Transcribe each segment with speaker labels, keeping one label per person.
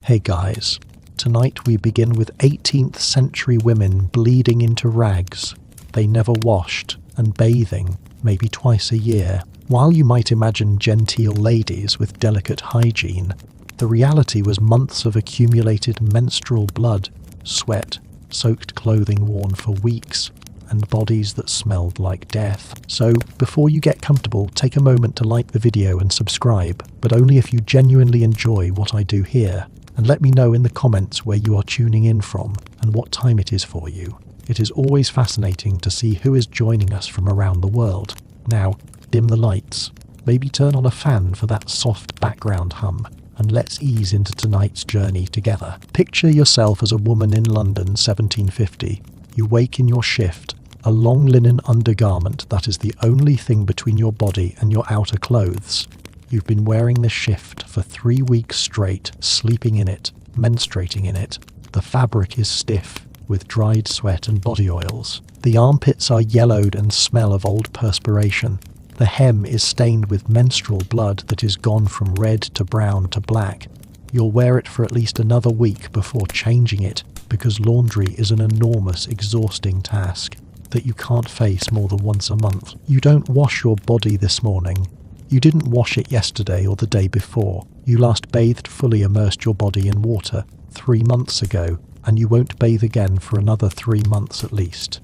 Speaker 1: Hey guys, tonight we begin with 18th century women bleeding into rags. They never washed and bathing maybe twice a year. While you might imagine genteel ladies with delicate hygiene, the reality was months of accumulated menstrual blood, sweat, soaked clothing worn for weeks, and bodies that smelled like death. So, before you get comfortable, take a moment to like the video and subscribe, but only if you genuinely enjoy what I do here. And let me know in the comments where you are tuning in from and what time it is for you. It is always fascinating to see who is joining us from around the world. Now, dim the lights, maybe turn on a fan for that soft background hum, and let's ease into tonight's journey together. Picture yourself as a woman in London 1750. You wake in your shift, a long linen undergarment that is the only thing between your body and your outer clothes. You've been wearing this shift for 3 weeks straight, sleeping in it, menstruating in it. The fabric is stiff, with dried sweat and body oils. The armpits are yellowed and smell of old perspiration. The hem is stained with menstrual blood that is gone from red to brown to black. You'll wear it for at least another week before changing it, because laundry is an enormous, exhausting task that you can't face more than once a month. You don't wash your body this morning. You didn't wash it yesterday or the day before. You last bathed, fully immersed your body in water 3 months ago, and you won't bathe again for another 3 months at least.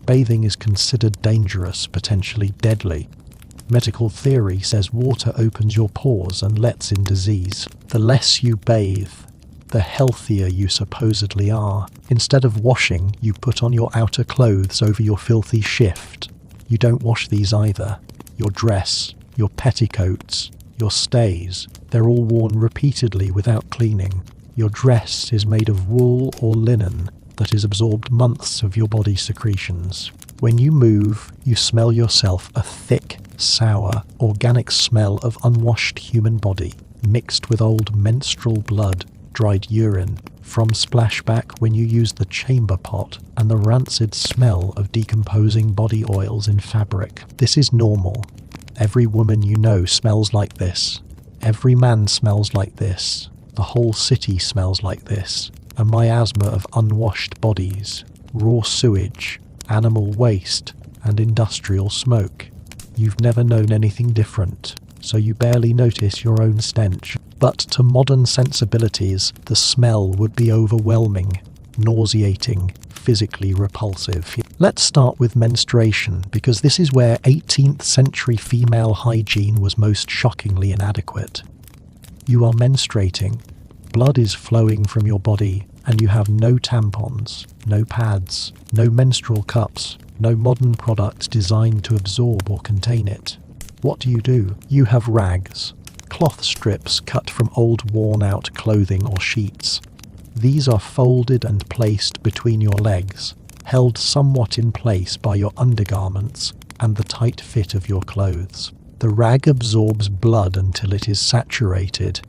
Speaker 1: Bathing is considered dangerous, potentially deadly. Medical theory says water opens your pores and lets in disease. The less you bathe, the healthier you supposedly are. Instead of washing, you put on your outer clothes over your filthy shift. You don't wash these either. Your dress, your petticoats, your stays, they're all worn repeatedly without cleaning. Your dress is made of wool or linen that has absorbed months of your body's secretions. When you move, you smell yourself a thick, sour, organic smell of unwashed human body, mixed with old menstrual blood, dried urine, from splashback when you use the chamber pot, and the rancid smell of decomposing body oils in fabric. This is normal. Every woman you know smells like this. Every man smells like this. The whole city smells like this. A miasma of unwashed bodies, raw sewage, animal waste, and industrial smoke. You've never known anything different, so you barely notice your own stench. But to modern sensibilities, the smell would be overwhelming, nauseating, physically repulsive. Let's start with menstruation, because this is where 18th century female hygiene was most shockingly inadequate. You are menstruating, blood is flowing from your body, and you have no tampons, no pads, no menstrual cups, no modern products designed to absorb or contain it. What do? You have rags, cloth strips cut from old worn-out clothing or sheets. These are folded and placed between your legs, held somewhat in place by your undergarments and the tight fit of your clothes. The rag absorbs blood until it is saturated.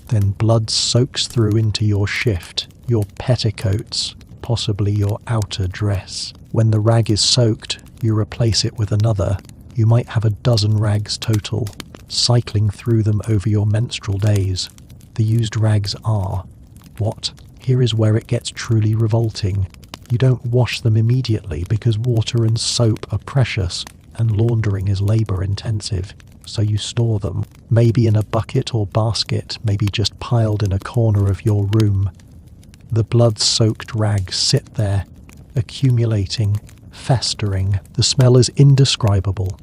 Speaker 1: Then blood soaks through into your shift, your petticoats, possibly your outer dress. When the rag is soaked, you replace it with another. You might have a dozen rags total, cycling through them over your menstrual days. The used rags are... what? Here is where it gets truly revolting. You don't wash them immediately because water and soap are precious and laundering is labor-intensive. So you store them, maybe in a bucket or basket, maybe just piled in a corner of your room. The blood-soaked rags sit there, accumulating, festering. The smell is indescribable.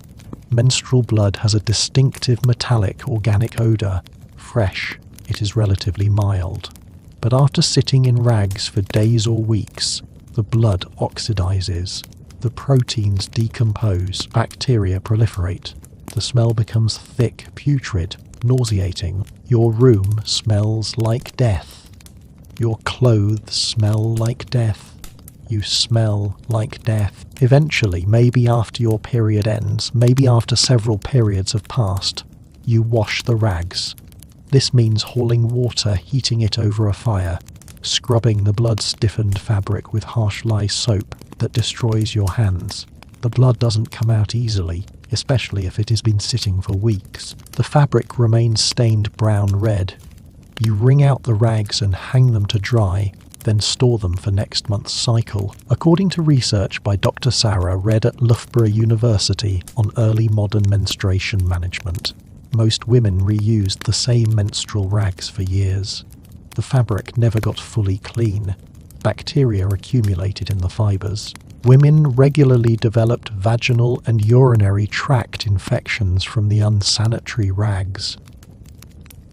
Speaker 1: Menstrual blood has a distinctive metallic organic odor. Fresh, it is relatively mild. But after sitting in rags for days or weeks, the blood oxidizes. The proteins decompose, bacteria proliferate. The smell becomes thick, putrid, nauseating. Your room smells like death. Your clothes smell like death. You smell like death. Eventually, maybe after your period ends, maybe after several periods have passed, you wash the rags. This means hauling water, heating it over a fire, scrubbing the blood-stiffened fabric with harsh lye soap that destroys your hands. The blood doesn't come out easily, especially if it has been sitting for weeks. The fabric remains stained brown-red. You wring out the rags and hang them to dry, then store them for next month's cycle. According to research by Dr. Sarah read at Loughborough University on early modern menstruation management, most women reused the same menstrual rags for years. The fabric never got fully clean. Bacteria accumulated in the fibers. Women regularly developed vaginal and urinary tract infections from the unsanitary rags.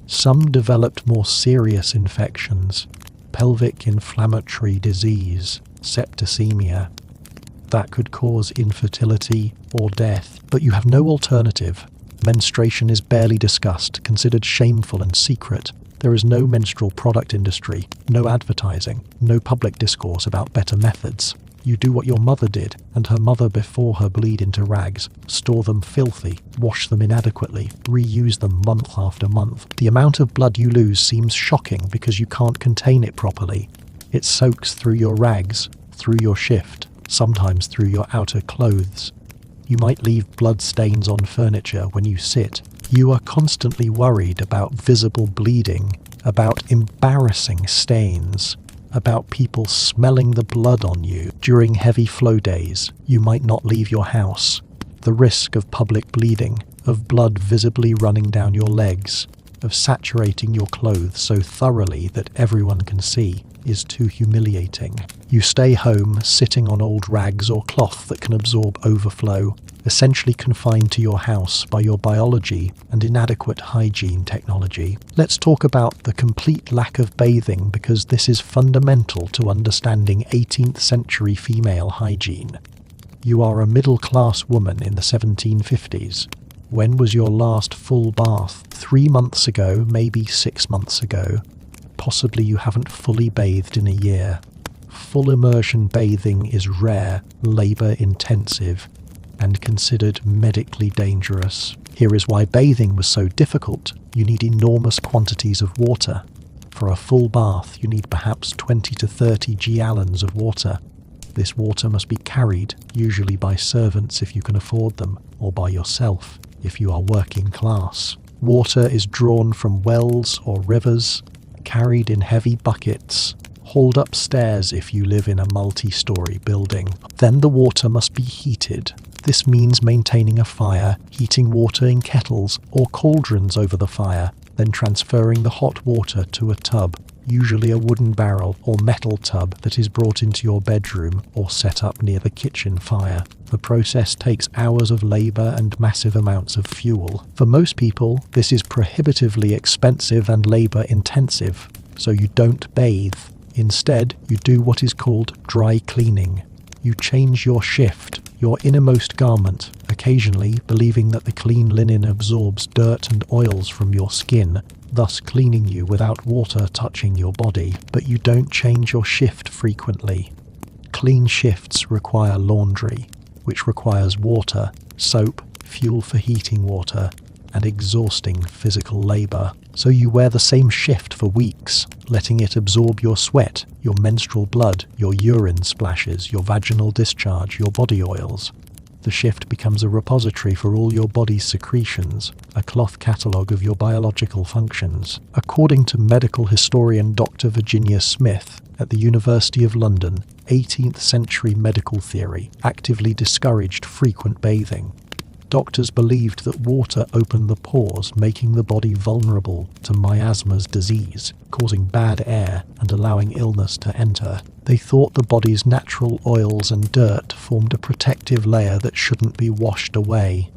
Speaker 1: Some developed more serious infections, pelvic inflammatory disease, septicemia. That could cause infertility or death, but you have no alternative. Menstruation is barely discussed, considered shameful and secret. There is no menstrual product industry, no advertising, no public discourse about better methods. You do what your mother did, and her mother before her: bleed into rags, store them filthy, wash them inadequately, reuse them month after month. The amount of blood you lose seems shocking because you can't contain it properly. It soaks through your rags, through your shift, sometimes through your outer clothes. You might leave blood stains on furniture when you sit. You are constantly worried about visible bleeding, about embarrassing stains, about people smelling the blood on you. During heavy flow days, you might not leave your house. The risk of public bleeding, of blood visibly running down your legs, of saturating your clothes so thoroughly that everyone can see, is too humiliating. You stay home, sitting on old rags or cloth that can absorb overflow, essentially confined to your house by your biology and inadequate hygiene technology. Let's talk about the complete lack of bathing, because this is fundamental to understanding 18th century female hygiene. You are a middle-class woman in the 1750s. When was your last full bath? 3 months ago, maybe 6 months ago. Possibly you haven't fully bathed in a year. Full immersion bathing is rare, labor-intensive, and considered medically dangerous. Here is why bathing was so difficult. You need enormous quantities of water. For a full bath, you need perhaps 20 to 30 gallons of water. This water must be carried, usually by servants if you can afford them, or by yourself if you are working class. Water is drawn from wells or rivers, carried in heavy buckets, hauled upstairs if you live in a multi-story building. Then the water must be heated. This means maintaining a fire, heating water in kettles or cauldrons over the fire, then transferring the hot water to a tub, usually a wooden barrel or metal tub that is brought into your bedroom or set up near the kitchen fire. The process takes hours of labor and massive amounts of fuel. For most people, this is prohibitively expensive and labor intensive, so you don't bathe. Instead, you do what is called dry cleaning. You change your shift, your innermost garment, occasionally believing that the clean linen absorbs dirt and oils from your skin, thus cleaning you without water touching your body. But you don't change your shift frequently. Clean shifts require laundry, which requires water, soap, fuel for heating water, and exhausting physical labor. So you wear the same shift for weeks, letting it absorb your sweat, your menstrual blood, your urine splashes, your vaginal discharge, your body oils. The shift becomes a repository for all your body's secretions, a cloth catalogue of your biological functions. According to medical historian Dr. Virginia Smith at the University of London, 18th century medical theory actively discouraged frequent bathing. Doctors believed that water opened the pores, making the body vulnerable to miasma's disease, causing bad air and allowing illness to enter. They thought the body's natural oils and dirt formed a protective layer that shouldn't be washed away.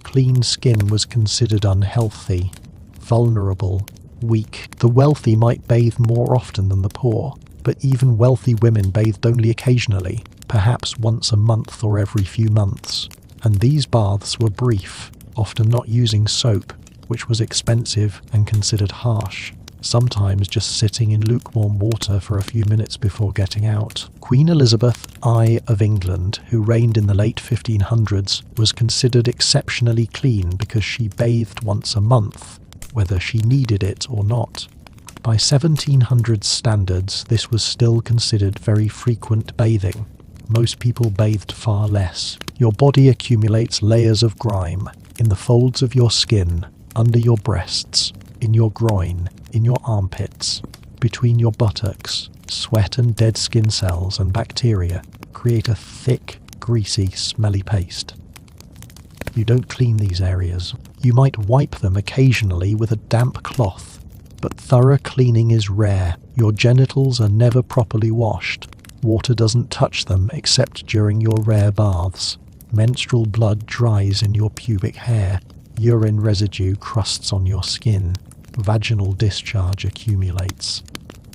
Speaker 1: Clean skin was considered unhealthy, vulnerable, weak. The wealthy might bathe more often than the poor, but even wealthy women bathed only occasionally, perhaps once a month or every few months. And these baths were brief, often not using soap, which was expensive and considered harsh, sometimes just sitting in lukewarm water for a few minutes before getting out. Queen Elizabeth I of England, who reigned in the late 1500s, was considered exceptionally clean because she bathed once a month, whether she needed it or not. By 1700s standards, this was still considered very frequent bathing. Most people bathed far less. Your body accumulates layers of grime in the folds of your skin, under your breasts, in your groin, in your armpits, between your buttocks. Sweat and dead skin cells and bacteria create a thick, greasy, smelly paste. You don't clean these areas. You might wipe them occasionally with a damp cloth, but thorough cleaning is rare. Your genitals are never properly washed. Water doesn't touch them except during your rare baths. Menstrual blood dries in your pubic hair. Urine residue crusts on your skin. Vaginal discharge accumulates.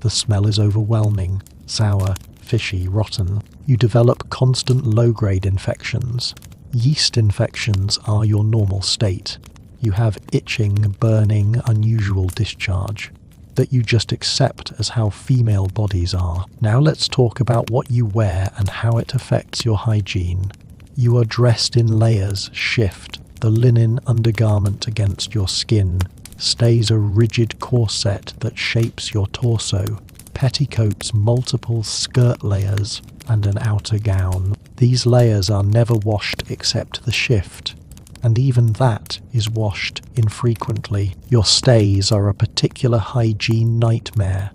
Speaker 1: The smell is overwhelming, sour, fishy, rotten. You develop constant low-grade infections. Yeast infections are your normal state. You have itching, burning, unusual discharge that you just accept as how female bodies are. Now let's talk about what you wear and how it affects your hygiene. You are dressed in layers. Shift. The linen undergarment against your skin stays a rigid corset that shapes your torso. Petticoats, multiple skirt layers, and an outer gown. These layers are never washed except the shift, and even that is washed infrequently. Your stays are a particular hygiene nightmare.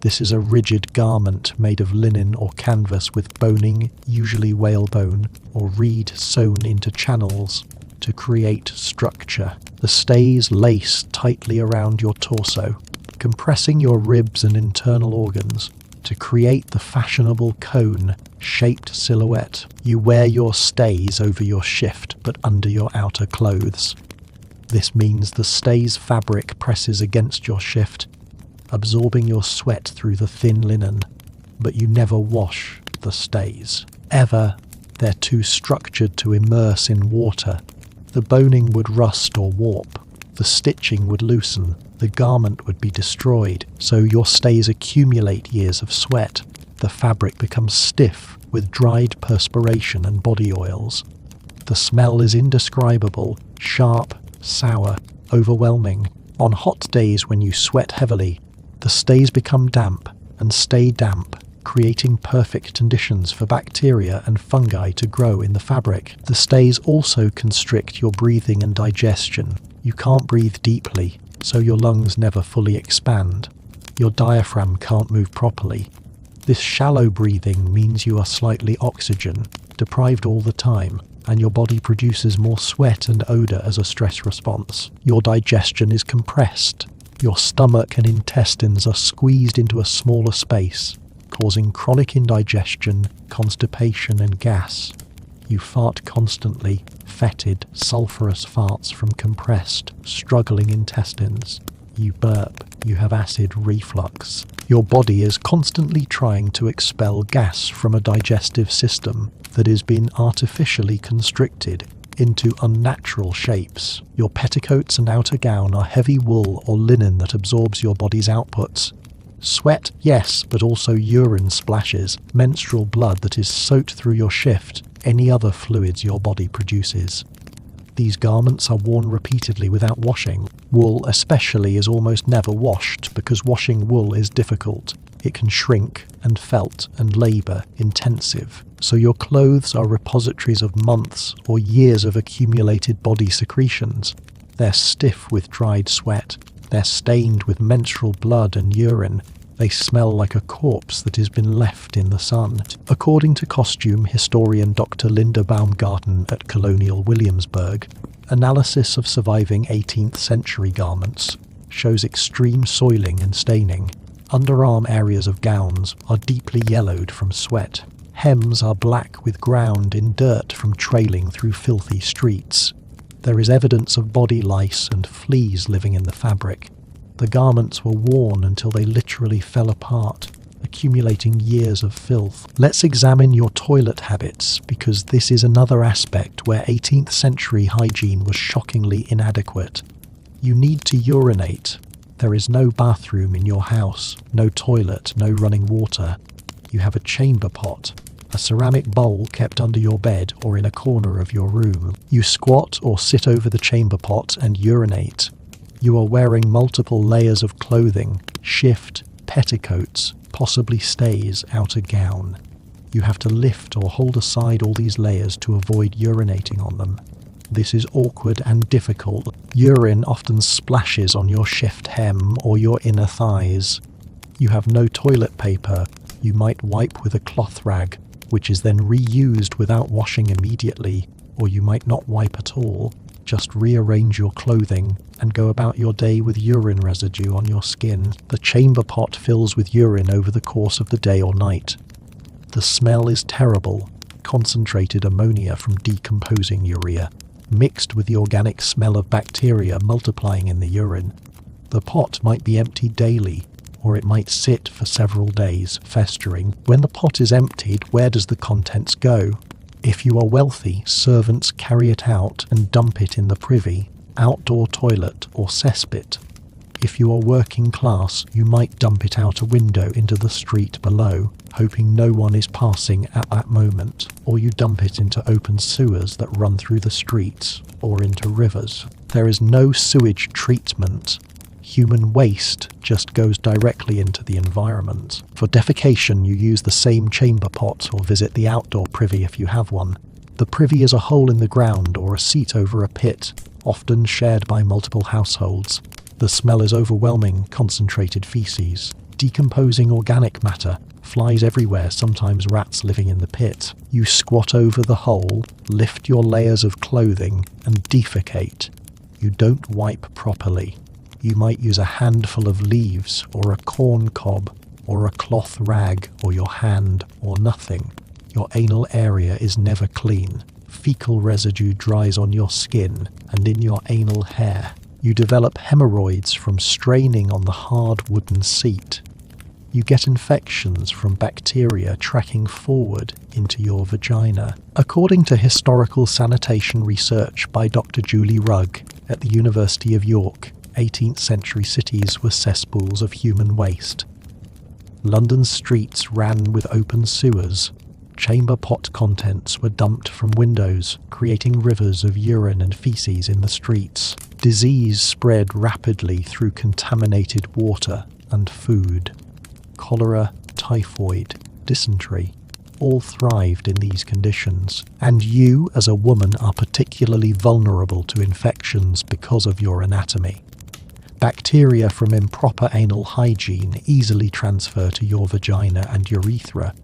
Speaker 1: This is a rigid garment made of linen or canvas with boning, usually whalebone, or reed sewn into channels to create structure. The stays lace tightly around your torso, compressing your ribs and internal organs to create the fashionable cone-shaped silhouette. You wear your stays over your shift but under your outer clothes. This means the stays fabric presses against your shift, absorbing your sweat through the thin linen, but you never wash the stays. Ever. They're too structured to immerse in water. The boning would rust or warp. The stitching would loosen. The garment would be destroyed, so your stays accumulate years of sweat. The fabric becomes stiff with dried perspiration and body oils. The smell is indescribable, sharp, sour, overwhelming. On hot days when you sweat heavily, the stays become damp and stay damp, creating perfect conditions for bacteria and fungi to grow in the fabric. The stays also constrict your breathing and digestion. You can't breathe deeply, so your lungs never fully expand. Your diaphragm can't move properly. This shallow breathing means you are slightly oxygen deprived all the time, and your body produces more sweat and odor as a stress response. Your digestion is compressed. Your stomach and intestines are squeezed into a smaller space, causing chronic indigestion, constipation, and gas. You fart constantly, fetid, sulphurous farts from compressed, struggling intestines. You burp. You have acid reflux. Your body is constantly trying to expel gas from a digestive system that has been artificially constricted into unnatural shapes. Your petticoats and outer gown are heavy wool or linen that absorbs your body's outputs. Sweat, yes, but also urine splashes, menstrual blood that is soaked through your shift, any other fluids your body produces. These garments are worn repeatedly without washing. Wool especially is almost never washed because washing wool is difficult. It can shrink and felt and labour intensive. So your clothes are repositories of months or years of accumulated body secretions. They're stiff with dried sweat. They're stained with menstrual blood and urine. They smell like a corpse that has been left in the sun. According to costume historian Dr. Linda Baumgarten at Colonial Williamsburg, analysis of surviving 18th century garments shows extreme soiling and staining. Underarm areas of gowns are deeply yellowed from sweat. Hems are black with ground in dirt from trailing through filthy streets. There is evidence of body lice and fleas living in the fabric. The garments were worn until they literally fell apart, accumulating years of filth. Let's examine your toilet habits, because this is another aspect where 18th century hygiene was shockingly inadequate. You need to urinate. There is no bathroom in your house, no toilet, no running water. You have a chamber pot, a ceramic bowl kept under your bed or in a corner of your room. You squat or sit over the chamber pot and urinate. You are wearing multiple layers of clothing, shift, petticoats, possibly stays, outer gown. You have to lift or hold aside all these layers to avoid urinating on them. This is awkward and difficult. Urine often splashes on your shift hem or your inner thighs. You have no toilet paper. You might wipe with a cloth rag, which is then reused without washing immediately, or you might not wipe at all. Just rearrange your clothing and go about your day with urine residue on your skin. The chamber pot fills with urine over the course of the day or night. The smell is terrible, concentrated ammonia from decomposing urea, mixed with the organic smell of bacteria multiplying in the urine. The pot might be emptied daily, or it might sit for several days, festering. When the pot is emptied, where does the contents go? If you are wealthy, servants carry it out and dump it in the privy, outdoor toilet or cesspit. If you are working class, you might dump it out a window into the street below, hoping no one is passing at that moment, or you dump it into open sewers that run through the streets or into rivers. There is no sewage treatment. Human waste just goes directly into the environment. For defecation, you use the same chamber pot or visit the outdoor privy if you have one. The privy is a hole in the ground or a seat over a pit, often shared by multiple households. The smell is overwhelming, concentrated feces, decomposing organic matter, flies everywhere, sometimes rats living in the pit. You squat over the hole, lift your layers of clothing, and defecate. You don't wipe properly. You might use a handful of leaves, or a corn cob, or a cloth rag, or your hand, or nothing. Your anal area is never clean. Fecal residue dries on your skin and in your anal hair. You develop hemorrhoids from straining on the hard wooden seat. You get infections from bacteria tracking forward into your vagina. According to historical sanitation research by Dr. Julie Rugg at the University of York, 18th century cities were cesspools of human waste. London's streets ran with open sewers. Chamber pot contents were dumped from windows, creating rivers of urine and feces in the streets. Disease spread rapidly through contaminated water and food. Cholera, typhoid, dysentery, all thrived in these conditions. And you, as a woman, are particularly vulnerable to infections because of your anatomy. Bacteria from improper anal hygiene easily transfer to your vagina and urethra.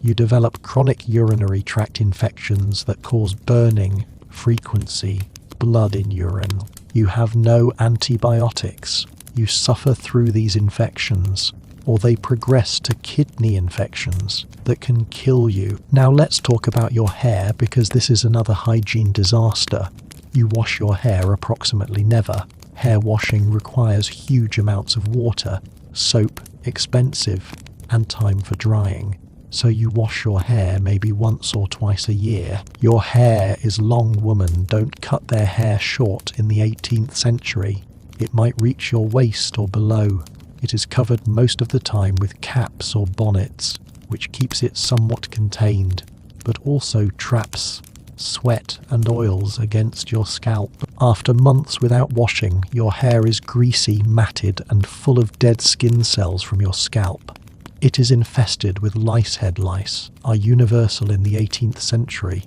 Speaker 1: You develop chronic urinary tract infections that cause burning, frequency, blood in urine. You have no antibiotics. You suffer through these infections, or they progress to kidney infections that can kill you. Now let's talk about your hair, because this is another hygiene disaster. You wash your hair approximately never. Hair washing requires huge amounts of water, soap, expensive, and time for drying. So you wash your hair maybe once or twice a year. Your hair is long. Women don't cut their hair short in the 18th century. It might reach your waist or below. It is covered most of the time with caps or bonnets, which keeps it somewhat contained, but also traps sweat and oils against your scalp. After months without washing, your hair is greasy, matted, and full of dead skin cells from your scalp. It is infested with lice. Lice are universal in the 18th century.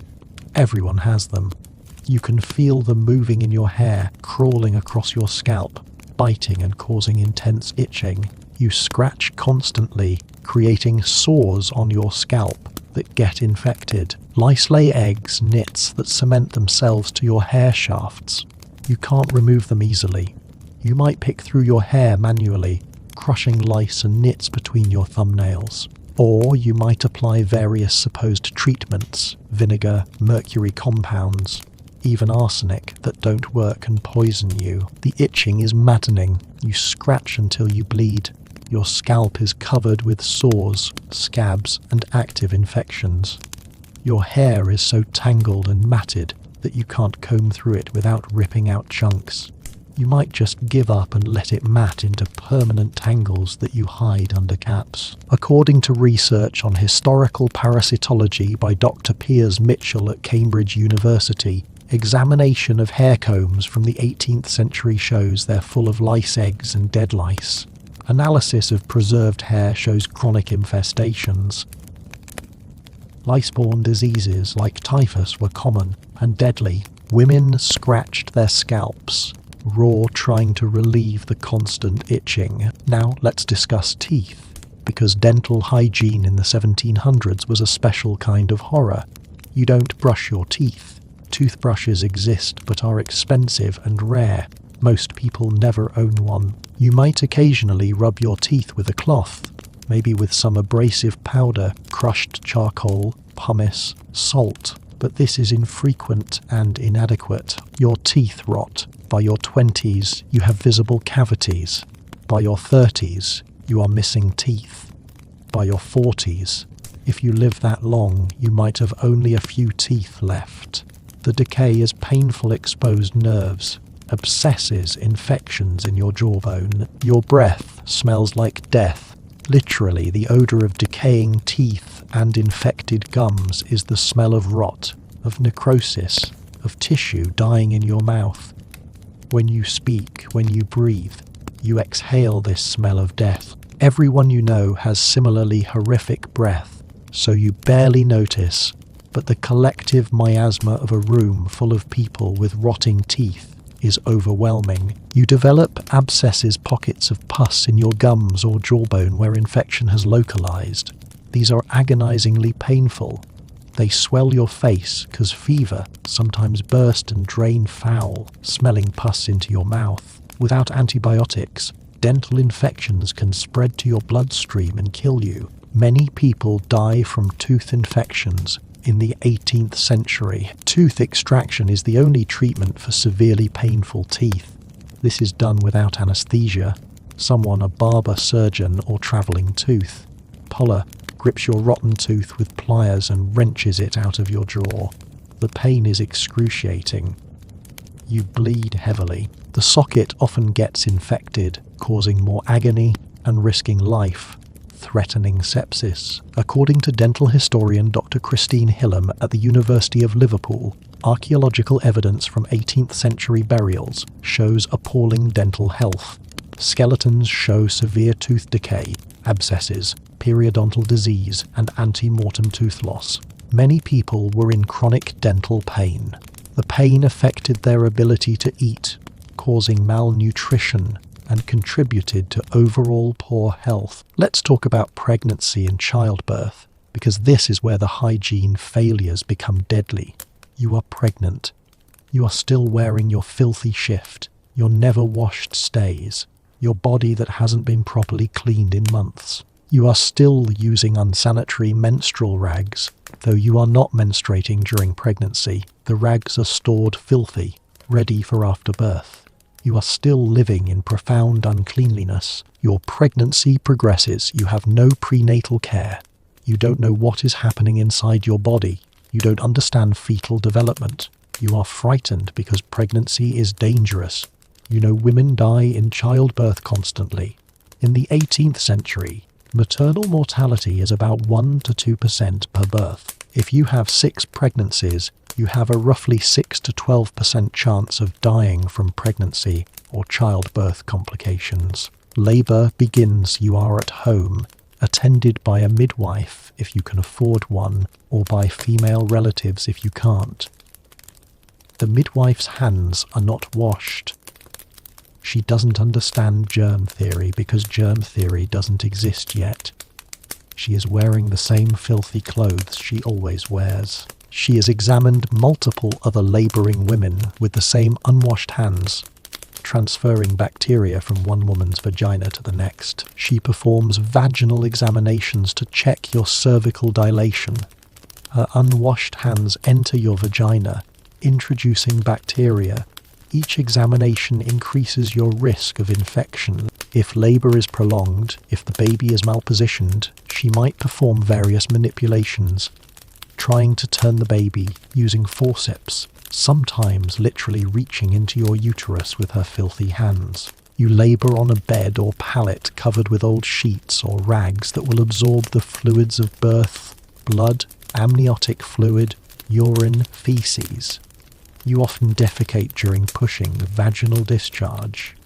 Speaker 1: Everyone has them. You can feel them moving in your hair, crawling across your scalp, biting and causing intense itching. You scratch constantly, creating sores on your scalp that get infected. Lice lay eggs, nits that cement themselves to your hair shafts. You can't remove them easily. You might pick through your hair manually, crushing lice and nits between your thumbnails. Or you might apply various supposed treatments, vinegar, mercury compounds, even arsenic, that don't work and poison you. The itching is maddening. You scratch until you bleed. Your scalp is covered with sores, scabs, and active infections. Your hair is so tangled and matted that you can't comb through it without ripping out chunks. You might just give up and let it mat into permanent tangles that you hide under caps. According to research on historical parasitology by Dr. Piers Mitchell at Cambridge University, examination of hair combs from the 18th century shows they're full of lice eggs and dead lice. Analysis of preserved hair shows chronic infestations. Lice-borne diseases like typhus were common and deadly. Women scratched their scalps, raw, trying to relieve the constant itching. Now let's discuss teeth, because dental hygiene in the 1700s was a special kind of horror. You don't brush your teeth. Toothbrushes exist but are expensive and rare. Most people never own one. You might occasionally rub your teeth with a cloth, maybe with some abrasive powder, crushed charcoal, pumice, salt, but this is infrequent and inadequate. Your teeth rot. By your 20s, you have visible cavities. By your 30s, you are missing teeth. By your 40s, if you live that long, you might have only a few teeth left. The decay is painful exposed nerves, abscesses, infections in your jawbone. Your breath smells like death. Literally, the odor of decaying teeth and infected gums is the smell of rot, of necrosis, of tissue dying in your mouth. When you speak, when you breathe, you exhale this smell of death. Everyone you know has similarly horrific breath, so you barely notice, but the collective miasma of a room full of people with rotting teeth is overwhelming. You develop abscesses, pockets of pus in your gums or jawbone where infection has localized. These are agonizingly painful. They swell your face, cause fever, sometimes burst and drain foul, smelling pus into your mouth. Without antibiotics, dental infections can spread to your bloodstream and kill you. Many people die from tooth infections. In the 18th century, tooth extraction is the only treatment for severely painful teeth. This is done without anesthesia. Someone, a barber, surgeon, or traveling tooth puller, grips your rotten tooth with pliers and wrenches it out of your jaw. The pain is excruciating. You bleed heavily. The socket often gets infected, causing more agony and risking life, threatening sepsis. According to dental historian Dr. Christine Hillam at the University of Liverpool, archaeological evidence from 18th century burials shows appalling dental health. Skeletons show severe tooth decay, abscesses, periodontal disease, and ante-mortem tooth loss. Many people were in chronic dental pain. The pain affected their ability to eat, causing malnutrition, and contributed to overall poor health. Let's talk about pregnancy and childbirth, because this is where the hygiene failures become deadly. You are pregnant. You are still wearing your filthy shift, your never washed stays, your body that hasn't been properly cleaned in months. You are still using unsanitary menstrual rags, though you are not menstruating during pregnancy. The rags are stored filthy, ready for afterbirth. You are still living in profound uncleanliness. Your pregnancy progresses. You have no prenatal care. You don't know what is happening inside your body. You don't understand fetal development. You are frightened because pregnancy is dangerous. You know women die in childbirth constantly. In the 18th century, maternal mortality is about 1 to 2% per birth. If you have 6 pregnancies, you have a roughly 6 to 12% chance of dying from pregnancy or childbirth complications. Labor begins, you are at home, attended by a midwife if you can afford one, or by female relatives if you can't. The midwife's hands are not washed. She doesn't understand germ theory because germ theory doesn't exist yet. She is wearing the same filthy clothes she always wears. She has examined multiple other labouring women with the same unwashed hands, transferring bacteria from one woman's vagina to the next. She performs vaginal examinations to check your cervical dilation. Her unwashed hands enter your vagina, introducing bacteria. Each examination increases your risk of infection. If labour is prolonged, if the baby is malpositioned, she might perform various manipulations, trying to turn the baby using forceps, sometimes literally reaching into your uterus with her filthy hands. You labour on a bed or pallet covered with old sheets or rags that will absorb the fluids of birth, blood, amniotic fluid, urine, feces. You often defecate during pushing, vaginal discharge.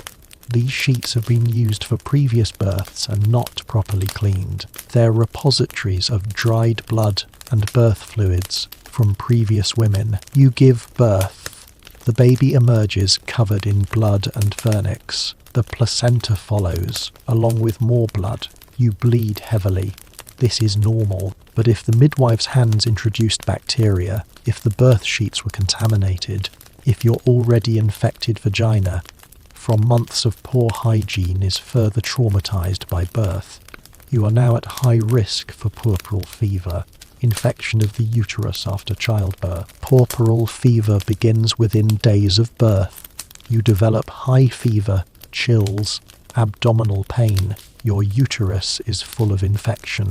Speaker 1: These sheets have been used for previous births and not properly cleaned. They're repositories of dried blood and birth fluids from previous women. You give birth. The baby emerges covered in blood and vernix. The placenta follows, along with more blood. You bleed heavily. This is normal, but if the midwife's hands introduced bacteria, if the birth sheets were contaminated, if your already infected vagina, from months of poor hygiene, is further traumatized by birth, you are now at high risk for puerperal fever, infection of the uterus after childbirth. Puerperal fever begins within days of birth. You develop high fever, chills, abdominal pain. Your uterus is full of infection.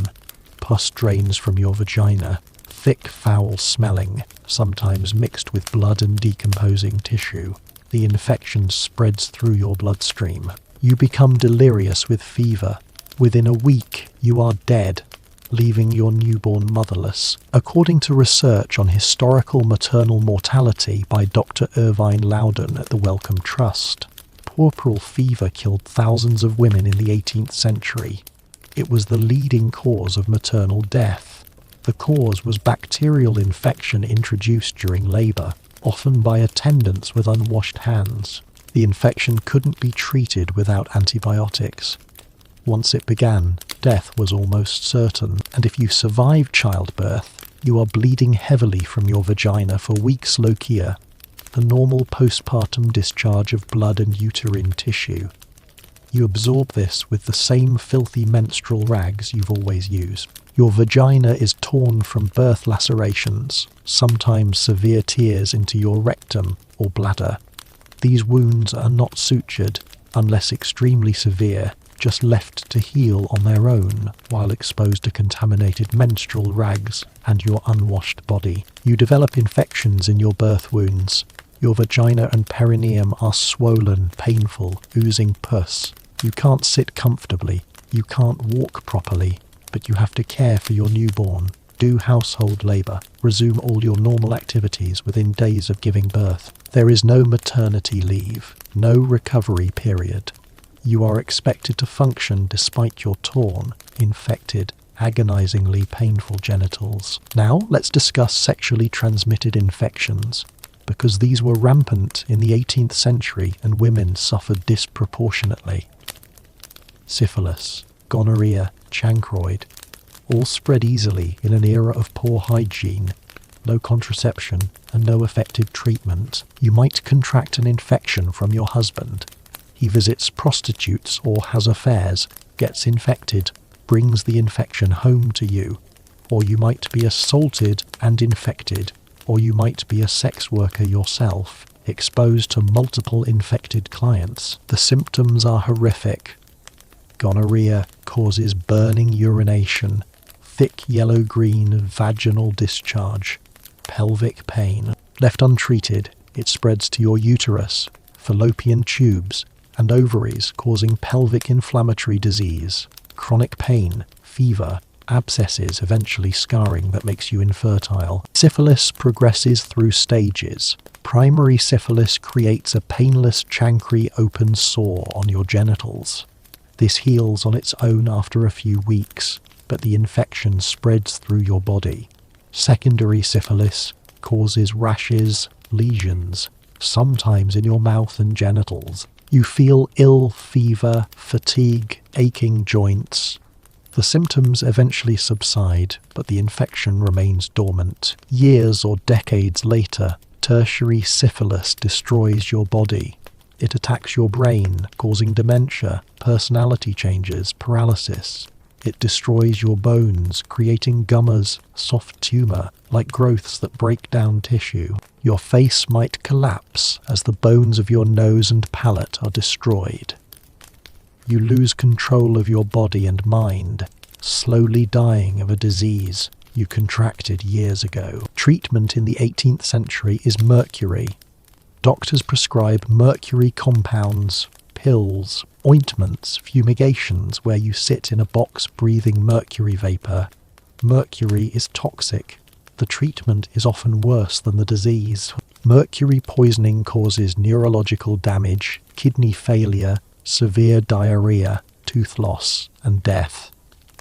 Speaker 1: Pus drains from your vagina, thick, foul smelling, sometimes mixed with blood and decomposing tissue. The infection spreads through your bloodstream. You become delirious with fever. Within a week, you are dead, leaving your newborn motherless. According to research on historical maternal mortality by Dr. Irvine Loudon at the Wellcome Trust, puerperal fever killed thousands of women in the 18th century. It was the leading cause of maternal death. The cause was bacterial infection introduced during labor, often by attendants with unwashed hands. The infection couldn't be treated without antibiotics. Once it began, death was almost certain, and if you survived childbirth, you are bleeding heavily from your vagina for weeks lochia, the normal postpartum discharge of blood and uterine tissue. You absorb this with the same filthy menstrual rags you've always used. Your vagina is torn from birth lacerations, sometimes severe tears into your rectum or bladder. These wounds are not sutured, unless extremely severe, just left to heal on their own while exposed to contaminated menstrual rags and your unwashed body. You develop infections in your birth wounds. Your vagina and perineum are swollen, painful, oozing pus. You can't sit comfortably. You can't walk properly, but you have to care for your newborn, do household labor, resume all your normal activities within days of giving birth. There is no maternity leave, no recovery period. You are expected to function despite your torn, infected, agonizingly painful genitals. Now, let's discuss sexually transmitted infections, because these were rampant in the 18th century and women suffered disproportionately. Syphilis, gonorrhea, chancroid, all spread easily in an era of poor hygiene, no contraception, and no effective treatment. You might contract an infection from your husband. He visits prostitutes or has affairs, gets infected, brings the infection home to you. Or you might be assaulted and infected. Or you might be a sex worker yourself, exposed to multiple infected clients. The symptoms are horrific. Gonorrhea causes burning urination, thick yellow-green vaginal discharge, pelvic pain. Left untreated, it spreads to your uterus, fallopian tubes, and ovaries, causing pelvic inflammatory disease, chronic pain, fever, abscesses, eventually scarring that makes you infertile. Syphilis progresses through stages. Primary syphilis creates a painless chancre open sore on your genitals. This heals on its own after a few weeks, but the infection spreads through your body. Secondary syphilis causes rashes, lesions, sometimes in your mouth and genitals. You feel ill, fever, fatigue, aching joints. The symptoms eventually subside, but the infection remains dormant. Years or decades later, tertiary syphilis destroys your body. It attacks your brain, causing dementia, personality changes, paralysis. It destroys your bones, creating gummas, soft tumor, like growths that break down tissue. Your face might collapse as the bones of your nose and palate are destroyed. You lose control of your body and mind, slowly dying of a disease you contracted years ago. Treatment in the 18th century is mercury. Doctors prescribe mercury compounds, pills, ointments, fumigations where you sit in a box breathing mercury vapor. Mercury is toxic. The treatment is often worse than the disease. Mercury poisoning causes neurological damage, kidney failure, severe diarrhea, tooth loss, and death.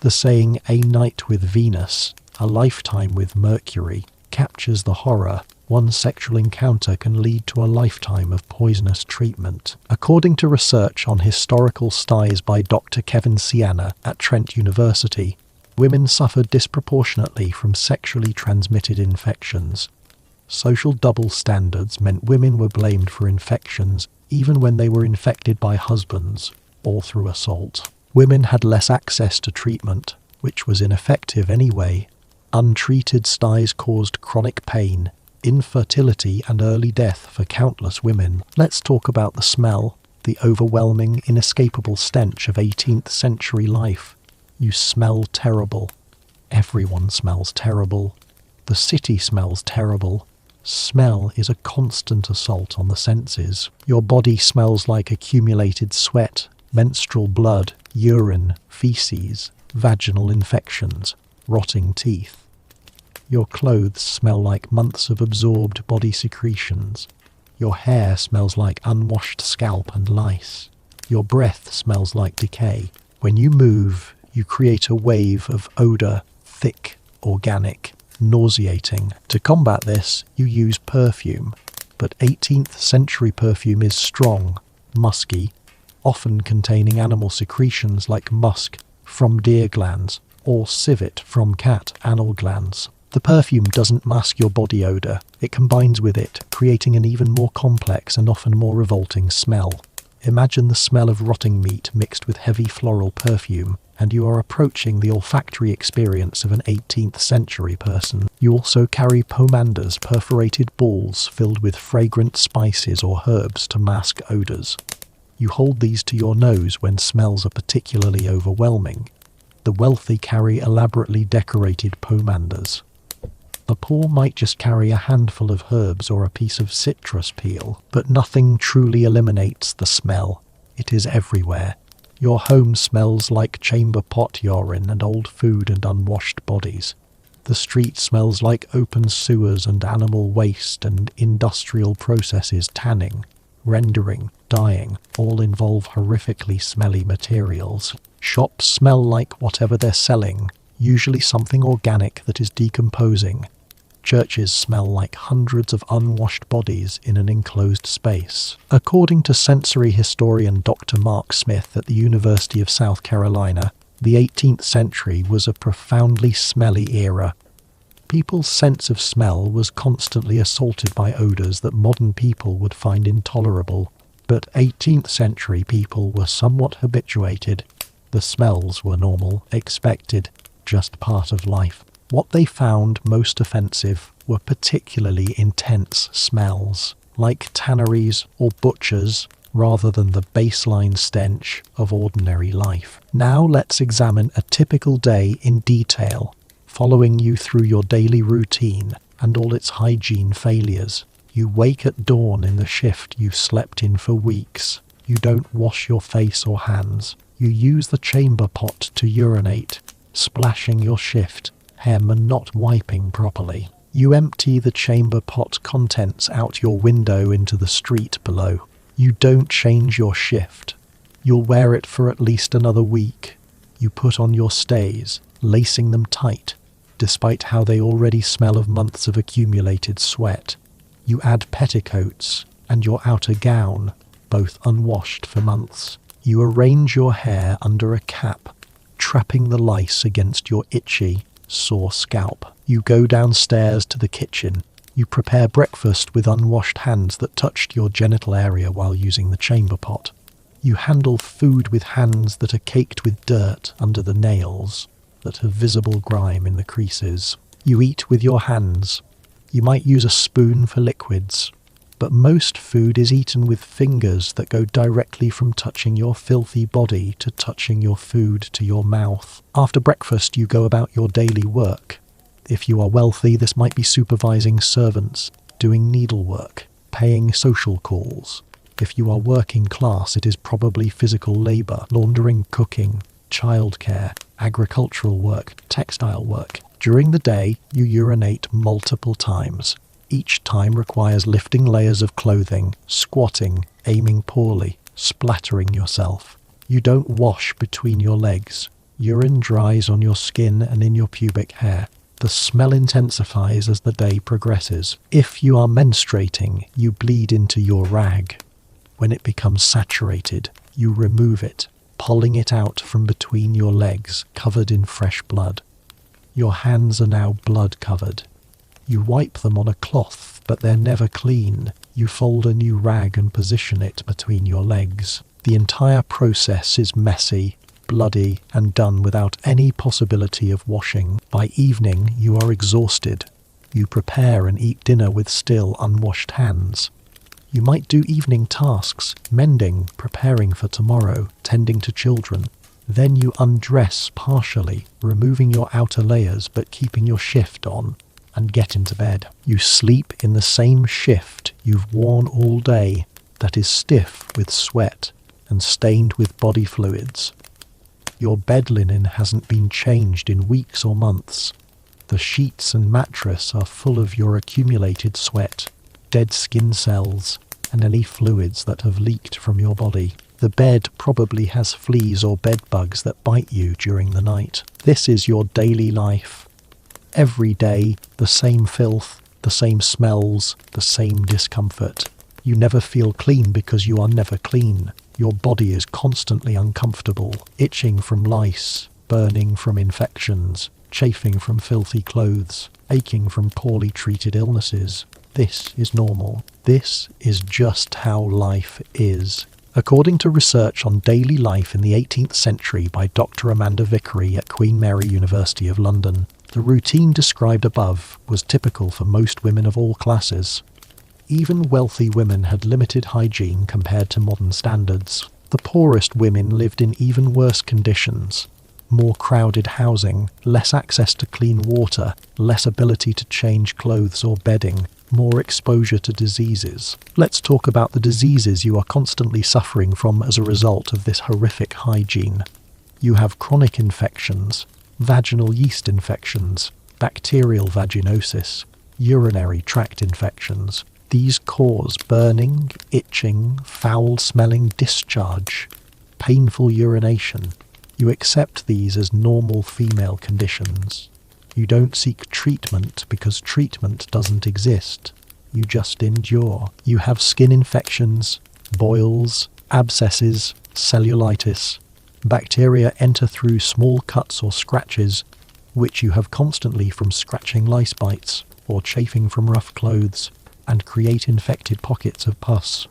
Speaker 1: The saying, "A night with Venus, a lifetime with Mercury," captures the horror. One sexual encounter can lead to a lifetime of poisonous treatment. According to research on historical styes by Dr. Kevin Sienna at Trent University, women suffered disproportionately from sexually transmitted infections. Social double standards meant women were blamed for infections even when they were infected by husbands or through assault. Women had less access to treatment, which was ineffective anyway. Untreated styes caused chronic pain, infertility, and early death for countless women. Let's talk about the smell, the overwhelming, inescapable stench of 18th century life. You smell terrible. Everyone smells terrible. The city smells terrible. Smell is a constant assault on the senses. Your body smells like accumulated sweat, menstrual blood, urine, feces, vaginal infections, rotting teeth. Your clothes smell like months of absorbed body secretions. Your hair smells like unwashed scalp and lice. Your breath smells like decay. When you move, you create a wave of odour, thick, organic, nauseating. To combat this, you use perfume. But 18th century perfume is strong, musky, often containing animal secretions like musk from deer glands or civet from cat anal glands. The perfume doesn't mask your body odour, it combines with it, creating an even more complex and often more revolting smell. Imagine the smell of rotting meat mixed with heavy floral perfume, and you are approaching the olfactory experience of an 18th century person. You also carry pomanders, perforated balls filled with fragrant spices or herbs to mask odours. You hold these to your nose when smells are particularly overwhelming. The wealthy carry elaborately decorated pomanders. The poor might just carry a handful of herbs or a piece of citrus peel, but nothing truly eliminates the smell. It is everywhere. Your home smells like chamber pot urine and old food and unwashed bodies. The street smells like open sewers and animal waste and industrial processes. Tanning, rendering, dyeing, all involve horrifically smelly materials. Shops smell like whatever they're selling, usually something organic that is decomposing. Churches smell like hundreds of unwashed bodies in an enclosed space. According to sensory historian Dr. Mark Smith at the University of South Carolina, the 18th century was a profoundly smelly era. People's sense of smell was constantly assaulted by odours that modern people would find intolerable, but 18th century people were somewhat habituated. The smells were normal, expected, just part of life. What they found most offensive were particularly intense smells, like tanneries or butchers, rather than the baseline stench of ordinary life. Now let's examine a typical day in detail, following you through your daily routine and all its hygiene failures. You wake at dawn in the shift you've slept in for weeks. You don't wash your face or hands. You use the chamber pot to urinate, splashing your shift, hem and not wiping properly. You empty the chamber pot contents out your window into the street below. You don't change your shift. You'll wear it for at least another week. You put on your stays, lacing them tight, despite how they already smell of months of accumulated sweat. You add petticoats and your outer gown, both unwashed for months. You arrange your hair under a cap, trapping the lice against your itchy, sore scalp. You go downstairs to the kitchen. You prepare breakfast with unwashed hands that touched your genital area while using the chamber pot. You handle food with hands that are caked with dirt under the nails, that have visible grime in the creases. You eat with your hands. You might use a spoon for liquids, but most food is eaten with fingers that go directly from touching your filthy body to touching your food to your mouth. After breakfast, you go about your daily work. If you are wealthy, this might be supervising servants, doing needlework, paying social calls. If you are working class, it is probably physical labour, laundering, cooking, childcare, agricultural work, textile work. During the day, you urinate multiple times. Each time requires lifting layers of clothing, squatting, aiming poorly, splattering yourself. You don't wash between your legs. Urine dries on your skin and in your pubic hair. The smell intensifies as the day progresses. If you are menstruating, you bleed into your rag. When it becomes saturated, you remove it, pulling it out from between your legs, covered in fresh blood. Your hands are now blood-covered. You wipe them on a cloth, but they're never clean. You fold a new rag and position it between your legs. The entire process is messy, bloody, and done without any possibility of washing. By evening, you are exhausted. You prepare and eat dinner with still unwashed hands. You might do evening tasks, mending, preparing for tomorrow, tending to children. Then you undress partially, removing your outer layers but keeping your shift on, and get into bed. You sleep in the same shift you've worn all day, that is stiff with sweat and stained with body fluids. Your bed linen hasn't been changed in weeks or months. The sheets and mattress are full of your accumulated sweat, dead skin cells, and any fluids that have leaked from your body. The bed probably has fleas or bed bugs that bite you during the night. This is your daily life. Every day, the same filth, the same smells, the same discomfort. You never feel clean because you are never clean. Your body is constantly uncomfortable, itching from lice, burning from infections, chafing from filthy clothes, aching from poorly treated illnesses. This is normal. This is just how life is. According to research on daily life in the 18th century by Dr. Amanda Vickery at Queen Mary University of London, the routine described above was typical for most women of all classes. Even wealthy women had limited hygiene compared to modern standards. The poorest women lived in even worse conditions. More crowded housing, less access to clean water, less ability to change clothes or bedding, more exposure to diseases. Let's talk about the diseases you are constantly suffering from as a result of this horrific hygiene. You have chronic infections, vaginal yeast infections, bacterial vaginosis, urinary tract infections. These cause burning, itching, foul-smelling discharge, painful urination. You accept these as normal female conditions. You don't seek treatment because treatment doesn't exist. You just endure. You have skin infections, boils, abscesses, cellulitis. Bacteria enter through small cuts or scratches, which you have constantly from scratching lice bites or chafing from rough clothes, and create infected pockets of pus.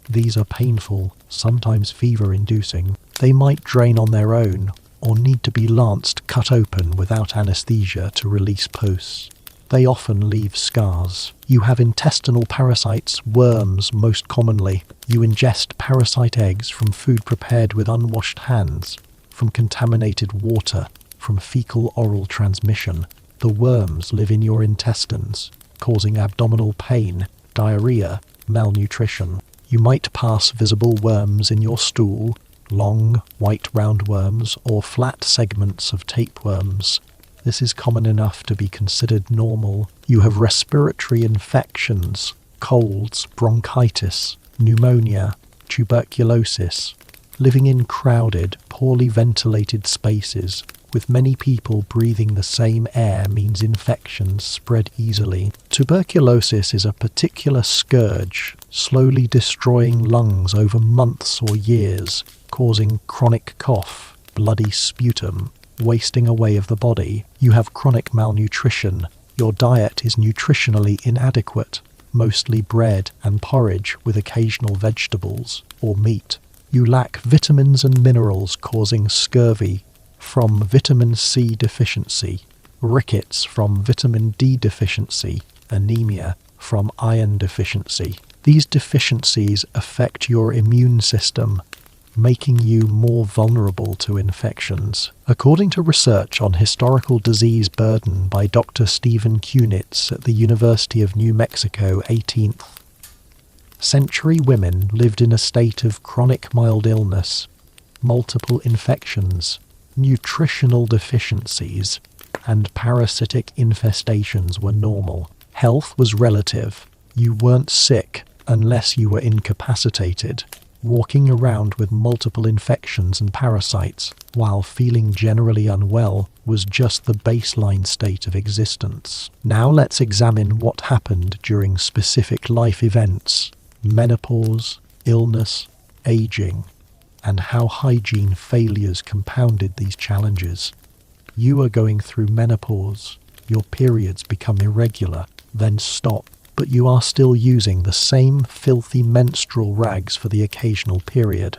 Speaker 1: These are painful, sometimes fever-inducing. They might drain on their own, or need to be lanced cut open without anesthesia to release pus. They often leave scars. You have intestinal parasites, worms most commonly. You ingest parasite eggs from food prepared with unwashed hands, from contaminated water, from fecal-oral transmission. The worms live in your intestines, causing abdominal pain, diarrhea, malnutrition. You might pass visible worms in your stool, long, white roundworms, or flat segments of tapeworms. This is common enough to be considered normal. You have respiratory infections, colds, bronchitis, pneumonia, tuberculosis. Living in crowded, poorly ventilated spaces, with many people breathing the same air means infections spread easily. Tuberculosis is a particular scourge, slowly destroying lungs over months or years, causing chronic cough, bloody sputum, wasting away of the body. You have chronic malnutrition. Your diet is nutritionally inadequate, mostly bread and porridge with occasional vegetables or meat. You lack vitamins and minerals, causing scurvy from vitamin C deficiency, rickets from vitamin D deficiency, anemia from iron deficiency. These deficiencies affect your immune system, making you more vulnerable to infections. According to research on historical disease burden by Dr. Stephen Kunitz at the University of New Mexico, 18th century women lived in a state of chronic mild illness, multiple infections, nutritional deficiencies, and parasitic infestations were normal. Health was relative. You weren't sick unless you were incapacitated. walking around with multiple infections and parasites, while feeling generally unwell, was just the baseline state of existence. Now let's examine what happened during specific life events, menopause, illness, aging, and how hygiene failures compounded these challenges. You are going through menopause, your periods become irregular, then stop, but you are still using the same filthy menstrual rags for the occasional period.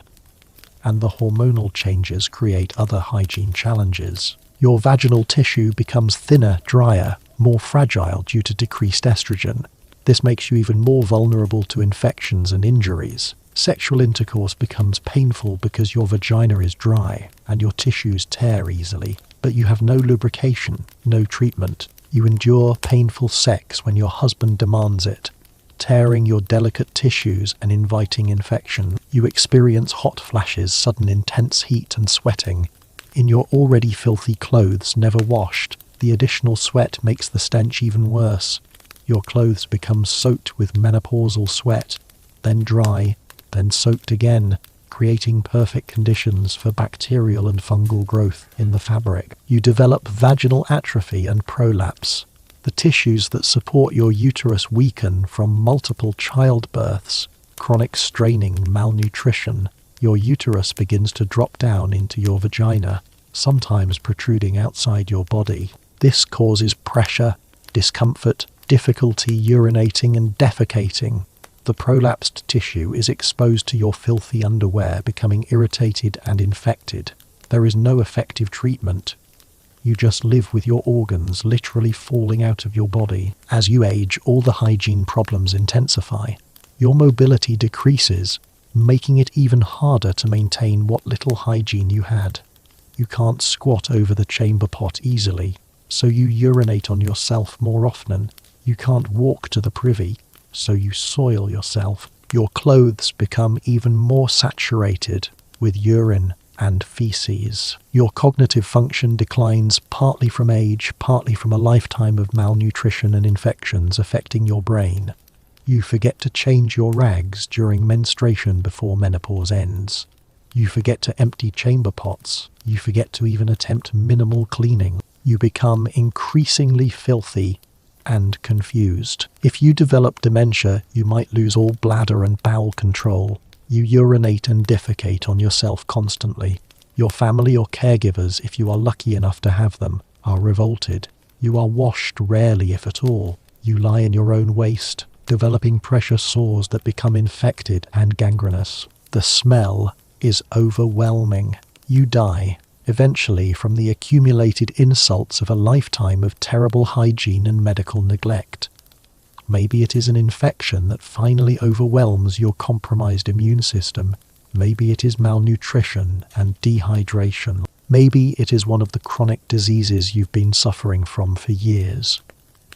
Speaker 1: And the hormonal changes create other hygiene challenges. Your vaginal tissue becomes thinner, drier, more fragile due to decreased estrogen. This makes you even more vulnerable to infections and injuries. Sexual intercourse becomes painful because your vagina is dry and your tissues tear easily, but you have no lubrication, no treatment. You endure painful sex when your husband demands it, tearing your delicate tissues and inviting infection. You experience hot flashes, sudden intense heat and sweating. In your already filthy clothes, never washed, the additional sweat makes the stench even worse. Your clothes become soaked with menopausal sweat, then dry, then soaked again, creating perfect conditions for bacterial and fungal growth in the fabric. You develop vaginal atrophy and prolapse. The tissues that support your uterus weaken from multiple childbirths, chronic straining, malnutrition. Your uterus begins to drop down into your vagina, sometimes protruding outside your body. This causes pressure, discomfort, difficulty urinating and defecating. The prolapsed tissue is exposed to your filthy underwear, becoming irritated and infected. There is no effective treatment. You just live with your organs literally falling out of your body. As you age, all the hygiene problems intensify. Your mobility decreases, making it even harder to maintain what little hygiene you had. You can't squat over the chamber pot easily, so you urinate on yourself more often. You can't walk to the privy, so you soil yourself. Your clothes become even more saturated with urine and feces. Your cognitive function declines partly from age, partly from a lifetime of malnutrition and infections affecting your brain. You forget to change your rags during menstruation before menopause ends. You forget to empty chamber pots. You forget to even attempt minimal cleaning. You become increasingly filthy and confused. If you develop dementia, you might lose all bladder and bowel control. You urinate and defecate on yourself constantly. Your family or caregivers, if you are lucky enough to have them, are revolted. You are washed rarely, if at all. You lie in your own waste, developing pressure sores that become infected and gangrenous. The smell is overwhelming. You die, eventually, from the accumulated insults of a lifetime of terrible hygiene and medical neglect. Maybe it is an infection that finally overwhelms your compromised immune system. Maybe it is malnutrition and dehydration. Maybe it is one of the chronic diseases you've been suffering from for years.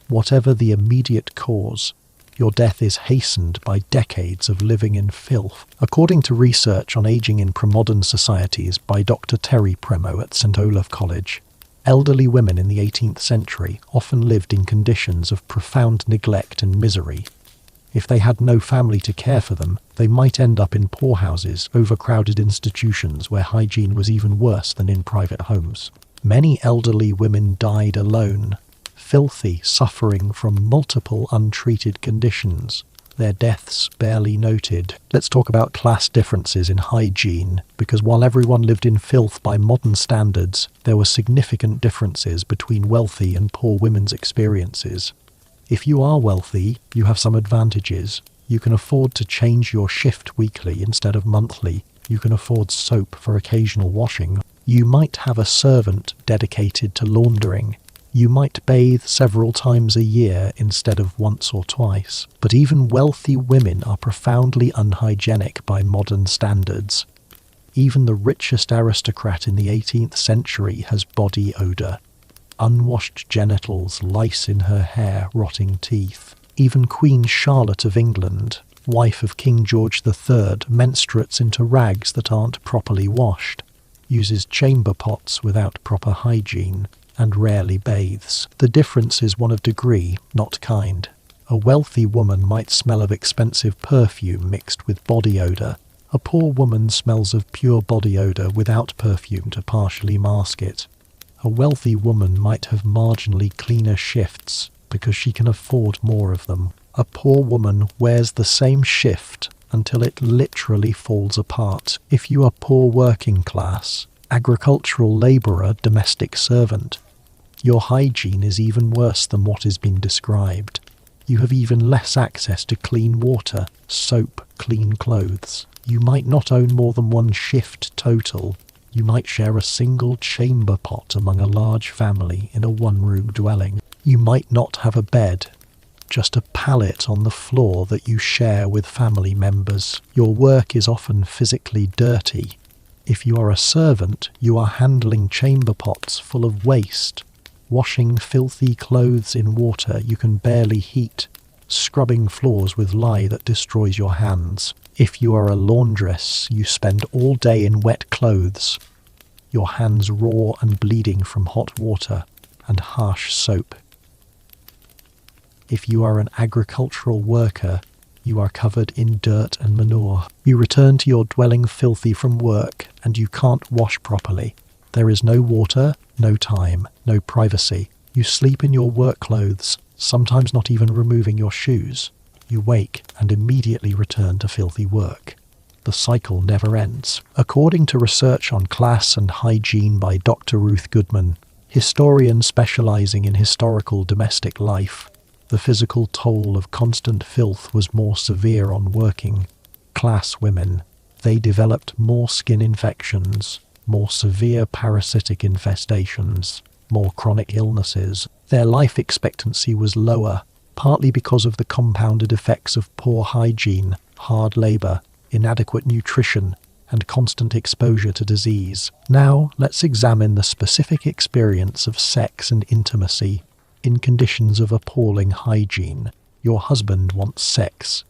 Speaker 1: Whatever the immediate cause, your death is hastened by decades of living in filth. According to research on aging in premodern societies by Dr. Terry Premo at St. Olaf College, elderly women in the 18th century often lived in conditions of profound neglect and misery. If they had no family to care for them, they might end up in poorhouses, overcrowded institutions where hygiene was even worse than in private homes. Many elderly women died alone, filthy, suffering from multiple untreated conditions, their deaths barely noted. Let's talk about class differences in hygiene, because while everyone lived in filth by modern standards, there were significant differences between wealthy and poor women's experiences. If you are wealthy, you have some advantages. You can afford to change your shift weekly instead of monthly. You can afford soap for occasional washing. You might have a servant dedicated to laundering. You might bathe several times a year instead of once or twice. But even wealthy women are profoundly unhygienic by modern standards. Even the richest aristocrat in the 18th century has body odour. Unwashed genitals, lice in her hair, rotting teeth. Even Queen Charlotte of England, wife of King George III, menstruates into rags that aren't properly washed, uses chamber pots without proper hygiene, and rarely bathes. The difference is one of degree, not kind. A wealthy woman might smell of expensive perfume mixed with body odour, A poor woman smells of pure body odor without perfume to partially mask it. A wealthy woman might have marginally cleaner shifts because she can afford more of them. A poor woman wears the same shift until it literally falls apart. If you are poor working class, agricultural labourer, domestic servant, your hygiene is even worse than what has been described. You have even less access to clean water, soap, clean clothes. You might not own more than one shift total. You might share a single chamber pot among a large family in a one-room dwelling. You might not have a bed, just a pallet on the floor that you share with family members. Your work is often physically dirty. If you are a servant, you are handling chamber pots full of waste, washing filthy clothes in water you can barely heat, scrubbing floors with lye that destroys your hands. If you are a laundress, you spend all day in wet clothes, your hands raw and bleeding from hot water and harsh soap. If you are an agricultural worker, you are covered in dirt and manure. You return to your dwelling filthy from work and you can't wash properly. There is no water, no time, no privacy. You sleep in your work clothes, sometimes not even removing your shoes. You wake and immediately return to filthy work. The cycle never ends. According to research on class and hygiene by Dr. Ruth Goodman, historian specializing in historical domestic life, the physical toll of constant filth was more severe on working class women. They developed more skin infections, more severe parasitic infestations, more chronic illnesses. Their life expectancy was lower, partly because of the compounded effects of poor hygiene, hard labor, inadequate nutrition, and constant exposure to disease. Now, let's examine the specific experience of sex and intimacy in conditions of appalling hygiene. Your husband wants sex.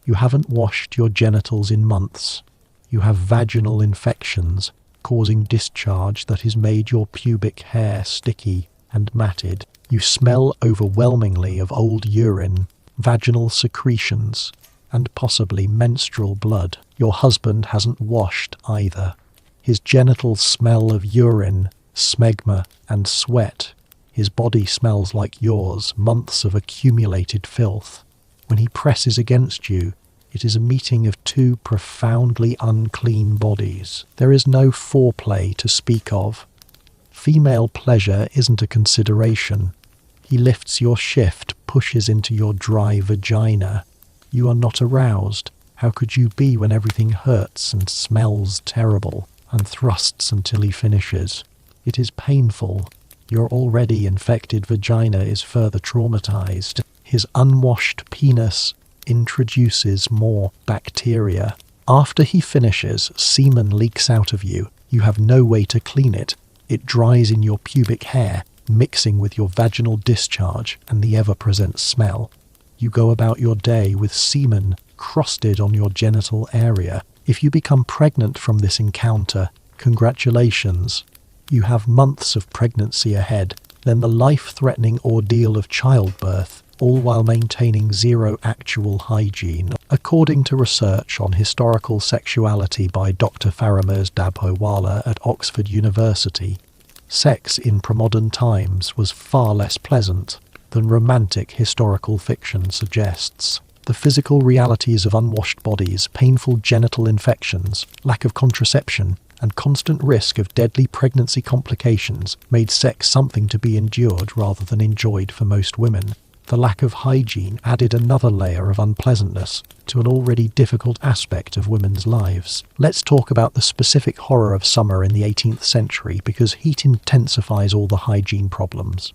Speaker 1: You haven't washed your genitals in months. You have vaginal infections, causing discharge that has made your pubic hair sticky and matted. You smell overwhelmingly of old urine, vaginal secretions, and possibly menstrual blood. Your husband hasn't washed either. His genitals smell of urine, smegma, and sweat. His body smells like yours, months of accumulated filth. When he presses against you, it is a meeting of two profoundly unclean bodies. There is no foreplay to speak of. Female pleasure isn't a consideration. He lifts your shift, pushes into your dry vagina. You are not aroused. How could you be when everything hurts and smells terrible, and thrusts until he finishes? It is painful. Your already infected vagina is further traumatized. His unwashed penis introduces more bacteria. After he finishes, semen leaks out of you. You have no way to clean it. It dries in your pubic hair, mixing with your vaginal discharge and the ever-present smell. You go about your day with semen crusted on your genital area. If you become pregnant from this encounter, congratulations. You have months of pregnancy ahead, then the life-threatening ordeal of childbirth, all while maintaining zero actual hygiene. According to research on historical sexuality by Dr. Faramir Dabhowala at Oxford University, sex in premodern times was far less pleasant than romantic historical fiction suggests. The physical realities of unwashed bodies, painful genital infections, lack of contraception, and constant risk of deadly pregnancy complications made sex something to be endured rather than enjoyed for most women. The lack of hygiene added another layer of unpleasantness to an already difficult aspect of women's lives. Let's talk about the specific horror of summer in the 18th century, because heat intensifies all the hygiene problems.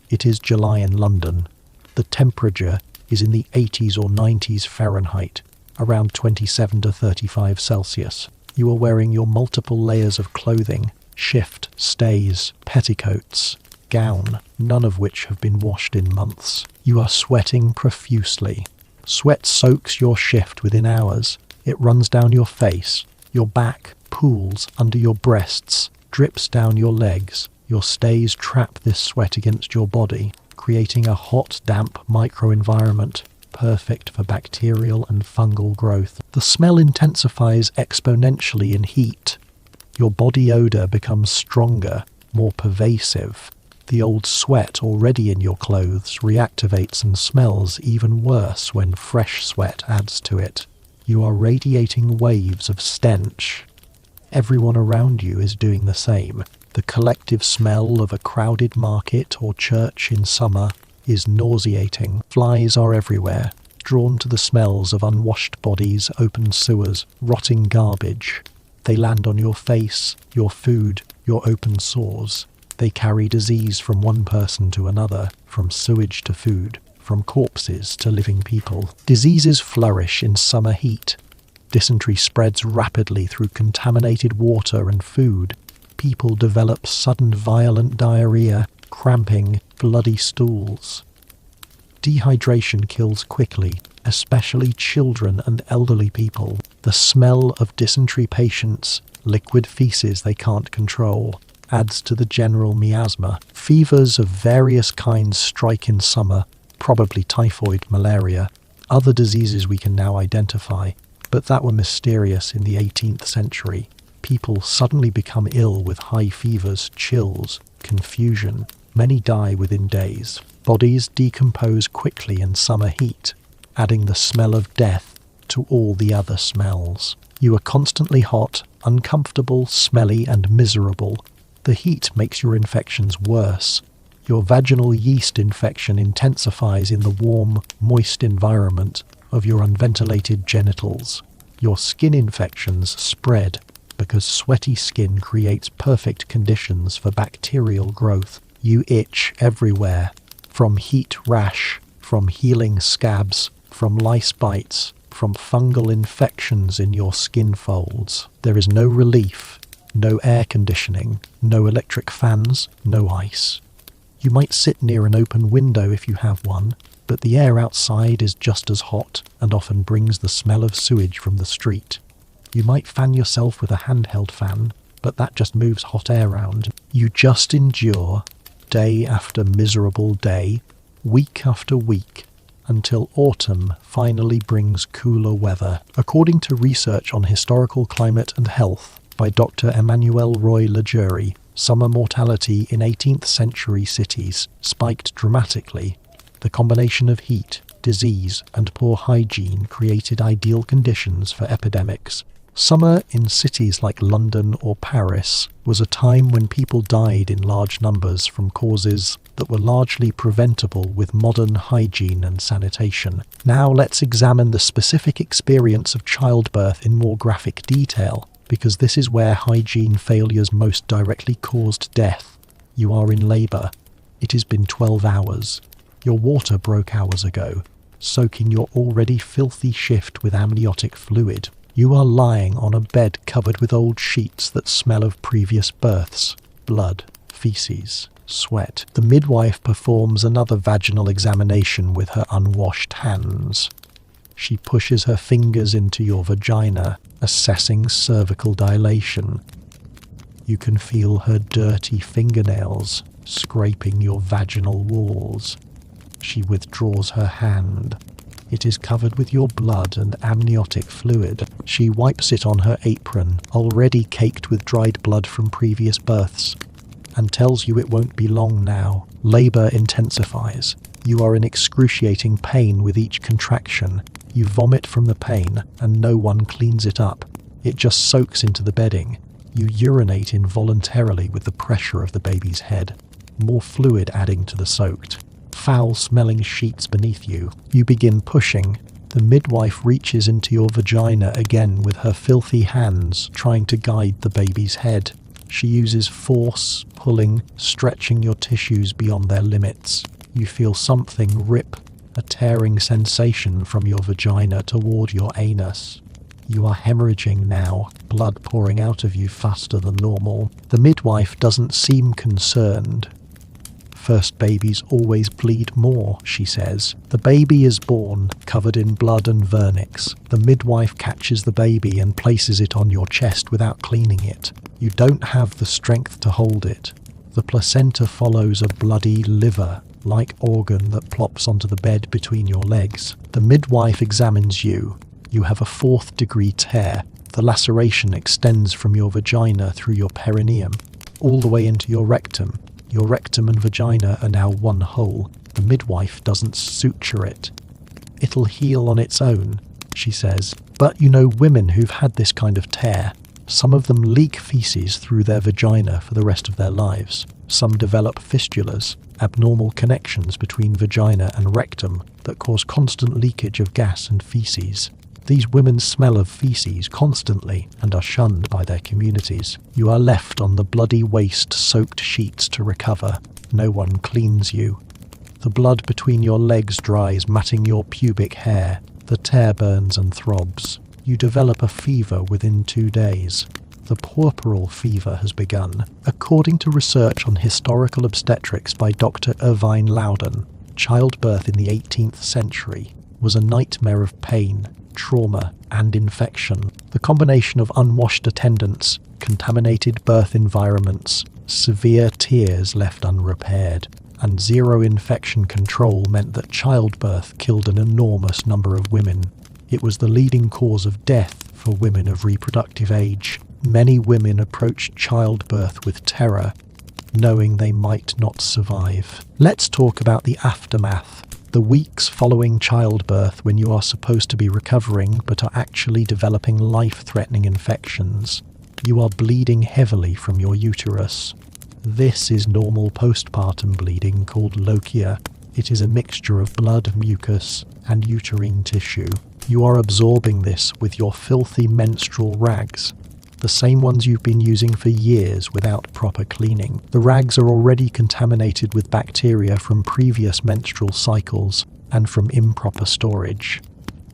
Speaker 1: It is July in London. The temperature is in the 80s or 90s Fahrenheit, around 27 to 35 Celsius. You are wearing your multiple layers of clothing, shift, stays, petticoats, gown, none of which have been washed in months. You are sweating profusely. Sweat soaks your shift within hours. It runs down your face, your back, pools under your breasts, drips down your legs. Your stays trap this sweat against your body, creating a hot, damp microenvironment. perfect for bacterial and fungal growth. The smell intensifies exponentially in heat. Your body odor becomes stronger, more pervasive. The old sweat already in your clothes reactivates and smells even worse when fresh sweat adds to it. You are radiating waves of stench. Everyone around you is doing the same. The collective smell of a crowded market or church in summer is nauseating. Flies are everywhere, drawn to the smells of unwashed bodies, open sewers, rotting garbage. They land on your face, your food, your open sores. They carry disease from one person to another, from sewage to food, from corpses to living people. Diseases flourish in summer heat. Dysentery spreads rapidly through contaminated water and food. People develop sudden violent diarrhea, cramping, bloody stools. Dehydration kills quickly, especially children and elderly people. The smell of dysentery patients, liquid feces they can't control, adds to the general miasma. Fevers of various kinds strike in summer, probably typhoid, malaria, other diseases we can now identify, but that were mysterious in the 18th century. People suddenly become ill with high fevers, chills, confusion. Many die within days. Bodies decompose quickly in summer heat, adding the smell of death to all the other smells. You are constantly hot, uncomfortable, smelly, and miserable. The heat makes your infections worse. Your vaginal yeast infection intensifies in the warm, moist environment of your unventilated genitals. Your skin infections spread because sweaty skin creates perfect conditions for bacterial growth. You itch everywhere, from heat rash, from healing scabs, from lice bites, from fungal infections in your skin folds. There is no relief, no air conditioning, no electric fans, no ice. You might sit near an open window if you have one, but the air outside is just as hot and often brings the smell of sewage from the street. You might fan yourself with a handheld fan, but that just moves hot air around. You just endure day after miserable day, week after week, until autumn finally brings cooler weather. According to research on historical climate and health by Dr. Emmanuel Roy Lajurie, summer mortality in 18th century cities spiked dramatically. The combination of heat, disease, and poor hygiene created ideal conditions for epidemics. Summer in cities like London or Paris was a time when people died in large numbers from causes that were largely preventable with modern hygiene and sanitation. Now let's examine the specific experience of childbirth in more graphic detail, because this is where hygiene failures most directly caused death. You are in labour. It has been 12 hours. Your water broke hours ago, soaking your already filthy shift with amniotic fluid. You are lying on a bed covered with old sheets that smell of previous births, blood, feces, sweat. The midwife performs another vaginal examination with her unwashed hands. She pushes her fingers into your vagina, assessing cervical dilation. You can feel her dirty fingernails scraping your vaginal walls. She withdraws her hand. It is covered with your blood and amniotic fluid. She wipes it on her apron, already caked with dried blood from previous births, and tells you it won't be long now. Labour intensifies. You are in excruciating pain with each contraction. You vomit from the pain, and no one cleans it up. It just soaks into the bedding. You urinate involuntarily with the pressure of the baby's head, more fluid adding to the soaked. Foul-smelling sheets beneath you. You begin pushing. The midwife reaches into your vagina again with her filthy hands, trying to guide the baby's head. She uses force, pulling, stretching your tissues beyond their limits. You feel something rip, a tearing sensation from your vagina toward your anus. You are hemorrhaging now, blood pouring out of you faster than normal. The midwife doesn't seem concerned. First babies always bleed more, she says. The baby is born, covered in blood and vernix. The midwife catches the baby and places it on your chest without cleaning it. You don't have the strength to hold it. The placenta follows a bloody liver. light organ that plops onto the bed between your legs. The midwife examines you. You have a 4th-degree tear. The laceration extends from your vagina through your perineum, all the way into your rectum. Your rectum and vagina are now one whole. The midwife doesn't suture it. "It'll heal on its own," she says. But you know women who've had this kind of tear. Some of them leak feces through their vagina for the rest of their lives. Some develop fistulas, abnormal connections between vagina and rectum that cause constant leakage of gas and feces. These women smell of feces constantly and are shunned by their communities. You are left on the bloody waste-soaked sheets to recover. No one cleans you. The blood between your legs dries, matting your pubic hair. The tear burns and throbs. You develop a fever within 2 days. The puerperal fever has begun. According to research on historical obstetrics by Dr. Irvine Loudon, childbirth in the 18th century was a nightmare of pain, trauma, and infection. The combination of unwashed attendants, contaminated birth environments, severe tears left unrepaired, and zero infection control meant that childbirth killed an enormous number of women. It was the leading cause of death for women of reproductive age. Many women approached childbirth with terror, knowing they might not survive. Let's talk about the aftermath. The weeks following childbirth, when you are supposed to be recovering but are actually developing life-threatening infections. You are bleeding heavily from your uterus. This is normal postpartum bleeding called lochia. It is a mixture of blood, mucus, and uterine tissue. You are absorbing this with your filthy menstrual rags, the same ones you've been using for years without proper cleaning. The rags are already contaminated with bacteria from previous menstrual cycles and from improper storage.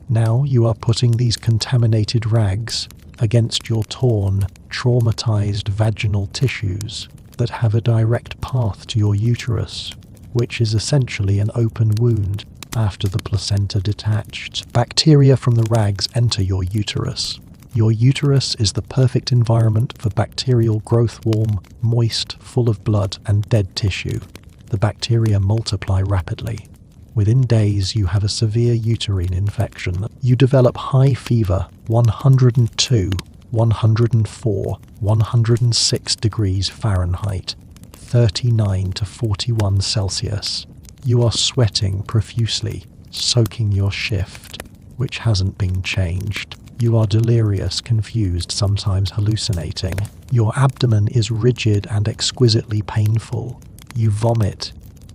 Speaker 1: Now you are putting these contaminated rags against your torn, traumatized vaginal tissues that have a direct path to your uterus, which is essentially an open wound after the placenta detached. Bacteria from the rags enter your uterus. Your uterus is the perfect environment for bacterial growth, warm, moist, full of blood and dead tissue. The bacteria multiply rapidly. Within days, you have a severe uterine infection. You develop high fever, 102, 104, 106 degrees Fahrenheit, 39 to 41 Celsius. You are sweating profusely, soaking your shift, which hasn't been changed. You are delirious, confused, sometimes hallucinating. Your abdomen is rigid and exquisitely painful. You vomit.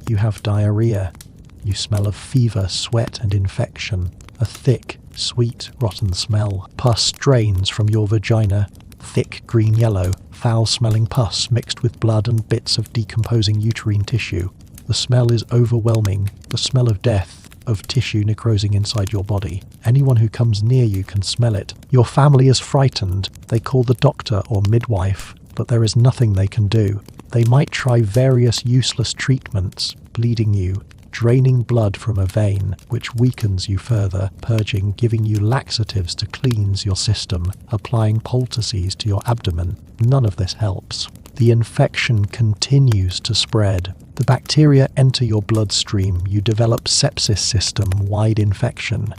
Speaker 1: You have diarrhea. You smell of fever, sweat, and infection. A thick, sweet, rotten smell. Pus drains from your vagina. Thick green-yellow, foul-smelling pus mixed with blood and bits of decomposing uterine tissue. The smell is overwhelming. The smell of death, of tissue necrosing inside your body. Anyone who comes near you can smell it. Your family is frightened. They call the doctor or midwife, but there is nothing they can do. They might try various useless treatments, bleeding you, draining blood from a vein, which weakens you further, purging, giving you laxatives to cleanse your system, applying poultices to your abdomen. None of this helps. The infection continues to spread. The bacteria enter your bloodstream. You develop sepsis system-wide infection.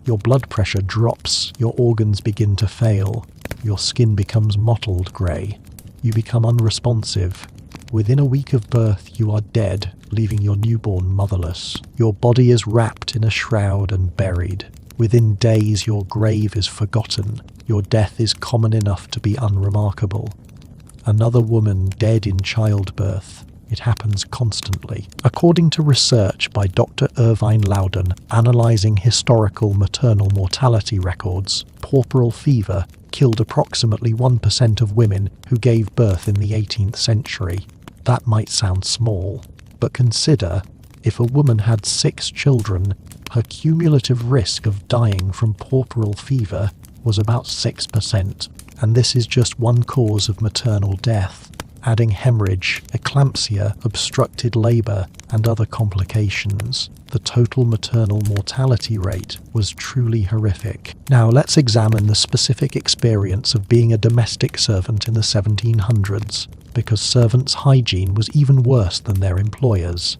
Speaker 1: Your blood pressure drops. Your organs begin to fail. Your skin becomes mottled grey. You become unresponsive. Within a week of birth, you are dead, leaving your newborn motherless. Your body is wrapped in a shroud and buried. Within days, your grave is forgotten. Your death is common enough to be unremarkable. Another woman dead in childbirth. It happens constantly. According to research by Dr. Irvine Loudon, analysing historical maternal mortality records, puerperal fever killed approximately 1% of women who gave birth in the 18th century. That might sound small, but consider, if a woman had 6 children, her cumulative risk of dying from puerperal fever was about 6%. And this is just one cause of maternal death. Adding hemorrhage, eclampsia, obstructed labour, and other complications, the total maternal mortality rate was truly horrific. Now let's examine the specific experience of being a domestic servant in the 1700s, because servants' hygiene was even worse than their employers.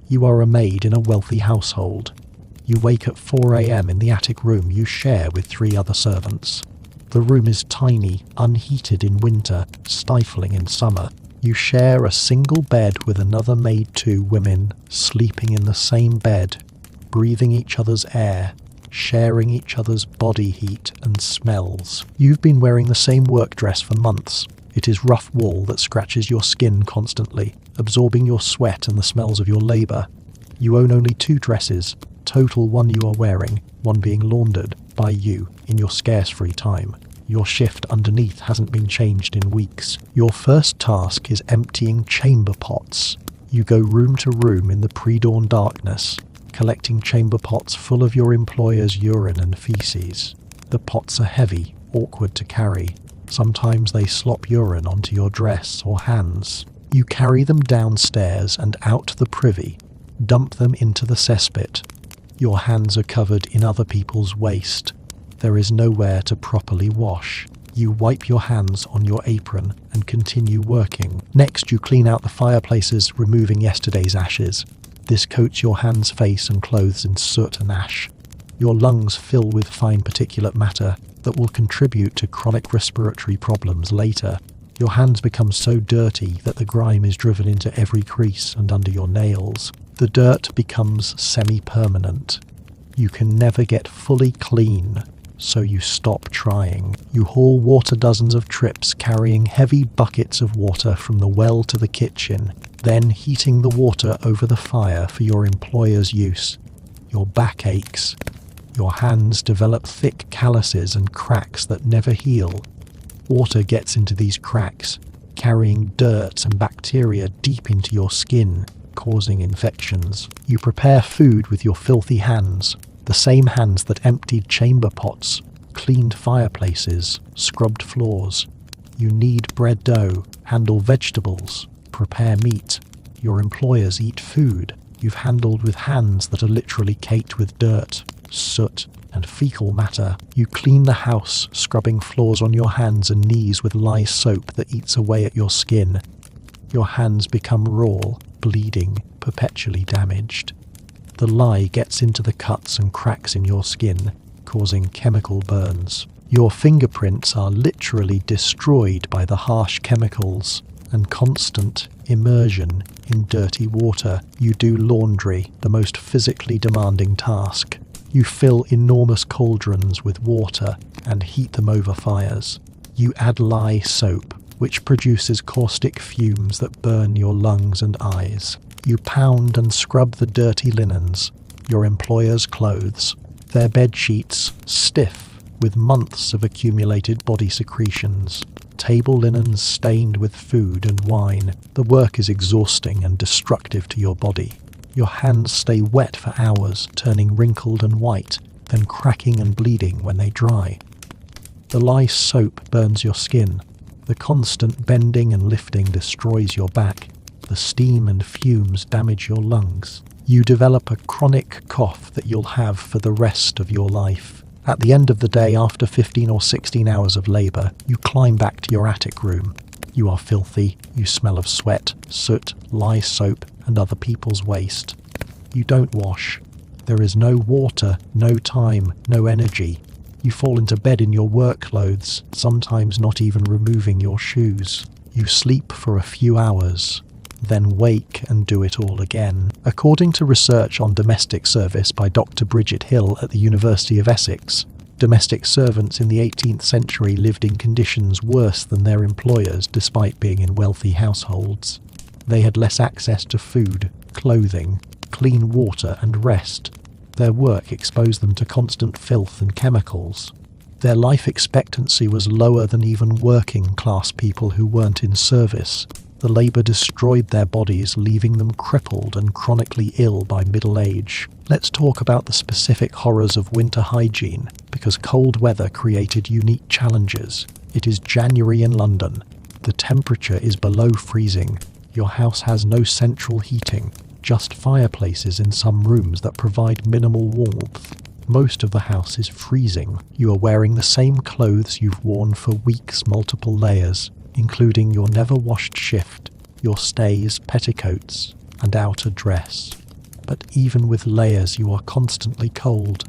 Speaker 1: You are a maid in a wealthy household. You wake at 4 a.m. in the attic room you share with 3 other servants. The room is tiny, unheated in winter, stifling in summer. You share a single bed with another maid, 2 women, sleeping in the same bed, breathing each other's air, sharing each other's body heat and smells. You've been wearing the same work dress for months. It is rough wool that scratches your skin constantly, absorbing your sweat and the smells of your labour. You own only 2 dresses, total 1 you are wearing, 1 being laundered by you in your scarce free time. Your shift underneath hasn't been changed in weeks. Your first task is emptying chamber pots. You go room to room in the pre-dawn darkness, collecting chamber pots full of your employer's urine and feces. The pots are heavy, awkward to carry. Sometimes they slop urine onto your dress or hands. You carry them downstairs and out the privy, dump them into the cesspit. Your hands are covered in other people's waste. There is nowhere to properly wash. You wipe your hands on your apron and continue working. Next, you clean out the fireplaces, removing yesterday's ashes. This coats your hands, face and clothes in soot and ash. Your lungs fill with fine particulate matter that will contribute to chronic respiratory problems later. Your hands become so dirty that the grime is driven into every crease and under your nails. The dirt becomes semi-permanent. You can never get fully clean, so you stop trying. You haul water dozens of trips, carrying heavy buckets of water from the well to the kitchen, then heating the water over the fire for your employer's use. Your back aches. Your hands develop thick calluses and cracks that never heal. Water gets into these cracks, carrying dirt and bacteria deep into your skin, causing infections. You prepare food with your filthy hands, the same hands that emptied chamber pots, cleaned fireplaces, scrubbed floors. You knead bread dough, handle vegetables, prepare meat. Your employers eat food you've handled with hands that are literally caked with dirt, soot, and fecal matter. You clean the house, scrubbing floors on your hands and knees with lye soap that eats away at your skin. Your hands become raw, bleeding, perpetually damaged. The lye gets into the cuts and cracks in your skin, causing chemical burns. Your fingerprints are literally destroyed by the harsh chemicals and constant immersion in dirty water. You do laundry, the most physically demanding task. You fill enormous cauldrons with water and heat them over fires. You add lye soap, which produces caustic fumes that burn your lungs and eyes. You pound and scrub the dirty linens, your employer's clothes, their bed sheets stiff with months of accumulated body secretions, table linens stained with food and wine. The work is exhausting and destructive to your body. Your hands stay wet for hours, turning wrinkled and white, then cracking and bleeding when they dry. The lye soap burns your skin. The constant bending and lifting destroys your back. The steam and fumes damage your lungs. You develop a chronic cough that you'll have for the rest of your life. At the end of the day, after 15 or 16 hours of labour, you climb back to your attic room. You are filthy. You smell of sweat, soot, lye soap, and other people's waste. You don't wash. There is no water, no time, no energy. You fall into bed in your work clothes, sometimes not even removing your shoes. You sleep for a few hours, then wake and do it all again. According to research on domestic service by Dr. Bridget Hill at the University of Essex, domestic servants in the 18th century lived in conditions worse than their employers despite being in wealthy households. They had less access to food, clothing, clean water and rest. Their work exposed them to constant filth and chemicals. Their life expectancy was lower than even working-class people who weren't in service. The labour destroyed their bodies, leaving them crippled and chronically ill by middle age. Let's talk about the specific horrors of winter hygiene, because cold weather created unique challenges. It is January in London. The temperature is below freezing. Your house has no central heating, just fireplaces in some rooms that provide minimal warmth. Most of the house is freezing. You are wearing the same clothes you've worn for weeks, multiple layers, including your never-washed shift, your stays, petticoats, and outer dress. But even with layers, you are constantly cold.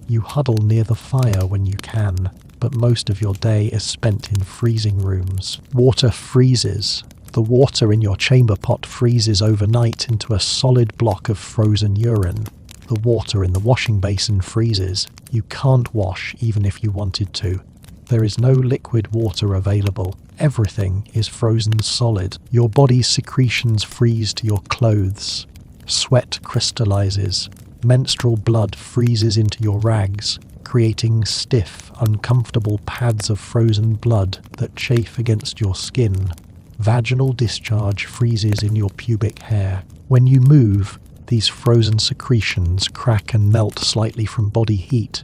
Speaker 1: You huddle near the fire when you can, but most of your day is spent in freezing rooms. Water freezes. The water in your chamber pot freezes overnight into a solid block of frozen urine. The water in the washing basin freezes. You can't wash even if you wanted to. There is no liquid water available. Everything is frozen solid. Your body's secretions freeze to your clothes. Sweat crystallizes. Menstrual blood freezes into your rags, creating stiff, uncomfortable pads of frozen blood that chafe against your skin. Vaginal discharge freezes in your pubic hair. When you move, these frozen secretions crack and melt slightly from body heat,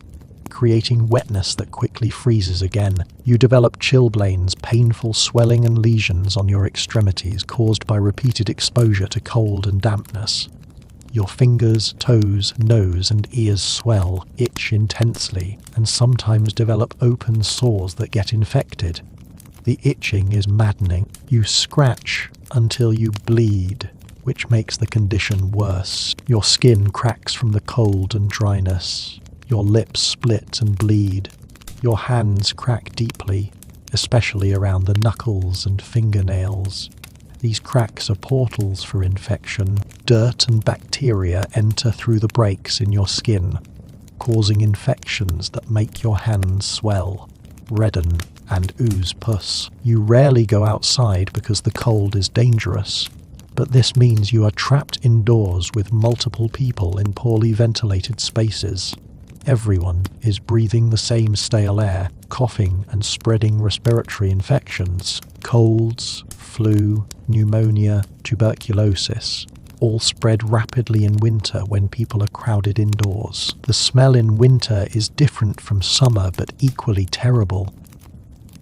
Speaker 1: creating wetness that quickly freezes again. You develop chilblains, painful swelling and lesions on your extremities caused by repeated exposure to cold and dampness. Your fingers, toes, nose and ears swell, itch intensely, and sometimes develop open sores that get infected. The itching is maddening. You scratch until you bleed, which makes the condition worse. Your skin cracks from the cold and dryness. Your lips split and bleed. Your hands crack deeply, especially around the knuckles and fingernails. These cracks are portals for infection. Dirt and bacteria enter through the breaks in your skin, causing infections that make your hands swell, redden, and ooze pus. You rarely go outside because the cold is dangerous, but this means you are trapped indoors with multiple people in poorly ventilated spaces. Everyone is breathing the same stale air, coughing and spreading respiratory infections. Colds, flu, pneumonia, tuberculosis, all spread rapidly in winter when people are crowded indoors. The smell in winter is different from summer but equally terrible.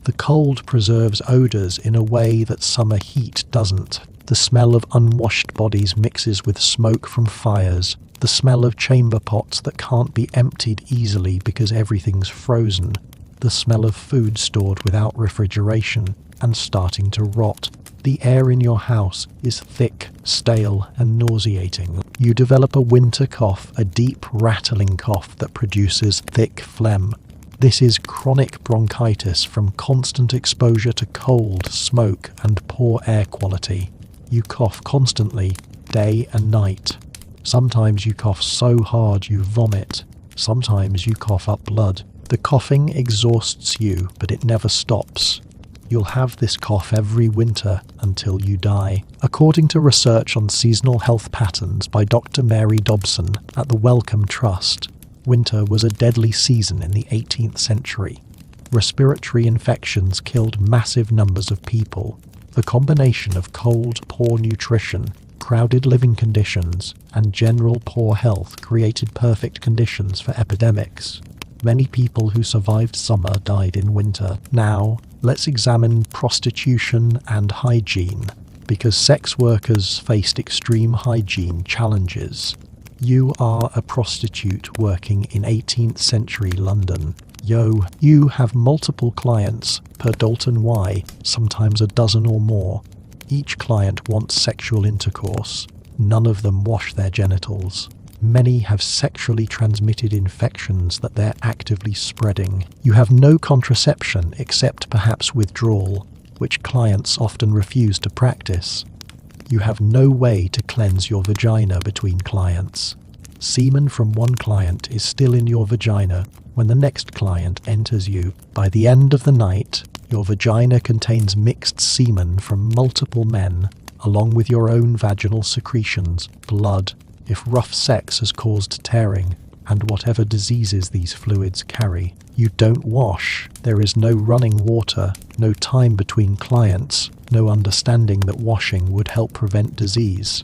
Speaker 1: The cold preserves odours in a way that summer heat doesn't. The smell of unwashed bodies mixes with smoke from fires. The smell of chamber pots that can't be emptied easily because everything's frozen. The smell of food stored without refrigeration and starting to rot. The air in your house is thick, stale, and nauseating. You develop a winter cough, a deep, rattling cough that produces thick phlegm. This is chronic bronchitis from constant exposure to cold, smoke, and poor air quality. You cough constantly, day and night. Sometimes you cough so hard you vomit. Sometimes you cough up blood. The coughing exhausts you, but it never stops. You'll have this cough every winter until you die. According to research on seasonal health patterns by Dr. Mary Dobson at the Wellcome Trust, winter was a deadly season in the 18th century. Respiratory infections killed massive numbers of people. The combination of cold, poor nutrition, crowded living conditions, and general poor health created perfect conditions for epidemics. Many people who survived summer died in winter. Now, let's examine prostitution and hygiene, because sex workers faced extreme hygiene challenges. You are a prostitute working in 18th century London. You have multiple clients per Dalton Y, sometimes a dozen or more. Each client wants sexual intercourse. None of them wash their genitals. Many have sexually transmitted infections that they're actively spreading. You have no contraception except perhaps withdrawal, which clients often refuse to practice. You have no way to cleanse your vagina between clients. Semen from one client is still in your vagina when the next client enters you. By the end of the night, your vagina contains mixed semen from multiple men, along with your own vaginal secretions, blood, if rough sex has caused tearing, and whatever diseases these fluids carry. You don't wash. There is no running water, no time between clients, no understanding that washing would help prevent disease.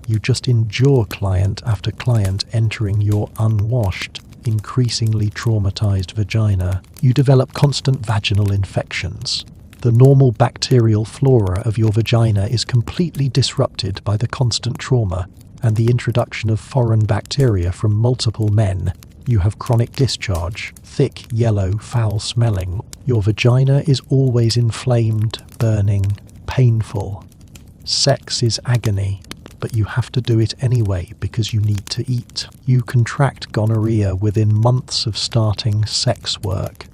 Speaker 1: You just endure client after client entering your unwashed, increasingly traumatized vagina. You develop constant vaginal infections. The normal bacterial flora of your vagina is completely disrupted by the constant trauma and the introduction of foreign bacteria from multiple men. You have chronic discharge, thick, yellow, foul-smelling. Your vagina is always inflamed, burning, painful. Sex is agony. but you have to do it anyway because you need to eat. You contract gonorrhea within months of starting sex work.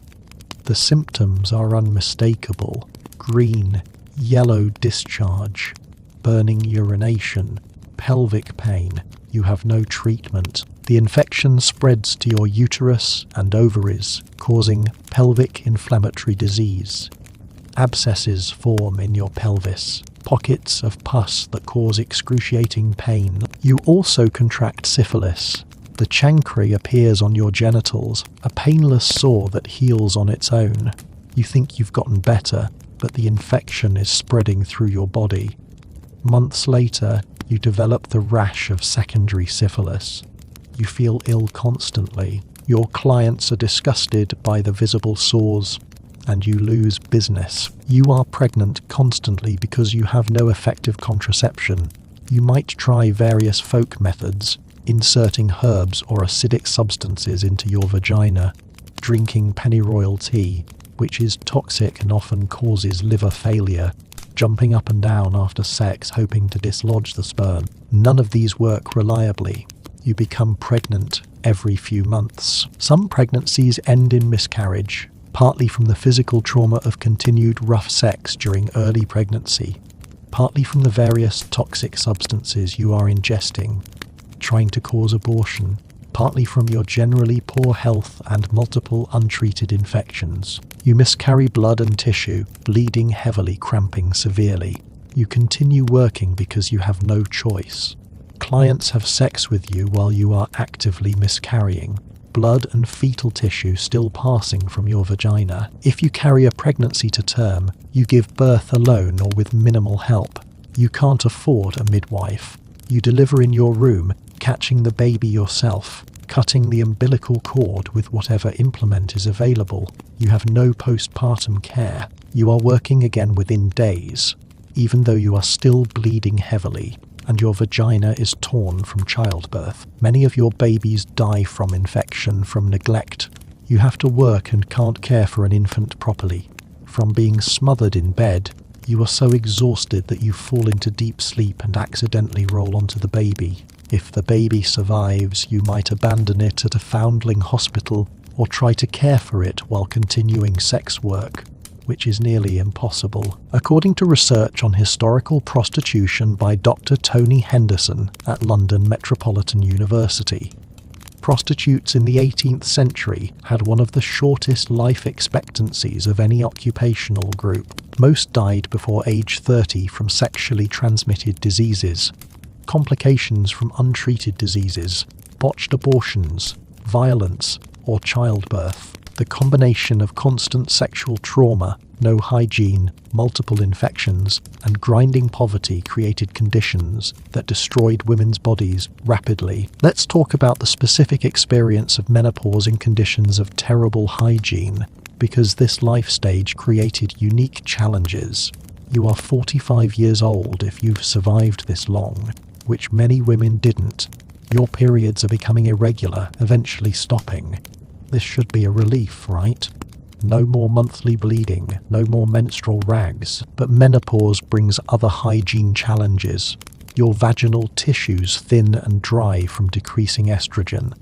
Speaker 1: The symptoms are unmistakable: green, yellow discharge, burning urination, pelvic pain. You have no treatment. The infection spreads to your uterus and ovaries, causing pelvic inflammatory disease. Abscesses form in your pelvis, pockets of pus that cause excruciating pain. You also contract syphilis. The chancre appears on your genitals, a painless sore that heals on its own. You think you've gotten better, but the infection is spreading through your body. Months later, you develop the rash of secondary syphilis. You feel ill constantly. Your clients are disgusted by the visible sores, and you lose business. You are pregnant constantly because you have no effective contraception. You might try various folk methods, inserting herbs or acidic substances into your vagina, drinking pennyroyal tea, which is toxic and often causes liver failure, jumping up and down after sex hoping to dislodge the sperm. None of these work reliably. You become pregnant every few months. Some pregnancies end in miscarriage, partly from the physical trauma of continued rough sex during early pregnancy, partly from the various toxic substances you are ingesting, trying to cause abortion, partly from your generally poor health and multiple untreated infections. You miscarry blood and tissue, bleeding heavily, cramping severely. You continue working because you have no choice. Clients have sex with you while you are actively miscarrying. Blood and fetal tissue still passing from your vagina. If you carry a pregnancy to term, you give birth alone or with minimal help. You can't afford a midwife. You deliver in your room, catching the baby yourself, cutting the umbilical cord with whatever implement is available. You have no postpartum care. You are working again within days, even though you are still bleeding heavily, and your vagina is torn from childbirth. Many of your babies die from infection, from neglect. You have to work and can't care for an infant properly. From being smothered in bed, you are so exhausted that you fall into deep sleep and accidentally roll onto the baby. If the baby survives, you might abandon it at a foundling hospital or try to care for it while continuing sex work, which is nearly impossible. According to research on historical prostitution by Dr. Tony Henderson at London Metropolitan University, prostitutes in the 18th century had one of the shortest life expectancies of any occupational group. Most died before age 30 from sexually transmitted diseases, complications from untreated diseases, botched abortions, violence, or childbirth. The combination of constant sexual trauma, no hygiene, multiple infections, and grinding poverty created conditions that destroyed women's bodies rapidly. Let's talk about the specific experience of menopause in conditions of terrible hygiene, because this life stage created unique challenges. You are 45 years old if you've survived this long, which many women didn't. Your periods are becoming irregular, eventually stopping. This should be a relief, right? No more monthly bleeding, no more menstrual rags. But menopause brings other hygiene challenges. Your vaginal tissues thin and dry from decreasing estrogen.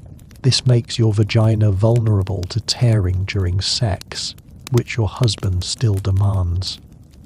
Speaker 1: This makes your vagina vulnerable to tearing during sex, which your husband still demands.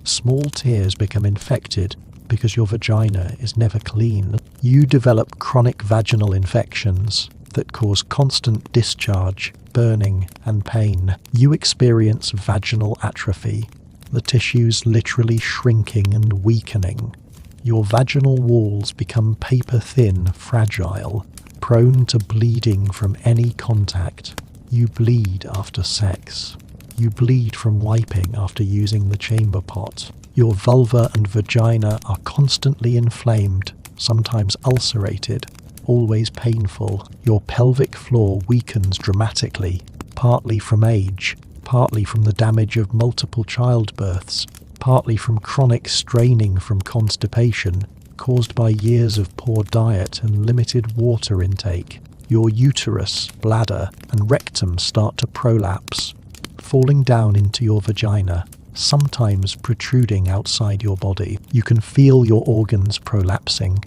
Speaker 1: Small tears become infected because your vagina is never clean. You develop chronic vaginal infections that cause constant discharge, burning, and pain. You experience vaginal atrophy, the tissues literally shrinking and weakening. Your vaginal walls become paper-thin, fragile, prone to bleeding from any contact. You bleed after sex. You bleed from wiping after using the chamber pot. Your vulva and vagina are constantly inflamed, sometimes ulcerated, always painful. Your pelvic floor weakens dramatically, partly from age, partly from the damage of multiple childbirths, partly from chronic straining from constipation caused by years of poor diet and limited water intake. Your uterus, bladder, and rectum start to prolapse, falling down into your vagina, sometimes protruding outside your body. You can feel your organs prolapsing.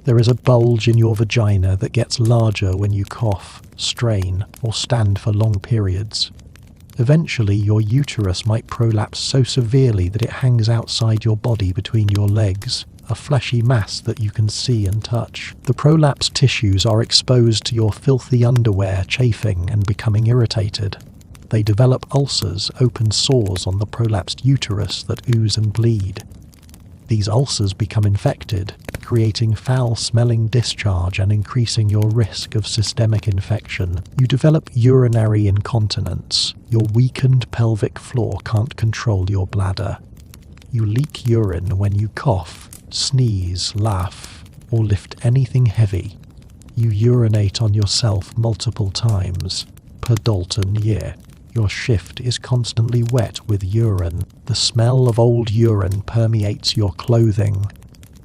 Speaker 1: There is a bulge in your vagina that gets larger when you cough, strain, or stand for long periods. Eventually, your uterus might prolapse so severely that it hangs outside your body between your legs, a fleshy mass that you can see and touch. The prolapsed tissues are exposed to your filthy underwear, chafing and becoming irritated. They develop ulcers, open sores on the prolapsed uterus that ooze and bleed. These ulcers become infected, creating foul-smelling discharge and increasing your risk of systemic infection. You develop urinary incontinence. Your weakened pelvic floor can't control your bladder. You leak urine when you cough, sneeze, laugh, or lift anything heavy. You urinate on yourself multiple times per Dalton year. Your shift is constantly wet with urine. The smell of old urine permeates your clothing.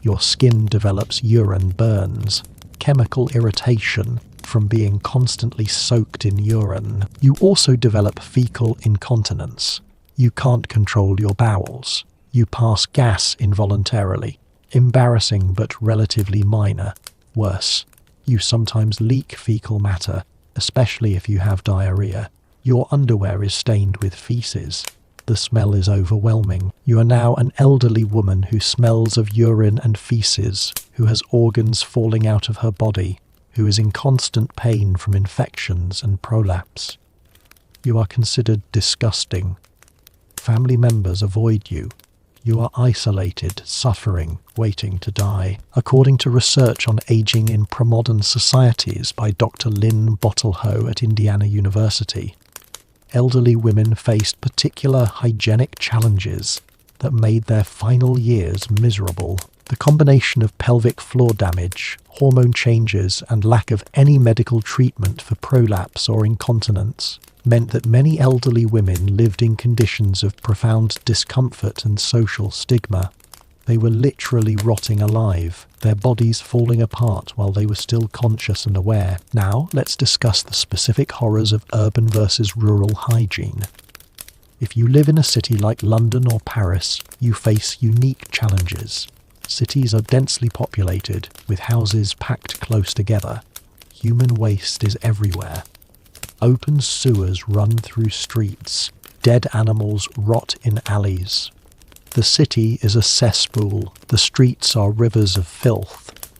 Speaker 1: Your skin develops urine burns, chemical irritation from being constantly soaked in urine. You also develop fecal incontinence. You can't control your bowels. You pass gas involuntarily. Embarrassing but relatively minor. Worse, you sometimes leak fecal matter, especially if you have diarrhea. Your underwear is stained with feces. The smell is overwhelming. You are now an elderly woman who smells of urine and feces, who has organs falling out of her body, who is in constant pain from infections and prolapse. You are considered disgusting. Family members avoid you. You are isolated, suffering, waiting to die. According to research on aging in premodern societies by Dr. Lynn Bottlehoe at Indiana University, elderly women faced particular hygienic challenges that made their final years miserable. The combination of pelvic floor damage, hormone changes, and lack of any medical treatment for prolapse or incontinence meant that many elderly women lived in conditions of profound discomfort and social stigma. They were literally rotting alive, their bodies falling apart while they were still conscious and aware. Now, let's discuss the specific horrors of urban versus rural hygiene. If you live in a city like London or Paris, you face unique challenges. Cities are densely populated, with houses packed close together. Human waste is everywhere. Open sewers run through streets. Dead animals rot in alleys. The city is a cesspool. The streets are rivers of filth.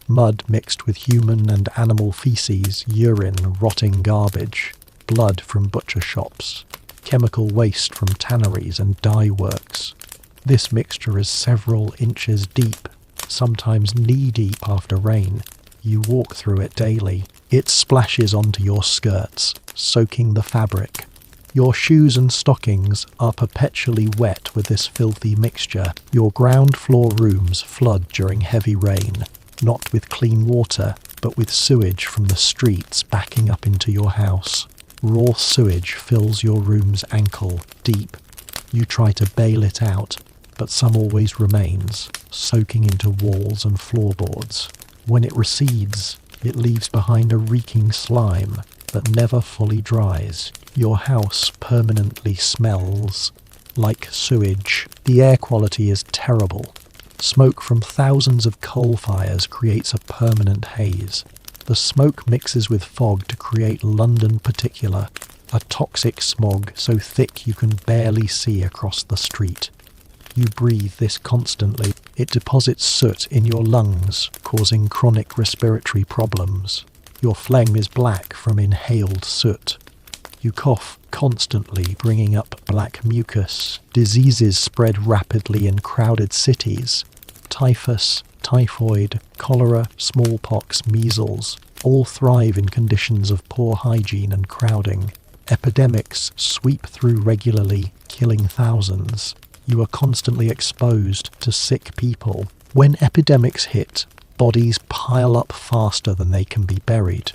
Speaker 1: Mud mixed with human and animal feces, urine, rotting garbage, blood from butcher shops, chemical waste from tanneries and dye works. This mixture is several inches deep, sometimes knee-deep after rain. You walk through it daily. It splashes onto your skirts, soaking the fabric. Your shoes and stockings are perpetually wet with this filthy mixture. Your ground floor rooms flood during heavy rain, not with clean water, but with sewage from the streets backing up into your house. Raw sewage fills your room's ankle deep. You try to bail it out, but some always remains, soaking into walls and floorboards. When it recedes, it leaves behind a reeking slime that never fully dries. Your house permanently smells like sewage. The air quality is terrible. Smoke from thousands of coal fires creates a permanent haze. The smoke mixes with fog to create London particular, a toxic smog so thick you can barely see across the street. You breathe this constantly. It deposits soot in your lungs, causing chronic respiratory problems. Your phlegm is black from inhaled soot. You cough constantly, bringing up black mucus. Diseases spread rapidly in crowded cities. Typhus, typhoid, cholera, smallpox, measles, all thrive in conditions of poor hygiene and crowding. Epidemics sweep through regularly, killing thousands. You are constantly exposed to sick people. When epidemics hit, bodies pile up faster than they can be buried.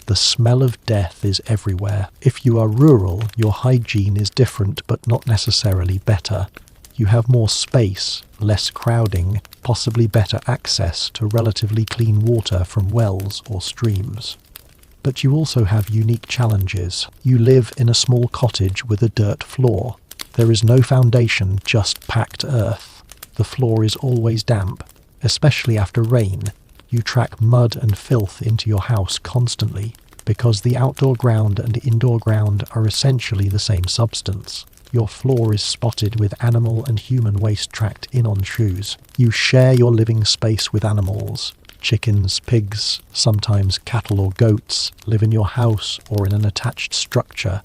Speaker 1: The smell of death is everywhere. If you are rural, your hygiene is different but not necessarily better. You have more space, less crowding, possibly better access to relatively clean water from wells or streams. But you also have unique challenges. You live in a small cottage with a dirt floor. There is no foundation, just packed earth. The floor is always damp, especially after rain. You track mud and filth into your house constantly, because the outdoor ground and indoor ground are essentially the same substance. Your floor is spotted with animal and human waste tracked in on shoes. You share your living space with animals. Chickens, pigs, sometimes cattle or goats live in your house or in an attached structure.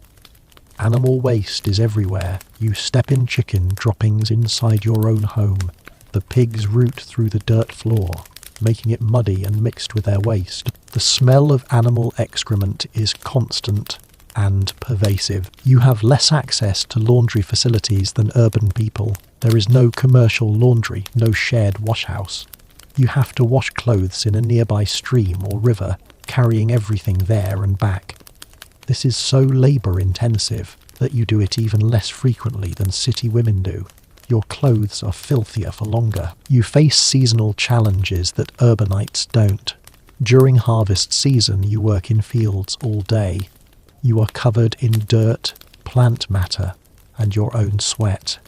Speaker 1: Animal waste is everywhere. You step in chicken droppings inside your own home. The pigs root through the dirt floor, making it muddy and mixed with their waste. The smell of animal excrement is constant and pervasive. You have less access to laundry facilities than urban people. There is no commercial laundry, no shared wash house. You have to wash clothes in a nearby stream or river, carrying everything there and back. This is so labour-intensive that you do it even less frequently than city women do. Your clothes are filthier for longer. You face seasonal challenges that urbanites don't. During harvest season, you work in fields all day. You are covered in dirt, plant matter, and your own sweat.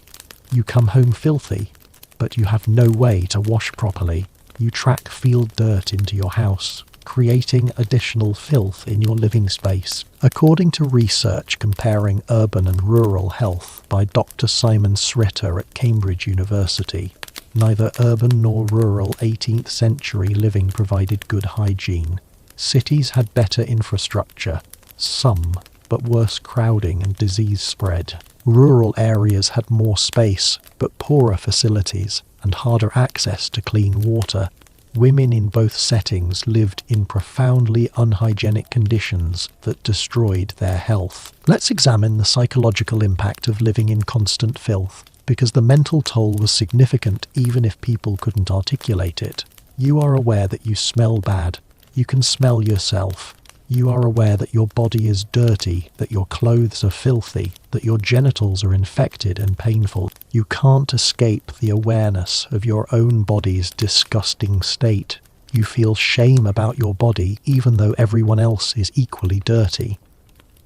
Speaker 1: You come home filthy, but you have no way to wash properly. You track field dirt into your house, creating additional filth in your living space. According to research comparing urban and rural health by Dr. Simon Sritter at Cambridge University, neither urban nor rural 18th century living provided good hygiene. Cities had better infrastructure, some, but worse crowding and disease spread. Rural areas had more space, but poorer facilities and harder access to clean water. Women in both settings lived in profoundly unhygienic conditions that destroyed their health. Let's examine the psychological impact of living in constant filth, because the mental toll was significant even if people couldn't articulate it. You are aware that you smell bad. You can smell yourself. You are aware that your body is dirty, that your clothes are filthy, that your genitals are infected and painful. You can't escape the awareness of your own body's disgusting state. You feel shame about your body even though everyone else is equally dirty.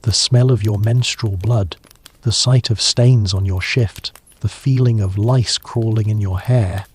Speaker 1: The smell of your menstrual blood, the sight of stains on your shift, the feeling of lice crawling in your hair,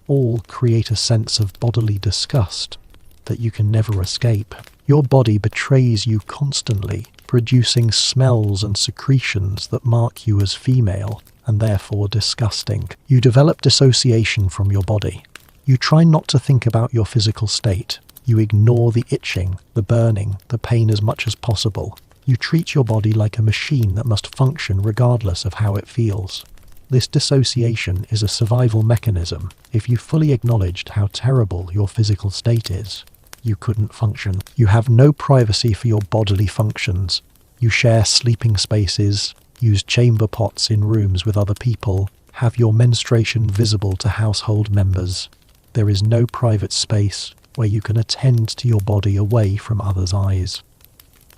Speaker 1: all create a sense of bodily disgust that you can never escape. Your body betrays you constantly, producing smells and secretions that mark you as female and therefore disgusting. You develop dissociation from your body. You try not to think about your physical state. You ignore the itching, the burning, the pain as much as possible. You treat your body like a machine that must function regardless of how it feels. This dissociation is a survival mechanism. If you fully acknowledged how terrible your physical state is, you couldn't function. You have no privacy for your bodily functions. You share sleeping spaces, use chamber pots in rooms with other people, have your menstruation visible to household members. There is no private space where you can attend to your body away from others' eyes.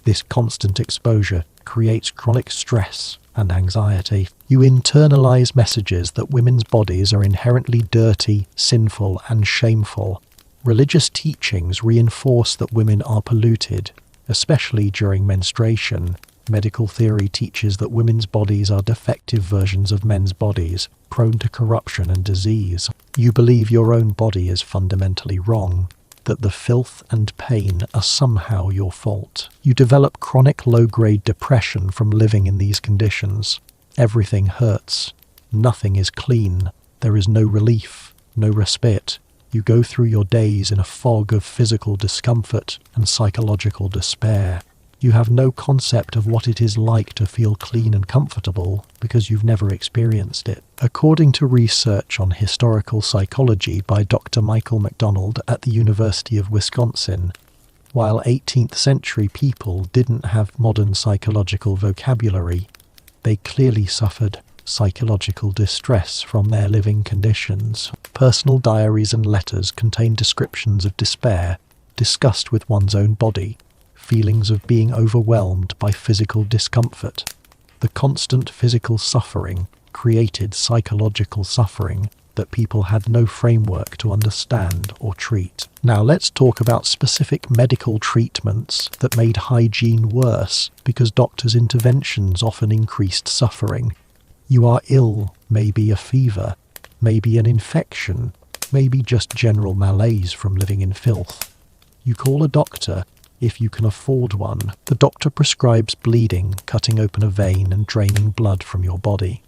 Speaker 1: This constant exposure creates chronic stress and anxiety. You internalize messages that women's bodies are inherently dirty, sinful, and shameful. Religious teachings reinforce that women are polluted, especially during menstruation. Medical theory teaches that women's bodies are defective versions of men's bodies, prone to corruption and disease. You believe your own body is fundamentally wrong, that the filth and pain are somehow your fault. You develop chronic low-grade depression from living in these conditions. Everything hurts. Nothing is clean. There is no relief, no respite. You go through your days in a fog of physical discomfort and psychological despair. You have no concept of what it is like to feel clean and comfortable because you've never experienced it. According to research on historical psychology by Dr. Michael McDonald at the University of Wisconsin, while 18th century people didn't have modern psychological vocabulary, they clearly suffered psychological distress from their living conditions. Personal diaries and letters contain descriptions of despair, disgust with one's own body, feelings of being overwhelmed by physical discomfort. The constant physical suffering created psychological suffering that people had no framework to understand or treat. Now let's talk about specific medical treatments that made hygiene worse because doctors' interventions often increased suffering. You are ill, maybe a fever, maybe an infection, maybe just general malaise from living in filth. You call a doctor if you can afford one. The doctor prescribes bleeding, cutting open a vein and draining blood from your body.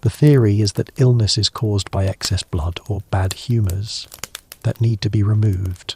Speaker 1: The theory is that illness is caused by excess blood or bad humours that need to be removed.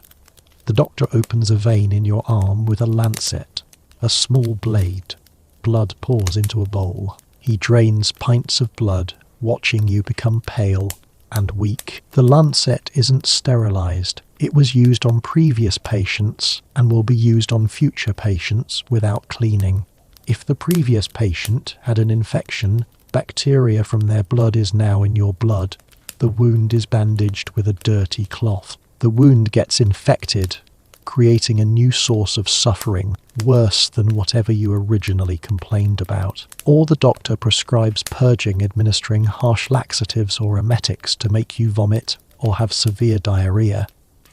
Speaker 1: The doctor opens a vein in your arm with a lancet, a small blade. Blood pours into a bowl. He drains pints of blood, watching you become pale and weak. The lancet isn't sterilised. It was used on previous patients and will be used on future patients without cleaning. If the previous patient had an infection, bacteria from their blood is now in your blood. The wound is bandaged with a dirty cloth. The wound gets infected, creating a new source of suffering, worse than whatever you originally complained about. Or the doctor prescribes purging, administering harsh laxatives or emetics to make you vomit or have severe diarrhea.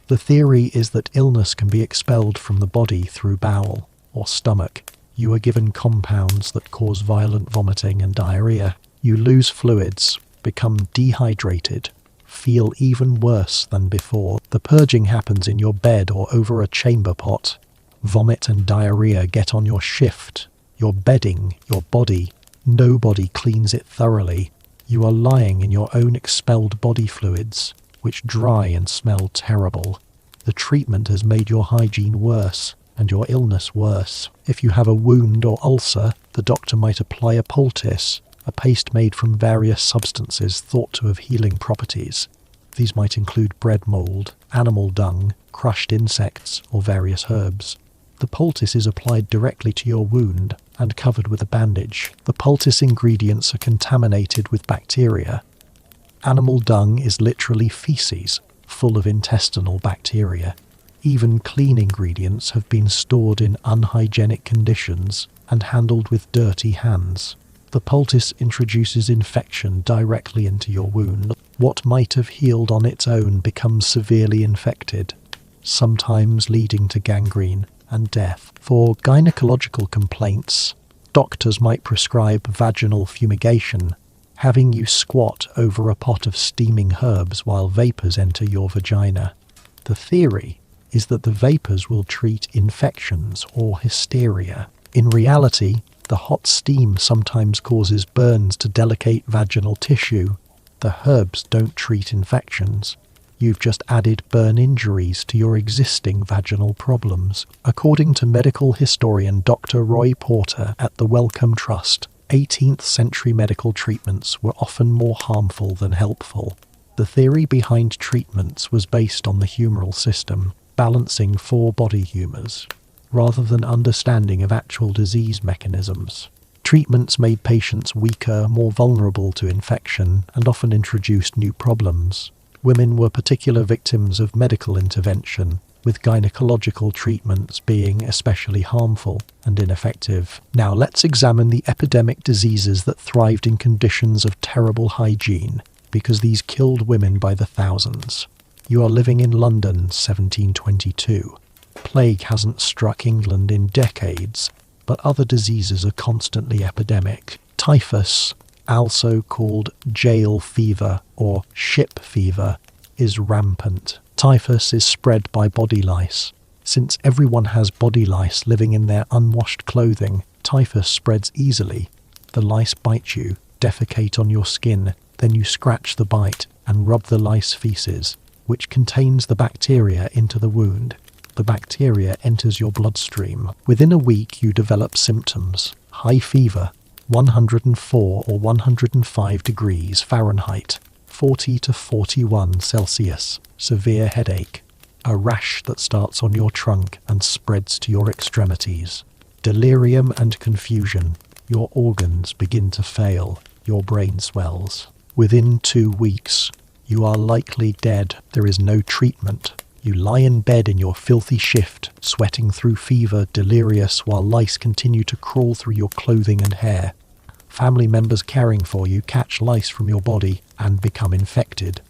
Speaker 1: The theory is that illness can be expelled from the body through bowel or stomach. You are given compounds that cause violent vomiting and diarrhea. You lose fluids, become dehydrated, feel even worse than before. The purging happens in your bed or over a chamber pot. Vomit and diarrhea get on your shift, your bedding, your body. Nobody cleans it thoroughly. You are lying in your own expelled body fluids, which dry and smell terrible. The treatment has made your hygiene worse and your illness worse. If you have a wound or ulcer, the doctor might apply a poultice, a paste made from various substances thought to have healing properties. These might include bread mould, animal dung, crushed insects, or various herbs. The poultice is applied directly to your wound and covered with a bandage. The poultice ingredients are contaminated with bacteria. Animal dung is literally feces, full of intestinal bacteria. Even clean ingredients have been stored in unhygienic conditions and handled with dirty hands. The poultice introduces infection directly into your wound. What might have healed on its own becomes severely infected, sometimes leading to gangrene and death. For gynecological complaints, doctors might prescribe vaginal fumigation, having you squat over a pot of steaming herbs while vapours enter your vagina. The theory is that the vapours will treat infections or hysteria. In reality, the hot steam sometimes causes burns to delicate vaginal tissue. The herbs don't treat infections. You've just added burn injuries to your existing vaginal problems. According to medical historian Dr. Roy Porter at the Wellcome Trust, 18th century medical treatments were often more harmful than helpful. The theory behind treatments was based on the humoral system, balancing 4 body humours, rather than understanding of actual disease mechanisms. Treatments made patients weaker, more vulnerable to infection, and often introduced new problems. Women were particular victims of medical intervention, with gynecological treatments being especially harmful and ineffective. Now let's examine the epidemic diseases that thrived in conditions of terrible hygiene, because these killed women by the thousands. You are living in London, 1722. Plague hasn't struck England in decades, but other diseases are constantly epidemic. Typhus, also called jail fever or ship fever, is rampant. Typhus is spread by body lice. Since everyone has body lice living in their unwashed clothing, typhus spreads easily. The lice bite you, defecate on your skin, then you scratch the bite and rub the lice feces, which contains the bacteria, into the wound. The bacteria enters your bloodstream. Within a week you develop symptoms: high fever, 104 or 105 degrees Fahrenheit, 40 to 41 Celsius, severe headache, a rash that starts on your trunk and spreads to your extremities, delirium and confusion. Your organs begin to fail, your brain swells. Within 2 weeks, you are likely dead. There is no treatment. You lie in bed in your filthy shift, sweating through fever, delirious, while lice continue to crawl through your clothing and hair. Family members caring for you catch lice from your body and become infected.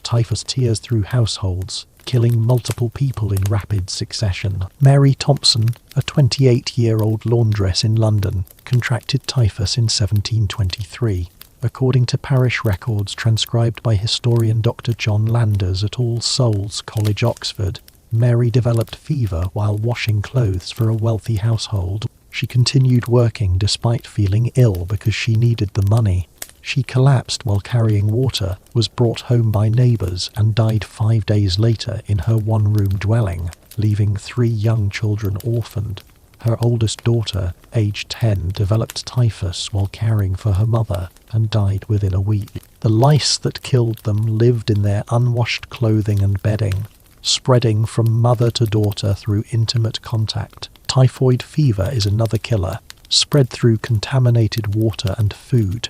Speaker 1: Typhus tears through households, killing multiple people in rapid succession. Mary Thompson, a 28-year-old laundress in London, contracted typhus in 1723. According to parish records transcribed by historian Dr. John Landers at All Souls College, Oxford, Mary developed fever while washing clothes for a wealthy household. She continued working despite feeling ill because she needed the money. She collapsed while carrying water, was brought home by neighbours, and died 5 days later in her one-room dwelling, leaving 3 young children orphaned. Her oldest daughter, aged 10, developed typhus while caring for her mother and died within a week. The lice that killed them lived in their unwashed clothing and bedding, spreading from mother to daughter through intimate contact. Typhoid fever is another killer, spread through contaminated water and food.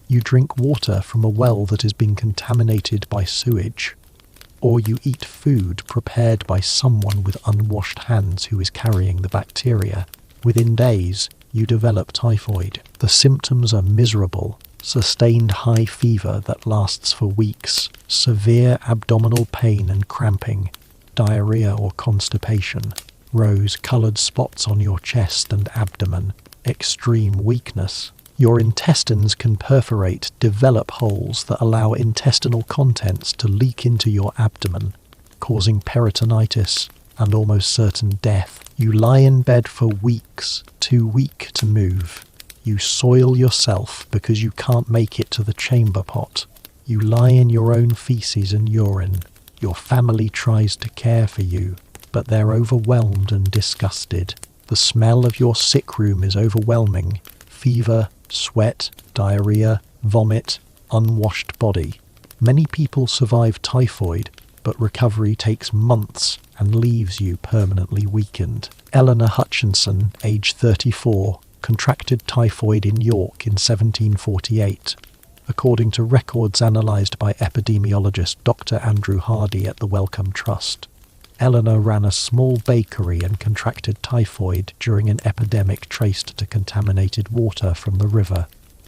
Speaker 1: You drink water from a well that has been contaminated by sewage, or you eat food prepared by someone with unwashed hands who is carrying the bacteria. Within days, you develop typhoid. The symptoms are miserable: sustained high fever that lasts for weeks, severe abdominal pain and cramping, diarrhea or constipation, rose-coloured spots on your chest and abdomen, extreme weakness. Your intestines can perforate, develop holes that allow intestinal contents to leak into your abdomen, causing peritonitis and almost certain death. You lie in bed for weeks, too weak to move. You soil yourself because you can't make it to the chamber pot. You lie in your own feces and urine. Your family tries to care for you, but they're overwhelmed and disgusted. The smell of your sick room is overwhelming. Fever, sweat, diarrhea, vomit, unwashed body. Many people survive typhoid, but recovery takes months and leaves you permanently weakened. Eleanor Hutchinson, age 34, contracted typhoid in York in 1748. According to records analysed by epidemiologist Dr. Andrew Hardy at the Wellcome Trust, Eleanor ran a small bakery and contracted typhoid during an epidemic traced to contaminated water from the river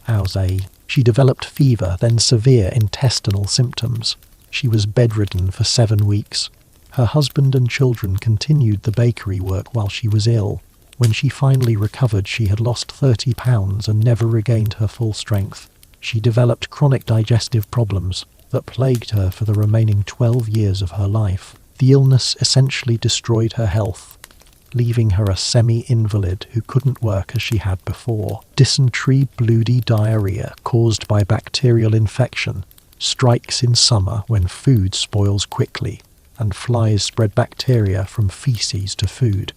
Speaker 1: Auze. She developed fever, then severe intestinal symptoms. She was bedridden for 7 weeks. Her husband and children continued the bakery work while she was ill. When she finally recovered, she had lost 30 pounds and never regained her full strength. She developed chronic digestive problems that plagued her for the remaining 12 years of her life. The illness essentially destroyed her health, leaving her a semi-invalid who couldn't work as she had before. Dysentery, bloody diarrhea caused by bacterial infection strikes in summer when food spoils quickly and flies spread bacteria from feces to food.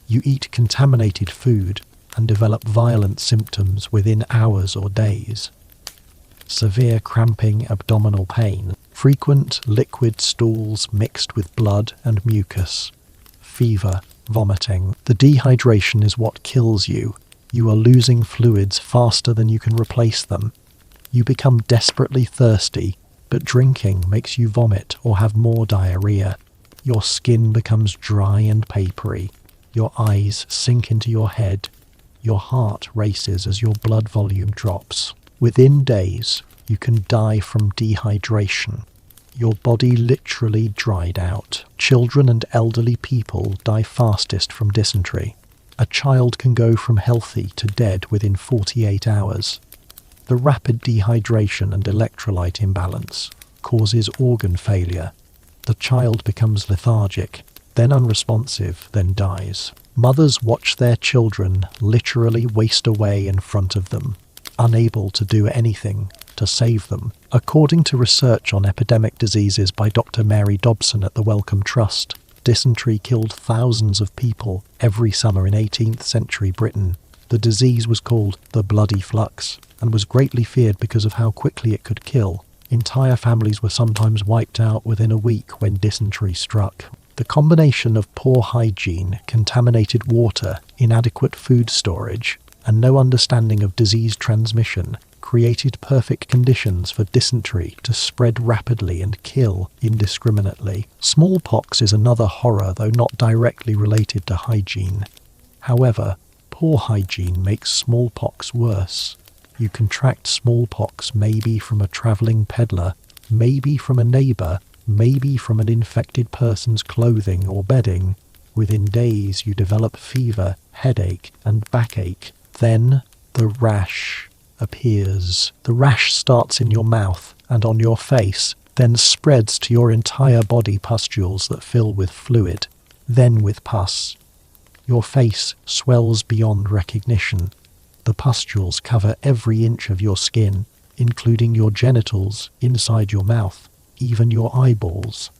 Speaker 1: You eat contaminated food and develop violent symptoms within hours or days. Severe cramping, abdominal pain, frequent liquid stools mixed with blood and mucus, fever, vomiting. The dehydration is what kills you. You are losing fluids faster than you can replace them. You become desperately thirsty, but drinking makes you vomit or have more diarrhea. Your skin becomes dry and papery. Your eyes sink into your head. Your heart races as your blood volume drops. Within days, you can die from dehydration. Your body literally dried out. Children and elderly people die fastest from dysentery. A child can go from healthy to dead within 48 hours. The rapid dehydration and electrolyte imbalance causes organ failure. The child becomes lethargic, then unresponsive, then dies. Mothers watch their children literally waste away in front of them, unable to do anything to save them. According to research on epidemic diseases by Dr. Mary Dobson at the Wellcome Trust, dysentery killed thousands of people every summer in 18th century Britain. The disease was called the bloody flux and was greatly feared because of how quickly it could kill. Entire families were sometimes wiped out within a week when dysentery struck. The combination of poor hygiene, contaminated water, inadequate food storage, and no understanding of disease transmission created perfect conditions for dysentery to spread rapidly and kill indiscriminately. Smallpox is another horror, though not directly related to hygiene. However, poor hygiene makes smallpox worse. You contract smallpox maybe from a travelling peddler, maybe from a neighbour, maybe from an infected person's clothing or bedding. Within days you develop fever, headache and backache. Then the rash, appears. The rash starts in your mouth and on your face, then spreads to your entire body. Pustules that fill with fluid, then with pus. Your face swells beyond recognition. The pustules cover every inch of your skin, including your genitals, inside your mouth, even your eyeballs.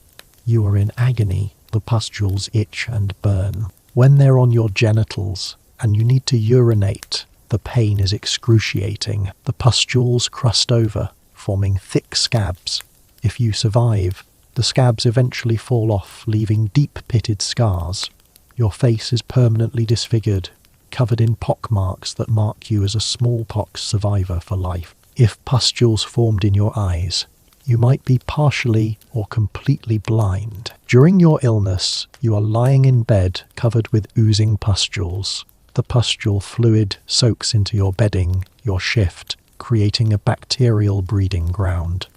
Speaker 1: You are in agony. The pustules itch and burn. When they're on your genitals and you need to urinate, the pain is excruciating. The pustules crust over, forming thick scabs. If you survive, the scabs eventually fall off, leaving deep-pitted scars. Your face is permanently disfigured, covered in pockmarks that mark you as a smallpox survivor for life. If pustules formed in your eyes, you might be partially or completely blind. During your illness, you are lying in bed covered with oozing pustules. The pustule fluid soaks into your bedding, your shift, creating a bacterial breeding ground.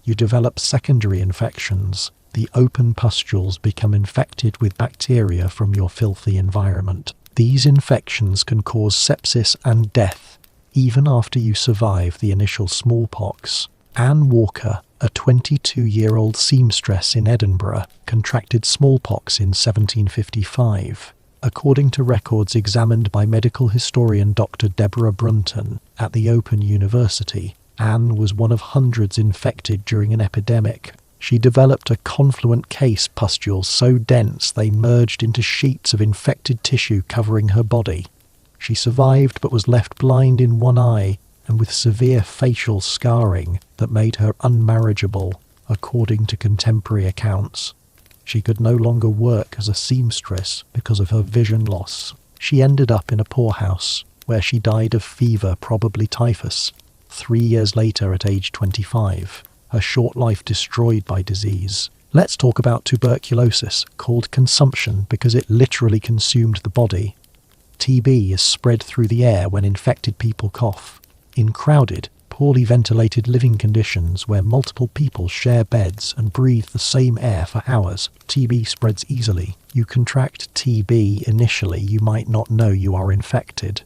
Speaker 1: You develop secondary infections. The open pustules become infected with bacteria from your filthy environment. These infections can cause sepsis and death, even after you survive the initial smallpox. Anne Walker, a 22-year-old seamstress in Edinburgh, contracted smallpox in 1755. According to records examined by medical historian Dr. Deborah Brunton at the Open University, Anne was one of hundreds infected during an epidemic. She developed a confluent case pustule so dense they merged into sheets of infected tissue covering her body. She survived but was left blind in one eye and with severe facial scarring that made her unmarriageable, according to contemporary accounts. She could no longer work as a seamstress because of her vision loss. She ended up in a poorhouse, where she died of fever, probably typhus, 3 years later at age 25, her short life destroyed by disease. Let's talk about tuberculosis, called consumption because it literally consumed the body. TB is spread through the air when infected people cough. In crowded, poorly ventilated living conditions where multiple people share beds and breathe the same air for hours, TB spreads easily. You contract TB initially, you might not know you are infected.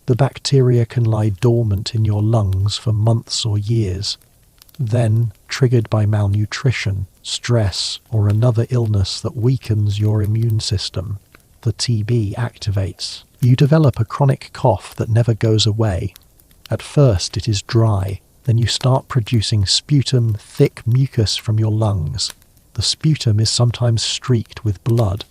Speaker 1: The bacteria can lie dormant in your lungs for months or years. Then, triggered by malnutrition, stress, or another illness that weakens your immune system, the TB activates. You develop a chronic cough that never goes away. At first it is dry, then you start producing sputum, thick mucus from your lungs. The sputum is sometimes streaked with blood.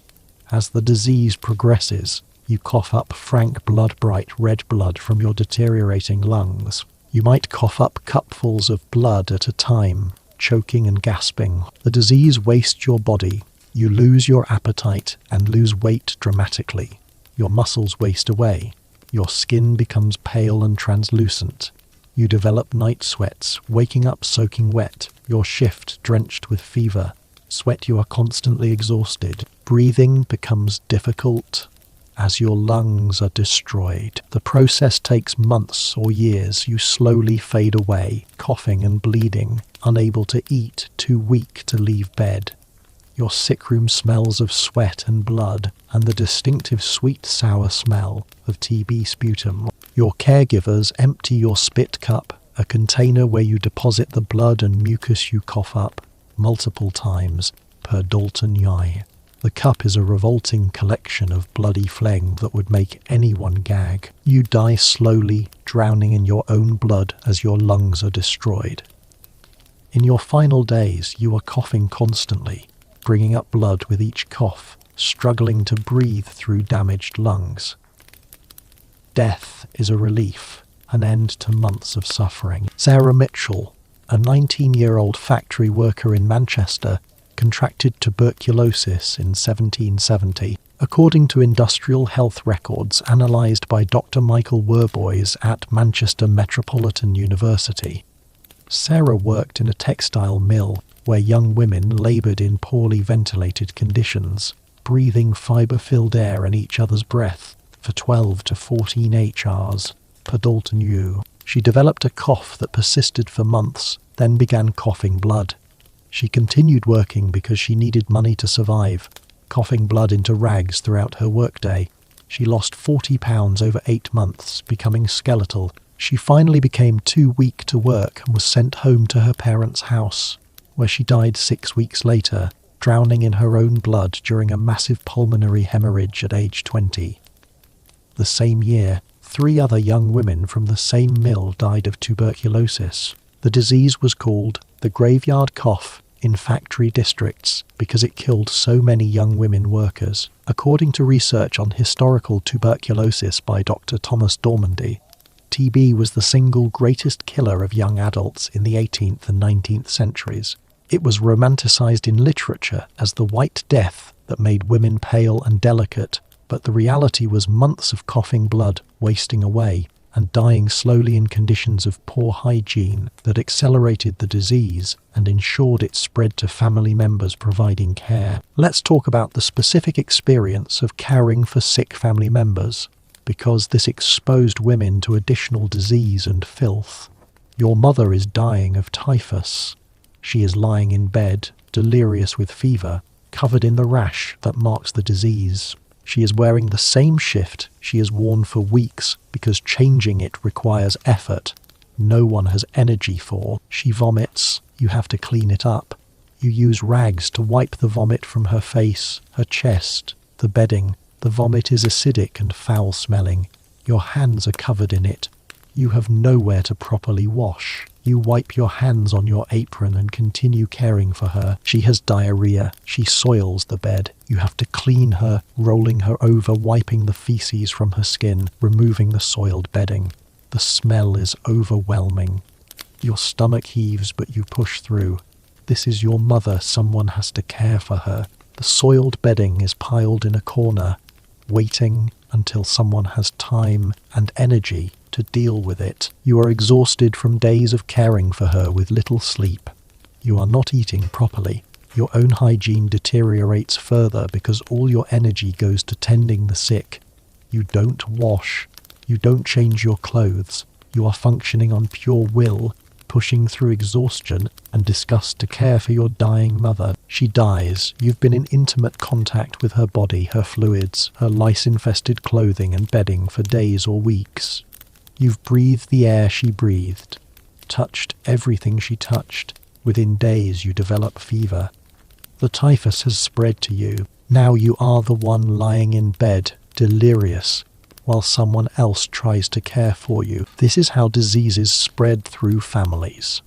Speaker 1: As the disease progresses, you cough up frank blood-bright red blood from your deteriorating lungs. You might cough up cupfuls of blood at a time, choking and gasping. The disease wastes your body. You lose your appetite and lose weight dramatically. Your muscles waste away. Your skin becomes pale and translucent. You develop night sweats, waking up soaking wet, your shift drenched with fever. Sweat, you are constantly exhausted. Breathing becomes difficult as your lungs are destroyed. The process takes months or years. You slowly fade away, coughing and bleeding, unable to eat, too weak to leave bed. Your sick room smells of sweat and blood, and the distinctive sweet-sour smell of TB sputum. Your caregivers empty your spit cup, a container where you deposit the blood and mucus you cough up, multiple times per Dalton Yai. The cup is a revolting collection of bloody phlegm that would make anyone gag. You die slowly, drowning in your own blood as your lungs are destroyed. In your final days, you are coughing constantly, bringing up blood with each cough, struggling to breathe through damaged lungs. Death is a relief, an end to months of suffering. Sarah Mitchell, a 19-year-old factory worker in Manchester, contracted tuberculosis in 1770, according to industrial health records analysed by Dr. Michael Werboys at Manchester Metropolitan University. Sarah worked in a textile mill where young women laboured in poorly ventilated conditions, breathing fibre-filled air in each other's breath for 12 to 14 HRs per Dalton U. She developed a cough that persisted for months, then began coughing blood. She continued working because she needed money to survive, coughing blood into rags throughout her workday. She lost 40 pounds over 8 months, becoming skeletal. She finally became too weak to work and was sent home to her parents' house, where she died 6 weeks later, drowning in her own blood during a massive pulmonary hemorrhage at age 20. The same year, 3 other young women from the same mill died of tuberculosis. The disease was called the graveyard cough in factory districts because it killed so many young women workers. According to research on historical tuberculosis by Dr. Thomas Dormandy, TB was the single greatest killer of young adults in the 18th and 19th centuries. It was romanticized in literature as the White Death that made women pale and delicate, but the reality was months of coughing blood, wasting away, and dying slowly in conditions of poor hygiene that accelerated the disease and ensured it spread to family members providing care. Let's talk about the specific experience of caring for sick family members, because this exposed women to additional disease and filth. Your mother is dying of typhus. She is lying in bed, delirious with fever, covered in the rash that marks the disease. She is wearing the same shift she has worn for weeks because changing it requires effort no one has energy for. She vomits, you have to clean it up. You use rags to wipe the vomit from her face, her chest, the bedding. The vomit is acidic and foul-smelling. Your hands are covered in it. You have nowhere to properly wash. You wipe your hands on your apron and continue caring for her. She has diarrhea. She soils the bed. You have to clean her, rolling her over, wiping the feces from her skin, removing the soiled bedding. The smell is overwhelming. Your stomach heaves, but you push through. This is your mother. Someone has to care for her. The soiled bedding is piled in a corner, waiting until someone has time and energy to deal with it. You are exhausted from days of caring for her with little sleep. You are not eating properly. Your own hygiene deteriorates further because all your energy goes to tending the sick. You don't wash. You don't change your clothes. You are functioning on pure will, pushing through exhaustion and disgust to care for your dying mother. She dies. You've been in intimate contact with her body, her fluids, her lice-infested clothing and bedding for days or weeks. You've breathed the air she breathed, touched everything she touched. Within days you develop fever. The typhus has spread to you. Now you are the one lying in bed, delirious, while someone else tries to care for you. This is how diseases spread through families.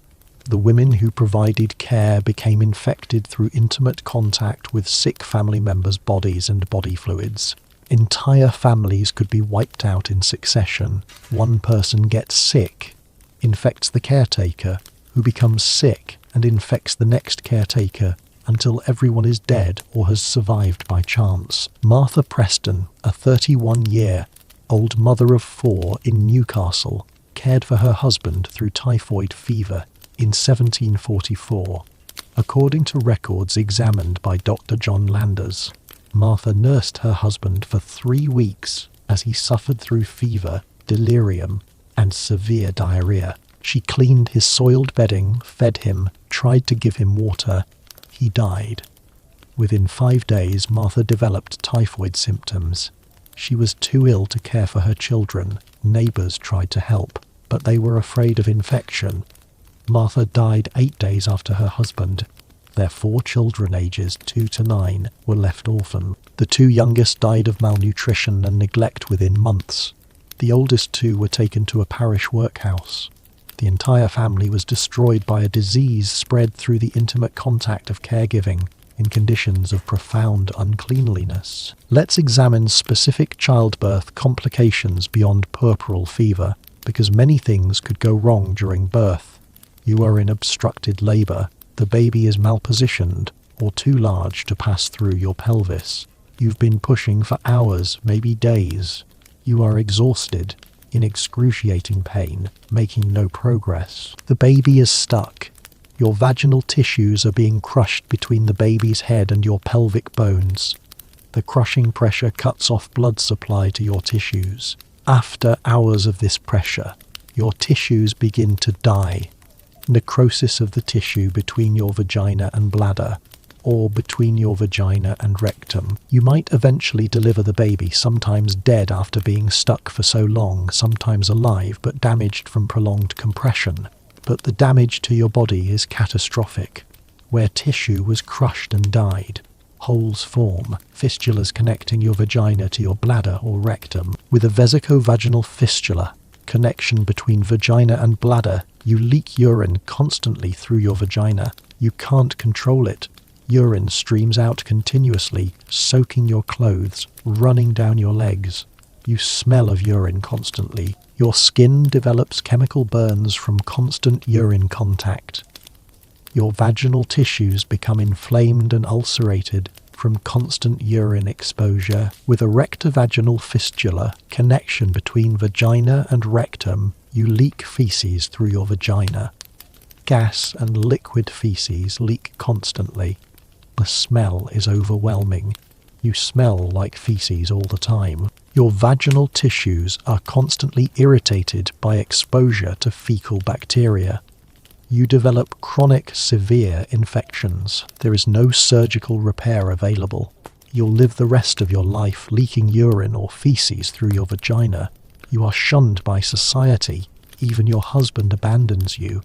Speaker 1: The women who provided care became infected through intimate contact with sick family members' bodies and body fluids. Entire families could be wiped out in succession. One person gets sick, infects the caretaker, who becomes sick and infects the next caretaker until everyone is dead or has survived by chance. Martha Preston, a 31-year-old mother of 4 in Newcastle, cared for her husband through typhoid fever in 1744. According to records examined by Dr. John Landers, Martha nursed her husband for 3 weeks as he suffered through fever, delirium, and severe diarrhea. She cleaned his soiled bedding, fed him, tried to give him water. He died. Within 5 days, Martha developed typhoid symptoms. She was too ill to care for her children. Neighbours tried to help, but they were afraid of infection. Martha died 8 days after her husband. Their 4 children, ages 2 to 9, were left orphan. The 2 youngest died of malnutrition and neglect within months. The oldest 2 were taken to a parish workhouse. The entire family was destroyed by a disease spread through the intimate contact of caregiving in conditions of profound uncleanliness. Let's examine specific childbirth complications beyond puerperal fever, because many things could go wrong during birth. You are in obstructed labour. The baby is malpositioned or too large to pass through your pelvis. You've been pushing for hours, maybe days. You are exhausted, in excruciating pain, making no progress. The baby is stuck. Your vaginal tissues are being crushed between the baby's head and your pelvic bones. The crushing pressure cuts off blood supply to your tissues. After hours of this pressure, your tissues begin to die. Necrosis of the tissue between your vagina and bladder. or between your vagina and rectum. You might eventually deliver the baby, sometimes dead after being stuck for so long, sometimes alive but damaged from prolonged compression. But the damage to your body is catastrophic. Where tissue was crushed and died, holes form, fistulas connecting your vagina to your bladder or rectum. With a vesicovaginal fistula, connection between vagina and bladder, you leak urine constantly through your vagina. You can't control it. Urine streams out continuously, soaking your clothes, running down your legs. You smell of urine constantly. Your skin develops chemical burns from constant urine contact. Your vaginal tissues become inflamed and ulcerated from constant urine exposure. With a rectovaginal fistula, connection between vagina and rectum, you leak feces through your vagina. Gas and liquid feces leak constantly. The smell is overwhelming. You smell like feces all the time. Your vaginal tissues are constantly irritated by exposure to fecal bacteria. You develop chronic, severe infections. There is no surgical repair available. You'll live the rest of your life leaking urine or feces through your vagina. You are shunned by society. Even your husband abandons you.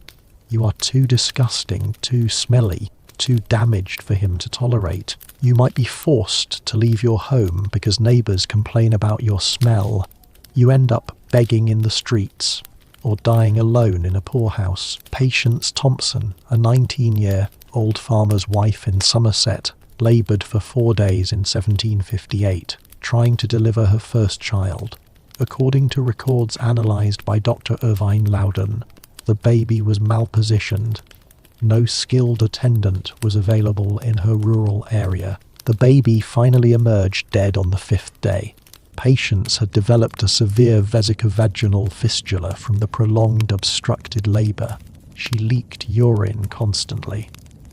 Speaker 1: You are too disgusting, too smelly, too damaged for him to tolerate. You might be forced to leave your home because neighbours complain about your smell. You end up begging in the streets or dying alone in a poorhouse. Patience Thompson, a 19-year-old farmer's wife in Somerset, laboured for 4 days in 1758, trying to deliver her first child. According to records analysed by Dr. Irvine Loudon, the baby was malpositioned. No skilled attendant was available in her rural area. The baby finally emerged dead on the 5th day. Patience had developed a severe vesicovaginal fistula from the prolonged obstructed labour. She leaked urine constantly.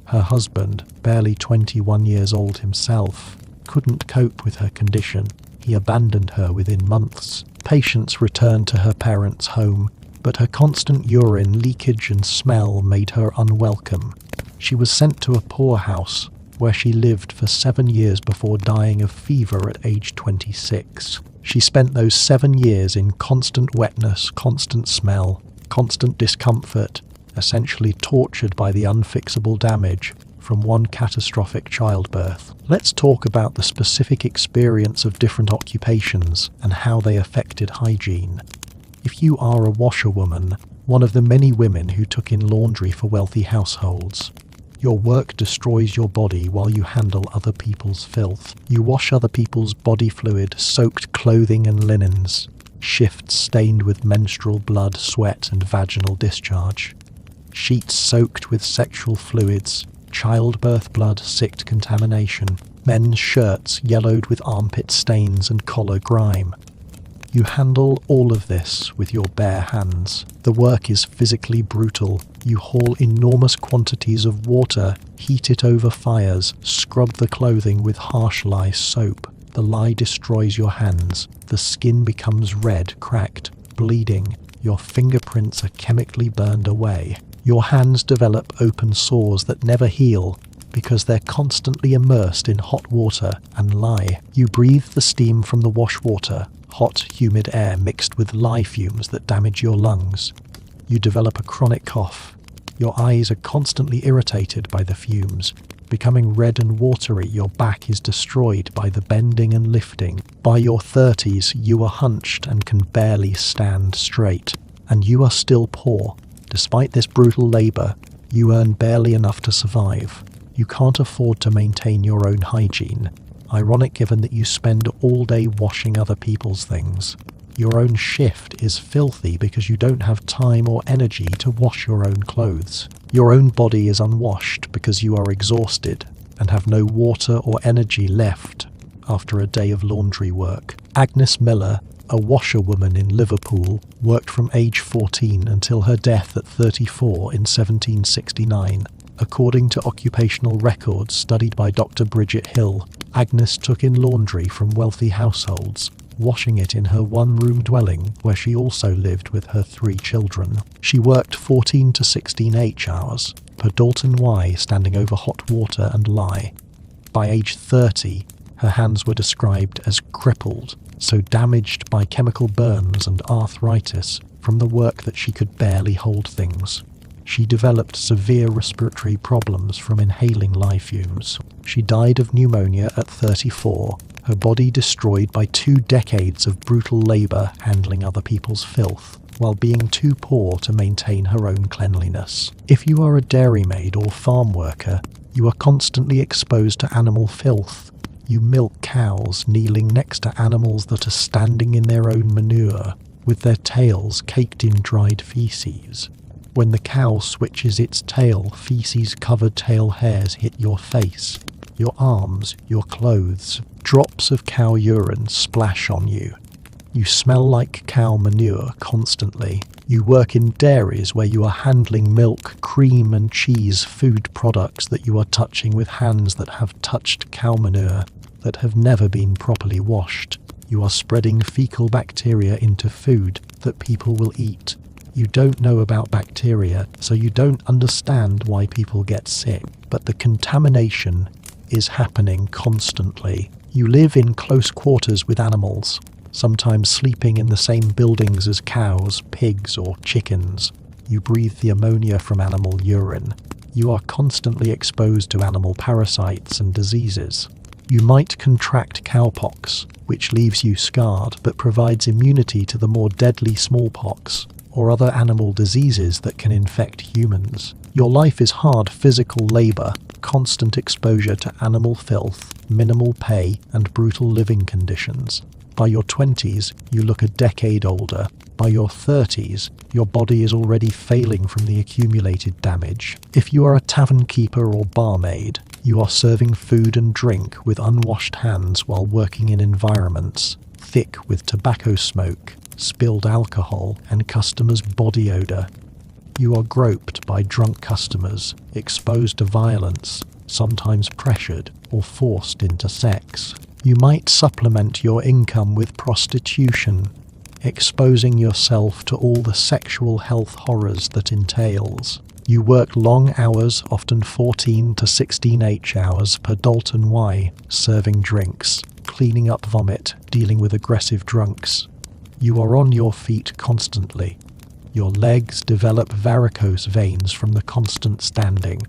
Speaker 1: Her husband, barely 21 years old himself, couldn't cope with her condition. He abandoned her within months. Patience returned to her parents' home, but her constant urine leakage and smell made her unwelcome. She was sent to a poorhouse, where she lived for 7 years before dying of fever at age 26. She spent those 7 years in constant wetness, constant smell, constant discomfort, essentially tortured by the unfixable damage from one catastrophic childbirth. Let's talk about the specific experience of different occupations and how they affected hygiene. If you are a washerwoman, one of the many women who took in laundry for wealthy households, your work destroys your body while you handle other people's filth. You wash other people's body fluid, soaked clothing and linens, shifts stained with menstrual blood, sweat and vaginal discharge, sheets soaked with sexual fluids, childbirth blood, sicked contamination, men's shirts yellowed with armpit stains and collar grime. You handle all of this with your bare hands. The work is physically brutal. You haul enormous quantities of water, heat it over fires, scrub the clothing with harsh lye soap. The lye destroys your hands. The skin becomes red, cracked, bleeding. Your fingerprints are chemically burned away. Your hands develop open sores that never heal because they're constantly immersed in hot water and lye. You breathe the steam from the wash water, hot, humid air mixed with lye fumes that damage your lungs. You develop a chronic cough. Your eyes are constantly irritated by the fumes. Becoming red and watery, your back is destroyed by the bending and lifting. By your 30s, you are hunched and can barely stand straight. And you are still poor. Despite this brutal labour, you earn barely enough to survive. You can't afford to maintain your own hygiene. Ironic given that you spend all day washing other people's things. Your own shift is filthy because you don't have time or energy to wash your own clothes. Your own body is unwashed because you are exhausted and have no water or energy left after a day of laundry work. Agnes Miller, a washerwoman in Liverpool, worked from age 14 until her death at 34 in 1769. According to occupational records studied by Dr. Bridget Hill, Agnes took in laundry from wealthy households, washing it in her one-room dwelling where she also lived with her 3 children. She worked 14 to 16 H hours, per Dalton Y standing over hot water and lye. By age 30, her hands were described as crippled, so damaged by chemical burns and arthritis from the work that she could barely hold things. She developed severe respiratory problems from inhaling lye fumes. She died of pneumonia at 34, her body destroyed by 2 decades of brutal labour handling other people's filth, while being too poor to maintain her own cleanliness. If you are a dairymaid or farm worker, you are constantly exposed to animal filth. You milk cows kneeling next to animals that are standing in their own manure, with their tails caked in dried feces. When the cow switches its tail, feces-covered tail hairs hit your face, your arms, your clothes. Drops of cow urine splash on you. You smell like cow manure constantly. You work in dairies where you are handling milk, cream and cheese food products that you are touching with hands that have touched cow manure, that have never been properly washed. You are spreading fecal bacteria into food that people will eat. You don't know about bacteria, so you don't understand why people get sick. But the contamination is happening constantly. You live in close quarters with animals, sometimes sleeping in the same buildings as cows, pigs, or chickens. You breathe the ammonia from animal urine. You are constantly exposed to animal parasites and diseases. You might contract cowpox, which leaves you scarred but provides immunity to the more deadly smallpox or other animal diseases that can infect humans. Your life is hard physical labour, constant exposure to animal filth, minimal pay, and brutal living conditions. By your 20s, you look a decade older. By your 30s, your body is already failing from the accumulated damage. If you are a tavern keeper or barmaid, you are serving food and drink with unwashed hands while working in environments thick with tobacco smoke, spilled alcohol, and customers' body odour. You are groped by drunk customers, exposed to violence, sometimes pressured or forced into sex. You might supplement your income with prostitution, exposing yourself to all the sexual health horrors that entails. You work long hours, often 14 to 16 H-hours per Dalton Y, serving drinks, cleaning up vomit, dealing with aggressive drunks. You are on your feet constantly. Your legs develop varicose veins from the constant standing.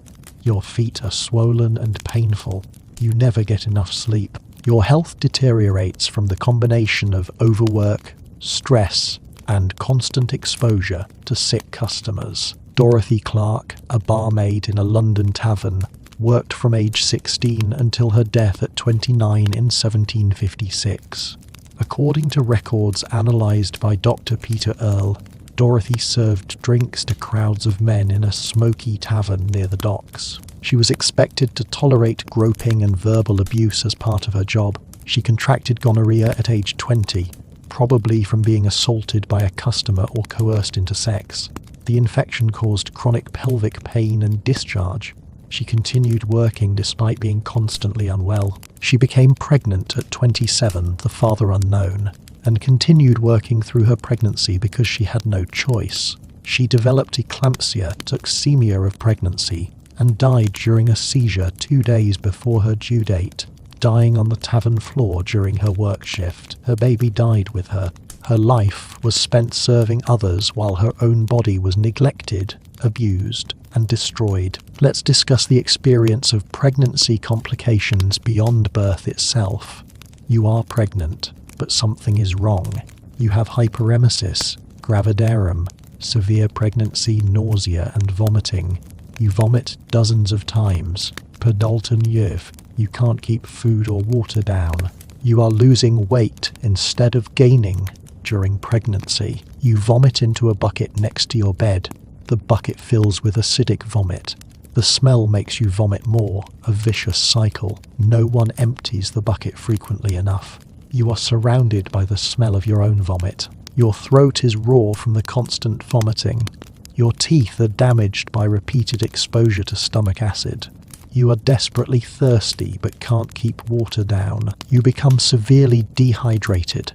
Speaker 1: Your feet are swollen and painful. You never get enough sleep. Your health deteriorates from the combination of overwork, stress, and constant exposure to sick customers. Dorothy Clark, a barmaid in a London tavern, worked from age 16 until her death at 29 in 1756. According to records analysed by Dr. Peter Earle, Dorothy served drinks to crowds of men in a smoky tavern near the docks. She was expected to tolerate groping and verbal abuse as part of her job. She contracted gonorrhea at age 20, probably from being assaulted by a customer or coerced into sex. The infection caused chronic pelvic pain and discharge. She continued working despite being constantly unwell. She became pregnant at 27, the father unknown, and continued working through her pregnancy because she had no choice. She developed eclampsia, toxemia of pregnancy, and died during a seizure 2 days before her due date, dying on the tavern floor during her work shift. Her baby died with her. Her life was spent serving others while her own body was neglected, abused, and destroyed. Let's discuss the experience of pregnancy complications beyond birth itself. You are pregnant, but something is wrong. You have hyperemesis, gravidarum, severe pregnancy nausea and vomiting. You vomit dozens of times. Per Dalton Yev, you can't keep food or water down. You are losing weight instead of gaining during pregnancy. You vomit into a bucket next to your bed. The bucket fills with acidic vomit. The smell makes you vomit more, a vicious cycle. No one empties the bucket frequently enough. You are surrounded by the smell of your own vomit. Your throat is raw from the constant vomiting. Your teeth are damaged by repeated exposure to stomach acid. You are desperately thirsty but can't keep water down. You become severely dehydrated.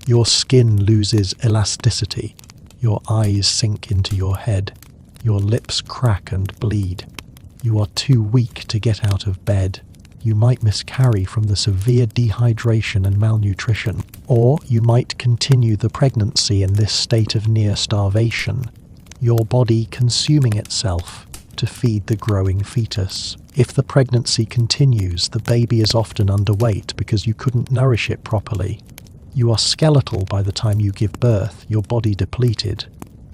Speaker 1: Your skin loses elasticity. Your eyes sink into your head. Your lips crack and bleed. You are too weak to get out of bed. You might miscarry from the severe dehydration and malnutrition, or you might continue the pregnancy in this state of near starvation, your body consuming itself to feed the growing fetus. If the pregnancy continues, the baby is often underweight because you couldn't nourish it properly. You are skeletal by the time you give birth, your body depleted.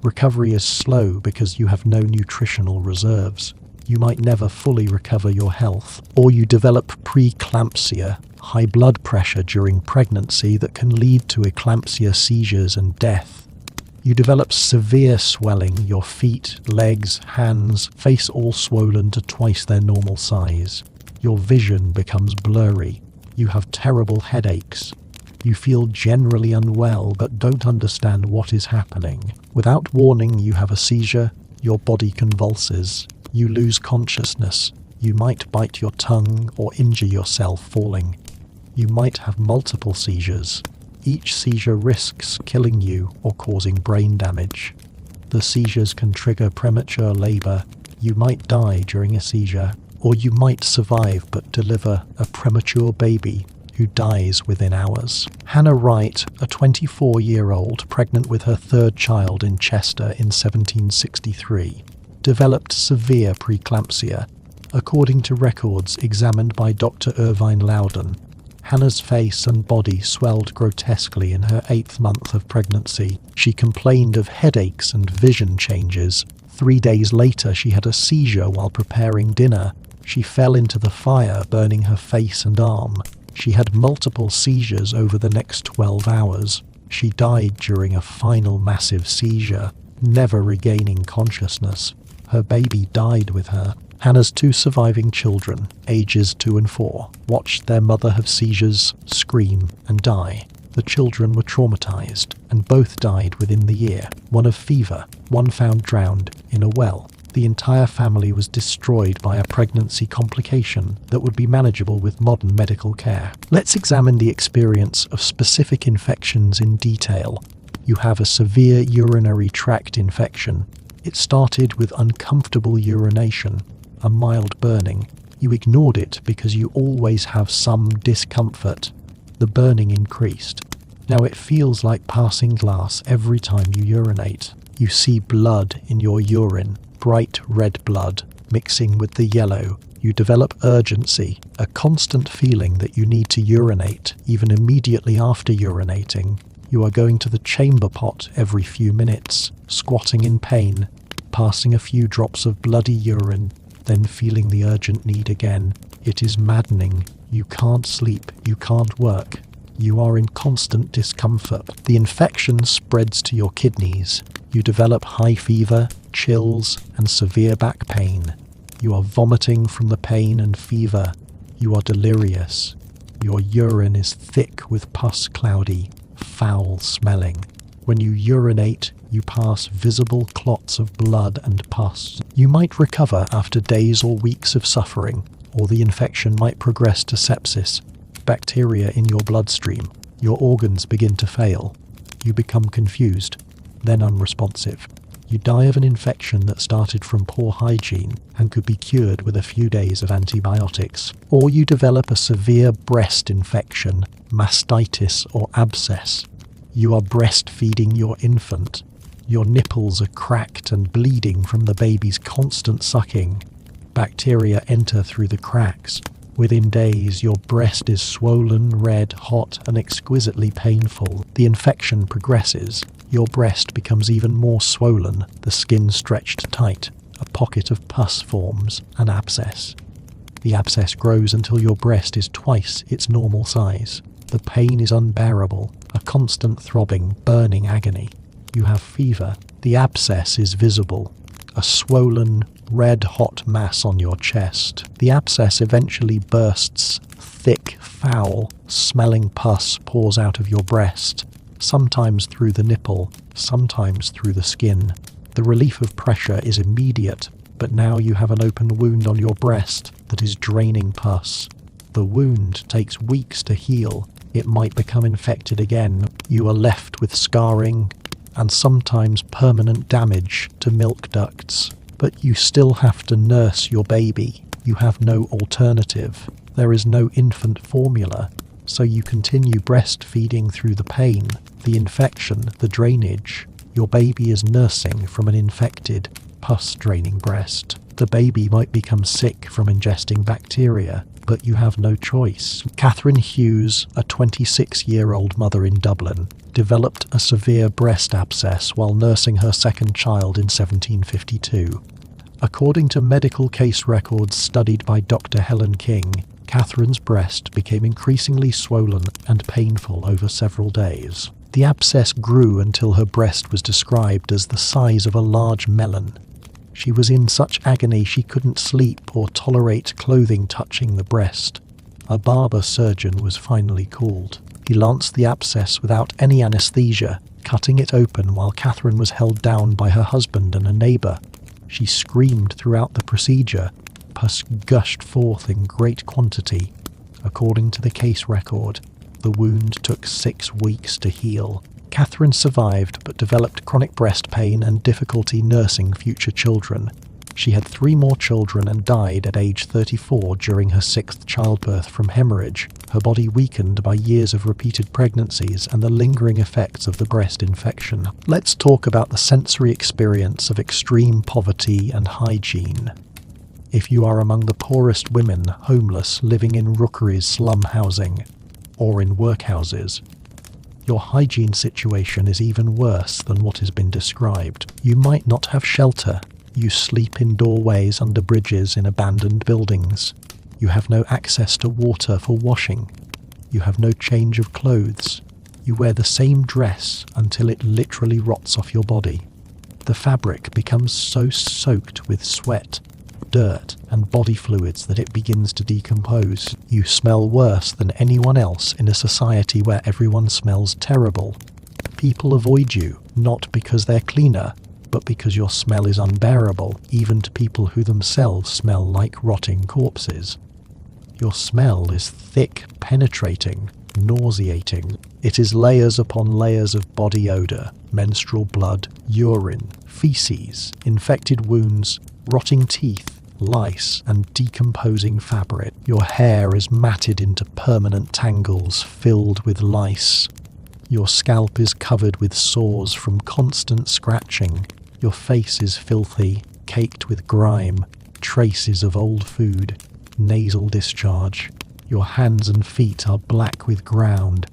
Speaker 1: Recovery is slow because you have no nutritional reserves. You might never fully recover your health, or you develop preeclampsia, high blood pressure during pregnancy that can lead to eclampsia, seizures, and death. You develop severe swelling, your feet, legs, hands, face all swollen to twice their normal size. Your vision becomes blurry. You have terrible headaches. You feel generally unwell but don't understand what is happening. Without warning, you have a seizure, your body convulses. You lose consciousness. You might bite your tongue or injure yourself falling. You might have multiple seizures. Each seizure risks killing you or causing brain damage. The seizures can trigger premature labor. You might die during a seizure, or you might survive but deliver a premature baby who dies within hours. Hannah Wright, a 24-year-old pregnant with her third child in Chester in 1763, developed severe preeclampsia. According to records examined by Dr. Irvine Loudon, Hannah's face and body swelled grotesquely in her 8th month of pregnancy. She complained of headaches and vision changes. 3 days later, she had a seizure while preparing dinner. She fell into the fire, burning her face and arm. She had multiple seizures over the next 12 hours. She died during a final massive seizure, never regaining consciousness. Her baby died with her. Hannah's 2 surviving children, ages 2 and 4, watched their mother have seizures, scream, and die. The children were traumatized, and both died within the year. One of fever, one found drowned in a well. The entire family was destroyed by a pregnancy complication that would be manageable with modern medical care. Let's examine the experience of specific infections in detail. You have a severe urinary tract infection. It started with uncomfortable urination, a mild burning. You ignored it because you always have some discomfort. The burning increased. Now it feels like passing glass every time you urinate. You see blood in your urine, bright red blood mixing with the yellow. You develop urgency, a constant feeling that you need to urinate, even immediately after urinating. You are going to the chamber pot every few minutes, squatting in pain, passing a few drops of bloody urine, then feeling the urgent need again. It is maddening. You can't sleep, you can't work. You are in constant discomfort. The infection spreads to your kidneys. You develop high fever, chills, and severe back pain. You are vomiting from the pain and fever. You are delirious. Your urine is thick with pus, cloudy, foul smelling. When you urinate, you pass visible clots of blood and pus. You might recover after days or weeks of suffering, or the infection might progress to sepsis, bacteria in your bloodstream. Your organs begin to fail. You become confused, then unresponsive. You die of an infection that started from poor hygiene and could be cured with a few days of antibiotics. Or you develop a severe breast infection, mastitis or abscess. You are breastfeeding your infant. Your nipples are cracked and bleeding from the baby's constant sucking. Bacteria enter through the cracks. Within days, your breast is swollen, red, hot, and exquisitely painful. The infection progresses. Your breast becomes even more swollen, the skin stretched tight. A pocket of pus forms, an abscess. The abscess grows until your breast is twice its normal size. The pain is unbearable, a constant throbbing, burning agony. You have fever. The abscess is visible, a swollen, red-hot mass on your chest. The abscess eventually bursts. Thick, foul, smelling pus pours out of your breast, sometimes through the nipple, sometimes through the skin. The relief of pressure is immediate, but now you have an open wound on your breast that is draining pus. The wound takes weeks to heal. It might become infected again. You are left with scarring and sometimes permanent damage to milk ducts. But you still have to nurse your baby. You have no alternative. There is no infant formula, so you continue breastfeeding through the pain, the infection, the drainage. Your baby is nursing from an infected, pus-draining breast. The baby might become sick from ingesting bacteria, but you have no choice. Catherine Hughes, a 26-year-old mother in Dublin, developed a severe breast abscess while nursing her second child in 1752. According to medical case records studied by Dr. Helen King, Catherine's breast became increasingly swollen and painful over several days. The abscess grew until her breast was described as the size of a large melon. She was in such agony she couldn't sleep or tolerate clothing touching the breast. A barber surgeon was finally called. He lanced the abscess without any anesthesia, cutting it open while Catherine was held down by her husband and a neighbour. She screamed throughout the procedure. Pus gushed forth in great quantity. According to the case record, the wound took 6 weeks to heal. Catherine survived but developed chronic breast pain and difficulty nursing future children. She had 3 more children and died at age 34 during her 6th childbirth from hemorrhage, her body weakened by years of repeated pregnancies and the lingering effects of the breast infection. Let's talk about the sensory experience of extreme poverty and hygiene. If you are among the poorest women, homeless, living in rookeries, slum housing, or in workhouses, your hygiene situation is even worse than what has been described. You might not have shelter. You sleep in doorways under bridges in abandoned buildings. You have no access to water for washing. You have no change of clothes. You wear the same dress until it literally rots off your body. The fabric becomes so soaked with sweat, dirt, and body fluids that it begins to decompose. You smell worse than anyone else in a society where everyone smells terrible. People avoid you, not because they're cleaner, but because your smell is unbearable, even to people who themselves smell like rotting corpses. Your smell is thick, penetrating, nauseating. It is layers upon layers of body odor, menstrual blood, urine, feces, infected wounds, rotting teeth, lice, and decomposing fabric. Your hair is matted into permanent tangles filled with lice. Your scalp is covered with sores from constant scratching. Your face is filthy, caked with grime, traces of old food, nasal discharge. Your hands and feet are black with ground,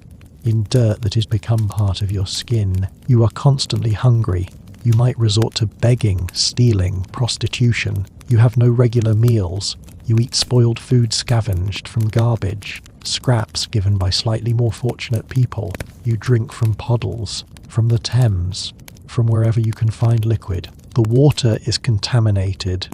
Speaker 1: in dirt that has become part of your skin. You are constantly hungry. You might resort to begging, stealing, prostitution. You have no regular meals. You eat spoiled food scavenged from garbage, scraps given by slightly more fortunate people. You drink from puddles, from the Thames, from wherever you can find liquid. The water is contaminated,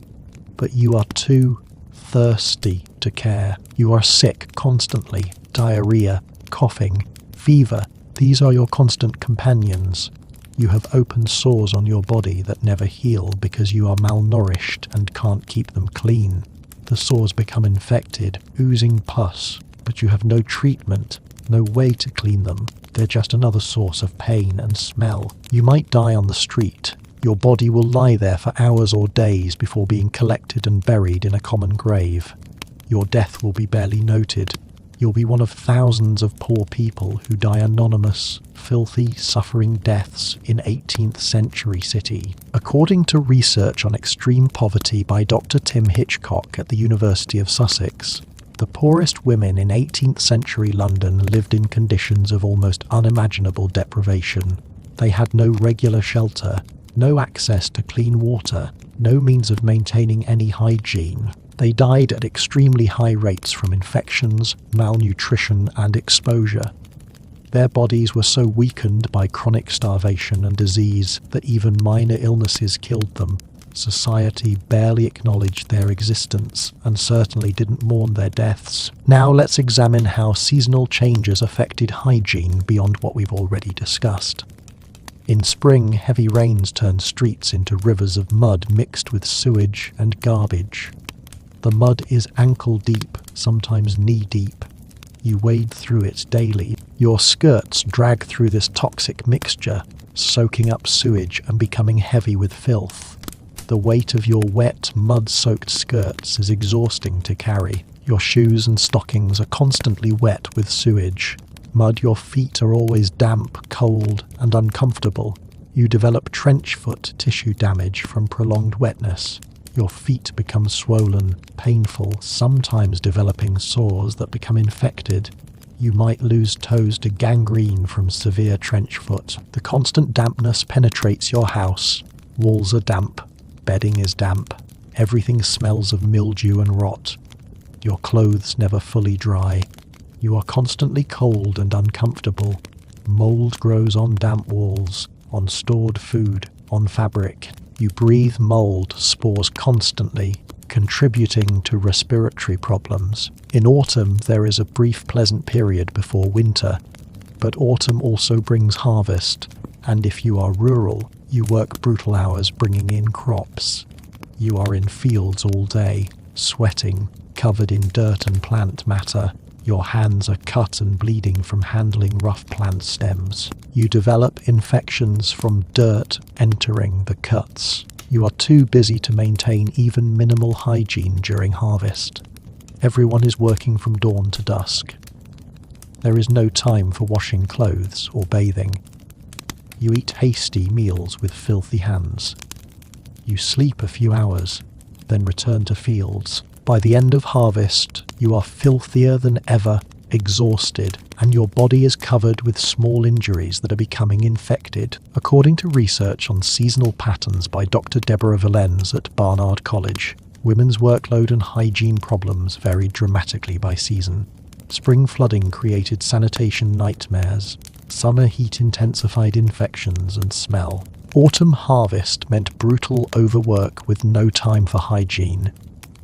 Speaker 1: but you are too thirsty to care. You are sick constantly. Diarrhea, coughing, fever. These are your constant companions. You have open sores on your body that never heal because you are malnourished and can't keep them clean. The sores become infected, oozing pus, but you have no treatment, no way to clean them. They're just another source of pain and smell. You might die on the street. Your body will lie there for hours or days before being collected and buried in a common grave. Your death will be barely noted. You'll be one of thousands of poor people who die anonymous, filthy, suffering deaths in 18th century city. According to research on extreme poverty by Dr. Tim Hitchcock at the University of Sussex, the poorest women in 18th century London lived in conditions of almost unimaginable deprivation. They had no regular shelter, no access to clean water, no means of maintaining any hygiene. They died at extremely high rates from infections, malnutrition, and exposure. Their bodies were so weakened by chronic starvation and disease that even minor illnesses killed them. Society barely acknowledged their existence and certainly didn't mourn their deaths. Now let's examine how seasonal changes affected hygiene beyond what we've already discussed. In spring, heavy rains turn streets into rivers of mud mixed with sewage and garbage. The mud is ankle-deep, sometimes knee-deep. You wade through it daily. Your skirts drag through this toxic mixture, soaking up sewage and becoming heavy with filth. The weight of your wet, mud-soaked skirts is exhausting to carry. Your shoes and stockings are constantly wet with sewage. Mud, your feet are always damp, cold, and uncomfortable. You develop trench foot tissue damage from prolonged wetness. Your feet become swollen, painful, sometimes developing sores that become infected. You might lose toes to gangrene from severe trench foot. The constant dampness penetrates your house. Walls are damp. Bedding is damp. Everything smells of mildew and rot. Your clothes never fully dry. You are constantly cold and uncomfortable. Mold grows on damp walls, on stored food, on fabric. You breathe mold spores constantly, contributing to respiratory problems. In autumn, there is a brief pleasant period before winter, but autumn also brings harvest, and if you are rural, you work brutal hours bringing in crops. You are in fields all day, sweating, covered in dirt and plant matter. Your hands are cut and bleeding from handling rough plant stems. You develop infections from dirt entering the cuts. You are too busy to maintain even minimal hygiene during harvest. Everyone is working from dawn to dusk. There is no time for washing clothes or bathing. You eat hasty meals with filthy hands. You sleep a few hours, then return to fields. By the end of harvest, you are filthier than ever, exhausted, and your body is covered with small injuries that are becoming infected. According to research on seasonal patterns by Dr. Deborah Valens at Barnard College, women's workload and hygiene problems varied dramatically by season. Spring flooding created sanitation nightmares. Summer heat intensified infections and smell. Autumn harvest meant brutal overwork with no time for hygiene.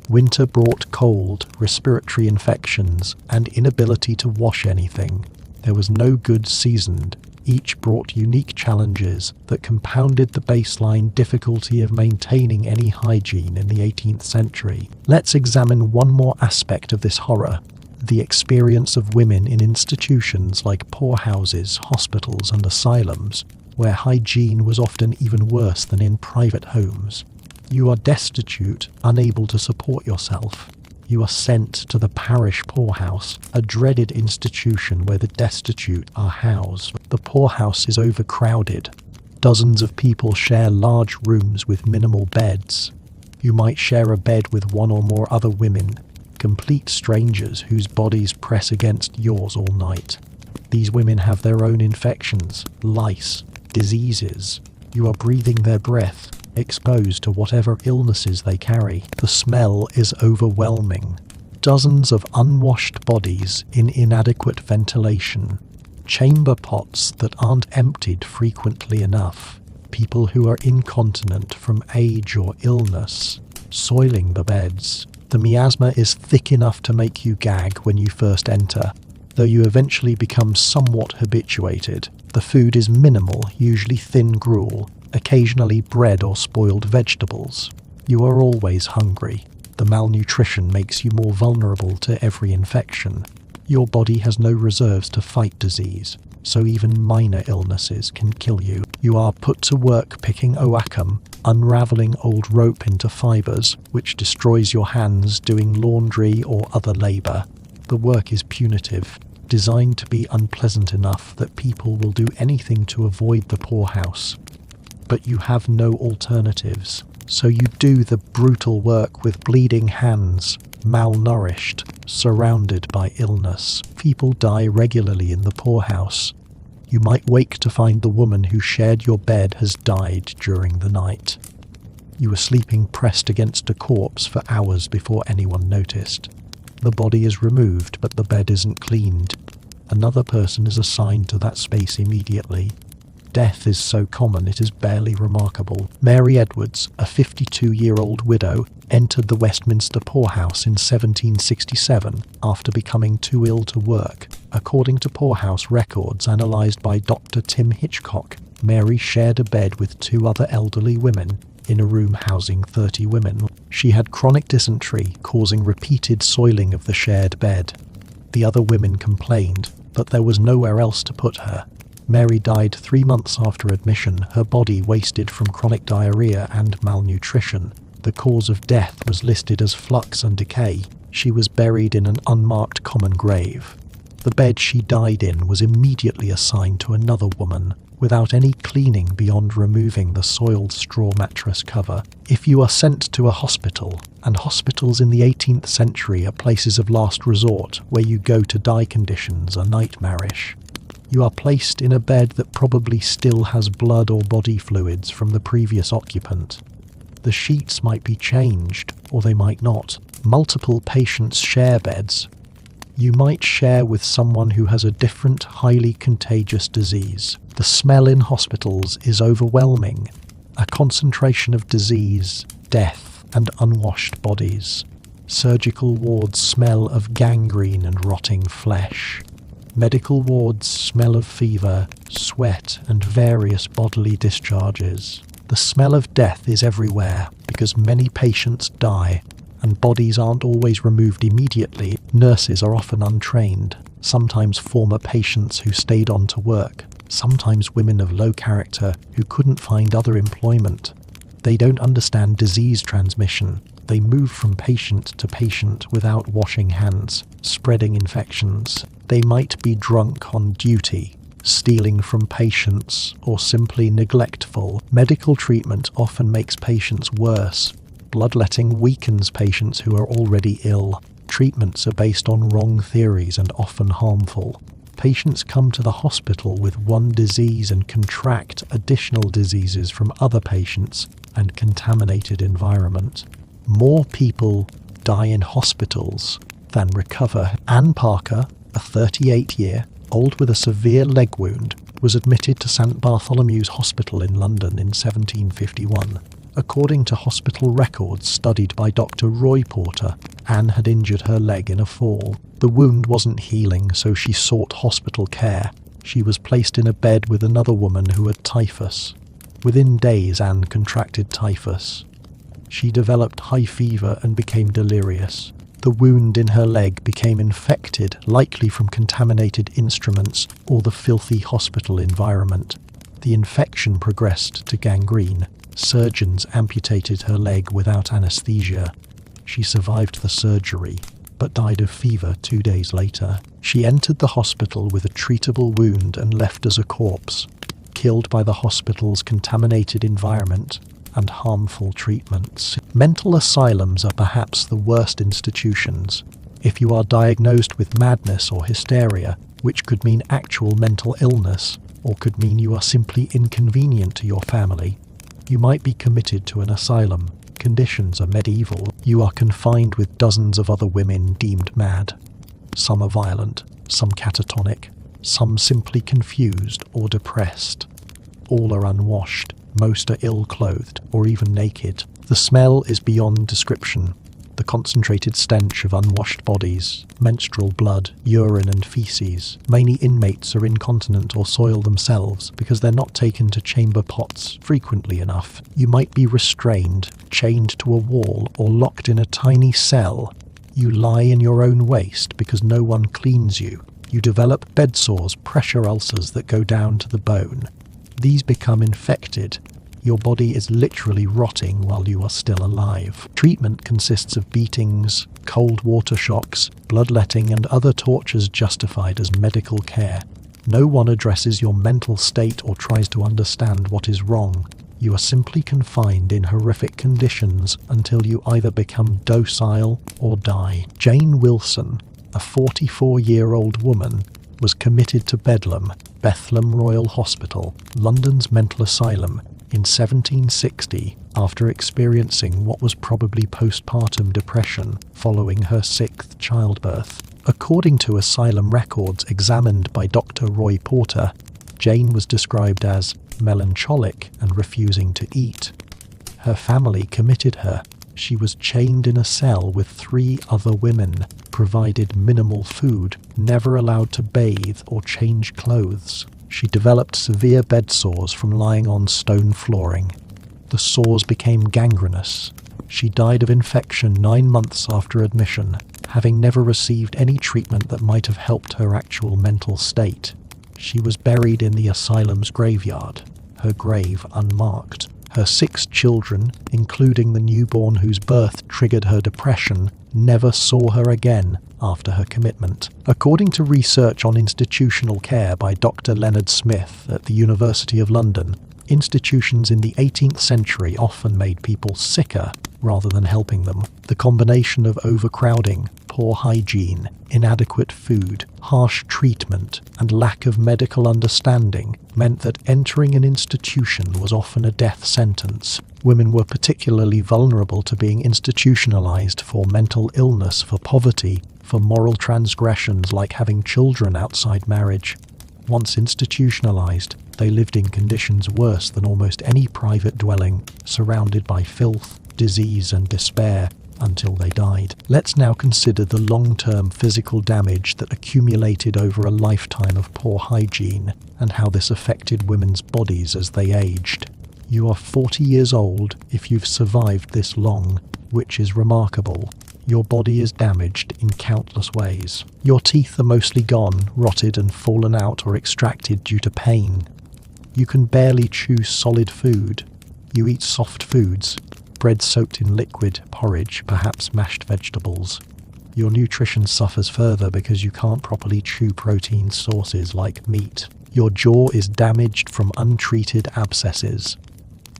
Speaker 1: Winter brought cold, respiratory infections, and inability to wash anything. There was no good seasoned. Each brought unique challenges that compounded the baseline difficulty of maintaining any hygiene in the 18th century. Let's examine one more aspect of this horror: the experience of women in institutions like poorhouses, hospitals, and asylums, where hygiene was often even worse than in private homes. You are destitute, unable to support yourself. You are sent to the parish poorhouse, a dreaded institution where the destitute are housed. The poorhouse is overcrowded. Dozens of people share large rooms with minimal beds. You might share a bed with one or more other women, complete strangers whose bodies press against yours all night. These women have their own infections, lice, diseases. You are breathing their breath, exposed to whatever illnesses they carry. The smell is overwhelming. Dozens of unwashed bodies in inadequate ventilation. Chamber pots that aren't emptied frequently enough. People who are incontinent from age or illness, soiling the beds. The miasma is thick enough to make you gag when you first enter, though you eventually become somewhat habituated. The food is minimal, usually thin gruel, occasionally bread or spoiled vegetables. You are always hungry. The malnutrition makes you more vulnerable to every infection. Your body has no reserves to fight disease, so even minor illnesses can kill you. You are put to work picking oakum, unraveling old rope into fibers, which destroys your hands doing laundry or other labor. The work is punitive, designed to be unpleasant enough that people will do anything to avoid the poorhouse. But you have no alternatives, so you do the brutal work with bleeding hands, malnourished, surrounded by illness. People die regularly in the poorhouse. You might wake to find the woman who shared your bed has died during the night. You were sleeping pressed against a corpse for hours before anyone noticed. The body is removed, but the bed isn't cleaned. Another person is assigned to that space immediately. Death is so common it is barely remarkable. Mary Edwards, a 52-year-old widow, entered the Westminster poorhouse in 1767 after becoming too ill to work. According to poorhouse records analysed by Dr. Tim Hitchcock, Mary shared a bed with two other elderly women in a room housing 30 women. She had chronic dysentery, causing repeated soiling of the shared bed. The other women complained, but there was nowhere else to put her. Mary died 3 months after admission, her body wasted from chronic diarrhea and malnutrition. The cause of death was listed as flux and decay. She was buried in an unmarked common grave. The bed she died in was immediately assigned to another woman, without any cleaning beyond removing the soiled straw mattress cover. If you are sent to a hospital, and hospitals in the 18th century are places of last resort where you go to die, conditions are nightmarish. You are placed in a bed that probably still has blood or body fluids from the previous occupant. The sheets might be changed, or they might not. Multiple patients share beds. You might share with someone who has a different, highly contagious disease. The smell in hospitals is overwhelming, a concentration of disease, death, and unwashed bodies. Surgical wards smell of gangrene and rotting flesh. Medical wards smell of fever, sweat, and various bodily discharges. The smell of death is everywhere because many patients die, and bodies aren't always removed immediately. Nurses are often untrained, sometimes former patients who stayed on to work, sometimes women of low character who couldn't find other employment. They don't understand disease transmission. They move from patient to patient without washing hands, spreading infections. They might be drunk on duty, stealing from patients, or simply neglectful. Medical treatment often makes patients worse. Bloodletting weakens patients who are already ill. Treatments are based on wrong theories and often harmful. Patients come to the hospital with one disease and contract additional diseases from other patients and contaminated environment. More people die in hospitals than recover. Anne Parker, a 38-year-old with a severe leg wound, was admitted to St Bartholomew's Hospital in London in 1751. According to hospital records studied by Dr. Roy Porter, Anne had injured her leg in a fall. The wound wasn't healing, so she sought hospital care. She was placed in a bed with another woman who had typhus. Within days, Anne contracted typhus. She developed high fever and became delirious. The wound in her leg became infected, likely from contaminated instruments or the filthy hospital environment. The infection progressed to gangrene. Surgeons amputated her leg without anesthesia. She survived the surgery, but died of fever 2 days later. She entered the hospital with a treatable wound and left as a corpse, killed by the hospital's contaminated environment and harmful treatments. Mental asylums are perhaps the worst institutions. If you are diagnosed with madness or hysteria, which could mean actual mental illness, or could mean you are simply inconvenient to your family, you might be committed to an asylum. Conditions are medieval. You are confined with dozens of other women deemed mad. Some are violent, some catatonic, some simply confused or depressed. All are unwashed, most are ill-clothed or even naked. The smell is beyond description. The concentrated stench of unwashed bodies, menstrual blood, urine and feces. Many inmates are incontinent or soil themselves because they're not taken to chamber pots frequently enough. You might be restrained, chained to a wall, or locked in a tiny cell. You lie in your own waste because no one cleans you. You develop bed sores, pressure ulcers that go down to the bone. These become infected. Your body is literally rotting while you are still alive. Treatment consists of beatings, cold water shocks, bloodletting and other tortures justified as medical care. No one addresses your mental state or tries to understand what is wrong. You are simply confined in horrific conditions until you either become docile or die. Jane Wilson, a 44-year-old woman, was committed to Bedlam, Bethlem Royal Hospital, London's mental asylum, in 1760 after experiencing what was probably postpartum depression following her 6th childbirth. According to asylum records examined by Dr. Roy Porter, Jane was described as melancholic and refusing to eat. Her family committed her. She was chained in a cell with 3 other women, provided minimal food, never allowed to bathe or change clothes. She developed severe bed sores from lying on stone flooring. The sores became gangrenous. She died of infection 9 months after admission, having never received any treatment that might have helped her actual mental state. She was buried in the asylum's graveyard, her grave unmarked. Her 6 children, including the newborn whose birth triggered her depression, never saw her again after her commitment. According to research on institutional care by Dr. Leonard Smith at the University of London, institutions in the 18th century often made people sicker rather than helping them. The combination of overcrowding, poor hygiene, inadequate food, harsh treatment, and lack of medical understanding meant that entering an institution was often a death sentence. Women were particularly vulnerable to being institutionalized for mental illness, for poverty, for moral transgressions like having children outside marriage. Once institutionalized, they lived in conditions worse than almost any private dwelling, surrounded by filth, disease and despair, until they died. Let's now consider the long-term physical damage that accumulated over a lifetime of poor hygiene and how this affected women's bodies as they aged. You are 40 years old if you've survived this long, which is remarkable. Your body is damaged in countless ways. Your teeth are mostly gone, rotted and fallen out or extracted due to pain. You can barely chew solid food. You eat soft foods, bread soaked in liquid, porridge, perhaps mashed vegetables. Your nutrition suffers further because you can't properly chew protein sources like meat. Your jaw is damaged from untreated abscesses.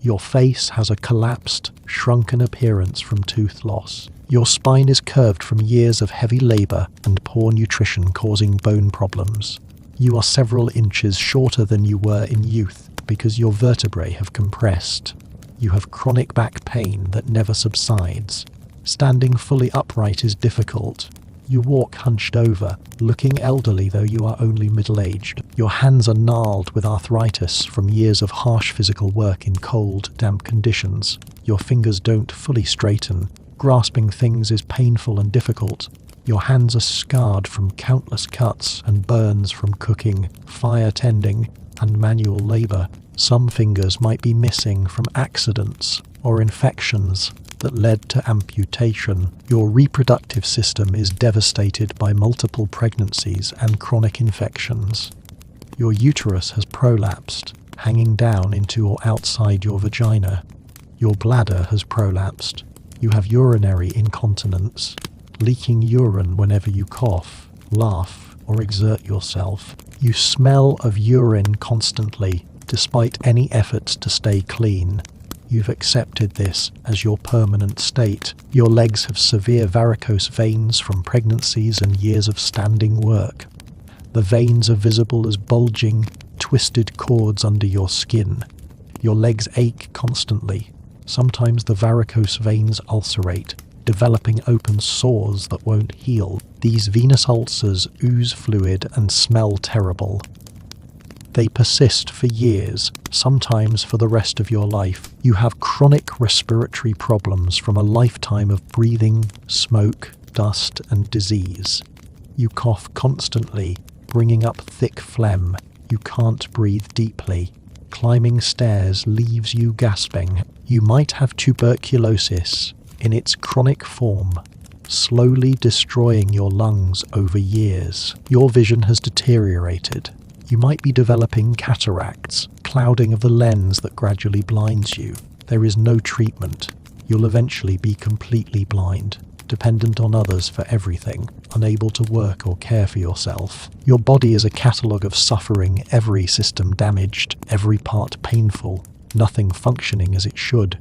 Speaker 1: Your face has a collapsed, shrunken appearance from tooth loss. Your spine is curved from years of heavy labor and poor nutrition causing bone problems. You are several inches shorter than you were in youth because your vertebrae have compressed. You have chronic back pain that never subsides. Standing fully upright is difficult. You walk hunched over, looking elderly though you are only middle-aged. Your hands are gnarled with arthritis from years of harsh physical work in cold, damp conditions. Your fingers don't fully straighten. Grasping things is painful and difficult. Your hands are scarred from countless cuts and burns from cooking, fire tending, and manual labor. Some fingers might be missing from accidents or infections that led to amputation. Your reproductive system is devastated by multiple pregnancies and chronic infections. Your uterus has prolapsed, hanging down into or outside your vagina. Your bladder has prolapsed. You have urinary incontinence, leaking urine whenever you cough, laugh, or exert yourself. You smell of urine constantly, despite any efforts to stay clean. You've accepted this as your permanent state. Your legs have severe varicose veins from pregnancies and years of standing work. The veins are visible as bulging, twisted cords under your skin. Your legs ache constantly. Sometimes the varicose veins ulcerate, developing open sores that won't heal. These venous ulcers ooze fluid and smell terrible. They persist for years, sometimes for the rest of your life. You have chronic respiratory problems from a lifetime of breathing, smoke, dust, and disease. You cough constantly, bringing up thick phlegm. You can't breathe deeply. Climbing stairs leaves you gasping. You might have tuberculosis in its chronic form, slowly destroying your lungs over years. Your vision has deteriorated. You might be developing cataracts, clouding of the lens that gradually blinds you. There is no treatment. You'll eventually be completely blind, dependent on others for everything, unable to work or care for yourself. Your body is a catalogue of suffering, every system damaged, every part painful, nothing functioning as it should.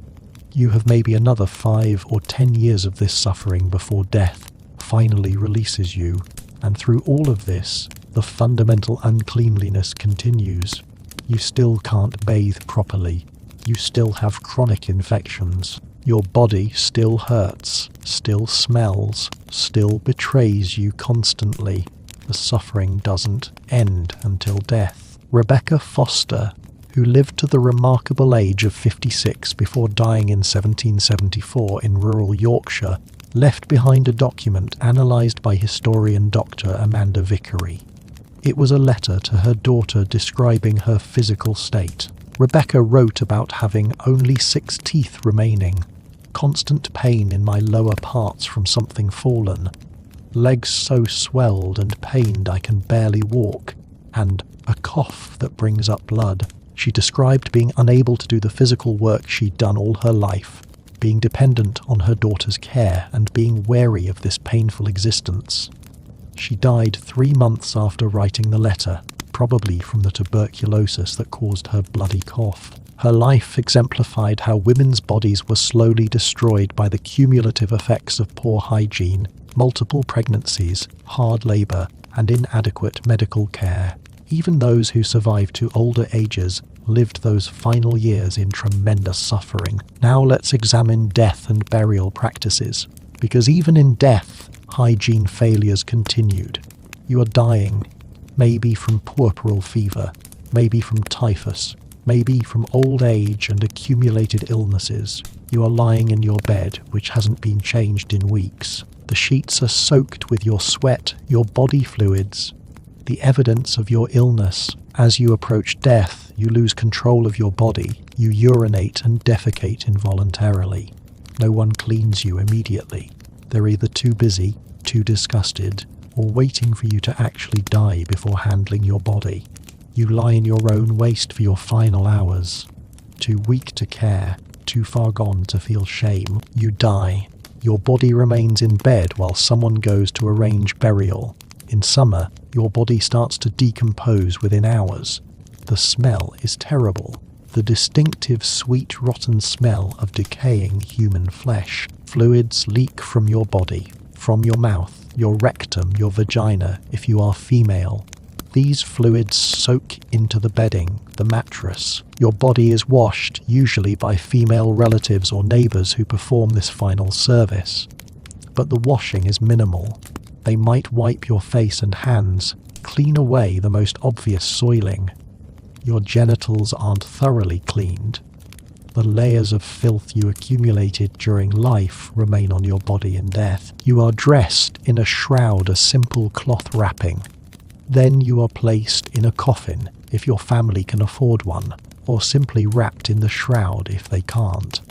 Speaker 1: You have maybe another 5 or 10 years of this suffering before death finally releases you, and through all of this, the fundamental uncleanliness continues. You still can't bathe properly. You still have chronic infections. Your body still hurts, still smells, still betrays you constantly. The suffering doesn't end until death. Rebecca Foster, who lived to the remarkable age of 56 before dying in 1774 in rural Yorkshire, left behind a document analysed by historian Dr. Amanda Vickery. It was a letter to her daughter describing her physical state. Rebecca wrote about having only 6 teeth remaining, constant pain in my lower parts from something fallen, legs so swelled and pained I can barely walk, and a cough that brings up blood. She described being unable to do the physical work she'd done all her life, being dependent on her daughter's care and being wary of this painful existence. She died 3 months after writing the letter, probably from the tuberculosis that caused her bloody cough. Her life exemplified how women's bodies were slowly destroyed by the cumulative effects of poor hygiene, multiple pregnancies, hard labor, and inadequate medical care. Even those who survived to older ages lived those final years in tremendous suffering. Now let's examine death and burial practices, because even in death, hygiene failures continued. You are dying, maybe from puerperal fever, maybe from typhus, maybe from old age and accumulated illnesses. You are lying in your bed, which hasn't been changed in weeks. The sheets are soaked with your sweat, your body fluids, the evidence of your illness. As you approach death, you lose control of your body. You urinate and defecate involuntarily. No one cleans you immediately. They're either too busy, too disgusted, or waiting for you to actually die before handling your body. You lie in your own waste for your final hours. Too weak to care, too far gone to feel shame, you die. Your body remains in bed while someone goes to arrange burial. In summer, your body starts to decompose within hours. The smell is terrible. The distinctive sweet rotten smell of decaying human flesh. Fluids leak from your body, from your mouth, your rectum, your vagina, if you are female. These fluids soak into the bedding, the mattress. Your body is washed, usually by female relatives or neighbors who perform this final service. But the washing is minimal. They might wipe your face and hands, clean away the most obvious soiling. Your genitals aren't thoroughly cleaned. The layers of filth you accumulated during life remain on your body in death. You are dressed in a shroud, a simple cloth wrapping. Then you are placed in a coffin, if your family can afford one, or simply wrapped in the shroud if they can't.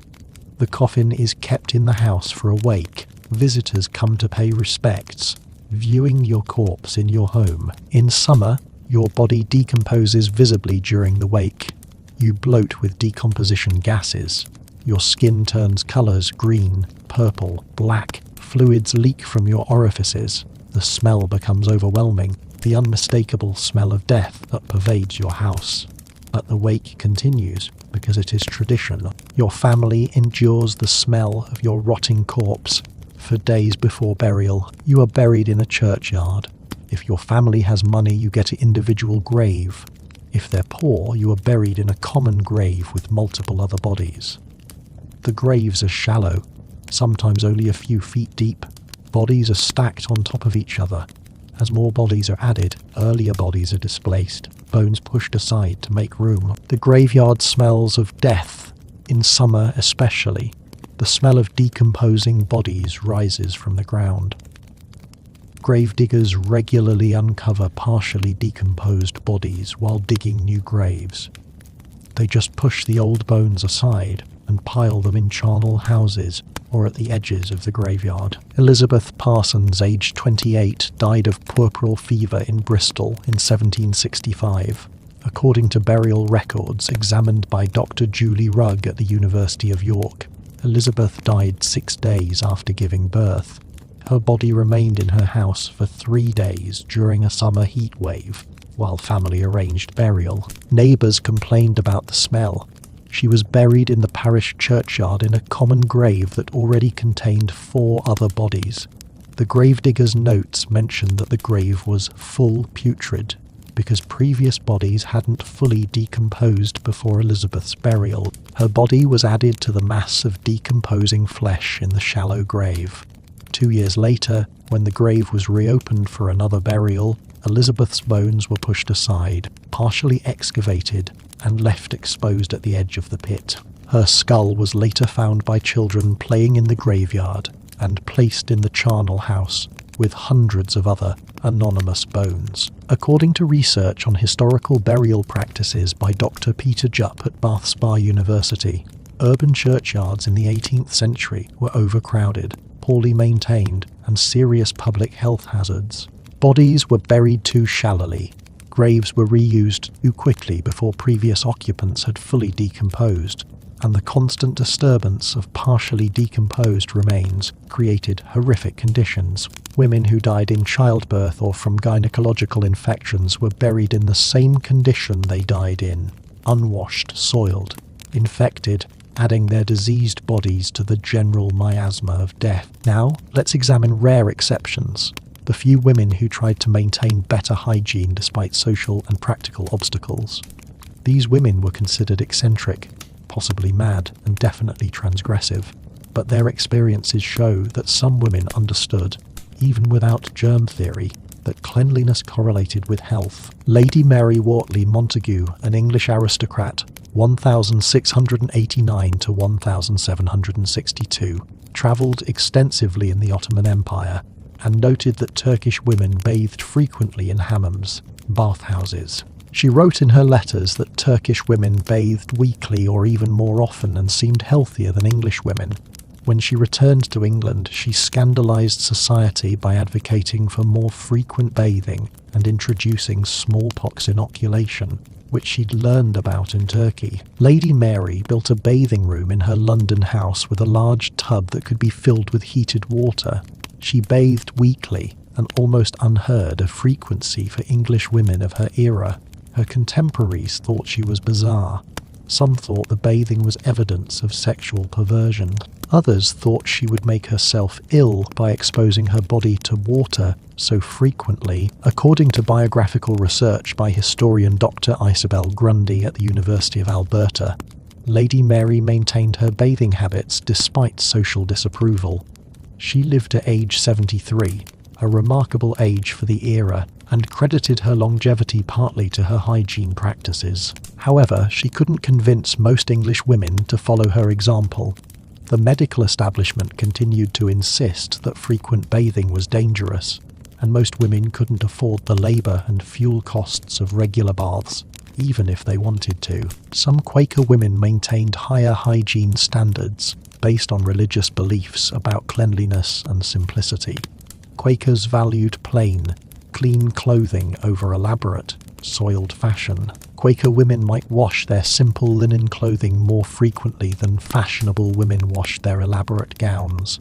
Speaker 1: The coffin is kept in the house for a wake. Visitors come to pay respects, viewing your corpse in your home. In summer, your body decomposes visibly during the wake. You bloat with decomposition gases. Your skin turns colors green, purple, black. Fluids leak from your orifices. The smell becomes overwhelming, the unmistakable smell of death that pervades your house. But the wake continues, because it is tradition. Your family endures the smell of your rotting corpse. For days before burial, you are buried in a churchyard. If your family has money, you get an individual grave. If they're poor, you are buried in a common grave with multiple other bodies. The graves are shallow, sometimes only a few feet deep. Bodies are stacked on top of each other. As more bodies are added, earlier bodies are displaced, bones pushed aside to make room. The graveyard smells of death, in summer especially. The smell of decomposing bodies rises from the ground. Gravediggers regularly uncover partially decomposed bodies while digging new graves. They just push the old bones aside and pile them in charnel houses or at the edges of the graveyard. Elizabeth Parsons, aged 28, died of puerperal fever in Bristol in 1765, according to burial records examined by Dr. Julie Rugg at the University of York. Elizabeth died 6 days after giving birth. Her body remained in her house for 3 days during a summer heat wave, while family arranged burial. Neighbours complained about the smell. She was buried in the parish churchyard in a common grave that already contained 4 other bodies. The gravedigger's notes mentioned that the grave was full putrid, because previous bodies hadn't fully decomposed before Elizabeth's burial. Her body was added to the mass of decomposing flesh in the shallow grave. 2 years later, when the grave was reopened for another burial, Elizabeth's bones were pushed aside, partially excavated, and left exposed at the edge of the pit. Her skull was later found by children playing in the graveyard and placed in the charnel house with hundreds of other anonymous bones. According to research on historical burial practices by Dr. Peter Jupp at Bath Spa University, urban churchyards in the 18th century were overcrowded, poorly maintained, and serious public health hazards. Bodies were buried too shallowly. graves were reused too quickly before previous occupants had fully decomposed, and the constant disturbance of partially decomposed remains created horrific conditions. Women who died in childbirth or from gynecological infections were buried in the same condition they died in, unwashed, soiled, infected, adding their diseased bodies to the general miasma of death. Now, let's examine rare exceptions. The few women who tried to maintain better hygiene despite social and practical obstacles. These women were considered eccentric, possibly mad, and definitely transgressive, but their experiences show that some women understood, even without germ theory, that cleanliness correlated with health. Lady Mary Wortley Montagu, an English aristocrat, 1689 to 1762, travelled extensively in the Ottoman Empire and noted that Turkish women bathed frequently in hammams, bathhouses. She wrote in her letters that Turkish women bathed weekly or even more often and seemed healthier than English women. When she returned to England, she scandalised society by advocating for more frequent bathing and introducing smallpox inoculation, which she'd learned about in Turkey. Lady Mary built a bathing room in her London house with a large tub that could be filled with heated water. She bathed weekly, an almost unheard of frequency for English women of her era. Her contemporaries thought she was bizarre. Some thought the bathing was evidence of sexual perversion. Others thought she would make herself ill by exposing her body to water so frequently. According to biographical research by historian Dr. Isabel Grundy at the University of Alberta, Lady Mary maintained her bathing habits despite social disapproval. She lived to age 73, a remarkable age for the era, and credited her longevity partly to her hygiene practices. However, she couldn't convince most English women to follow her example. The medical establishment continued to insist that frequent bathing was dangerous, and most women couldn't afford the labour and fuel costs of regular baths, even if they wanted to. Some Quaker women maintained higher hygiene standards based on religious beliefs about cleanliness and simplicity. Quakers valued plain, clean clothing over elaborate, soiled fashion. Quaker women might wash their simple linen clothing more frequently than fashionable women washed their elaborate gowns.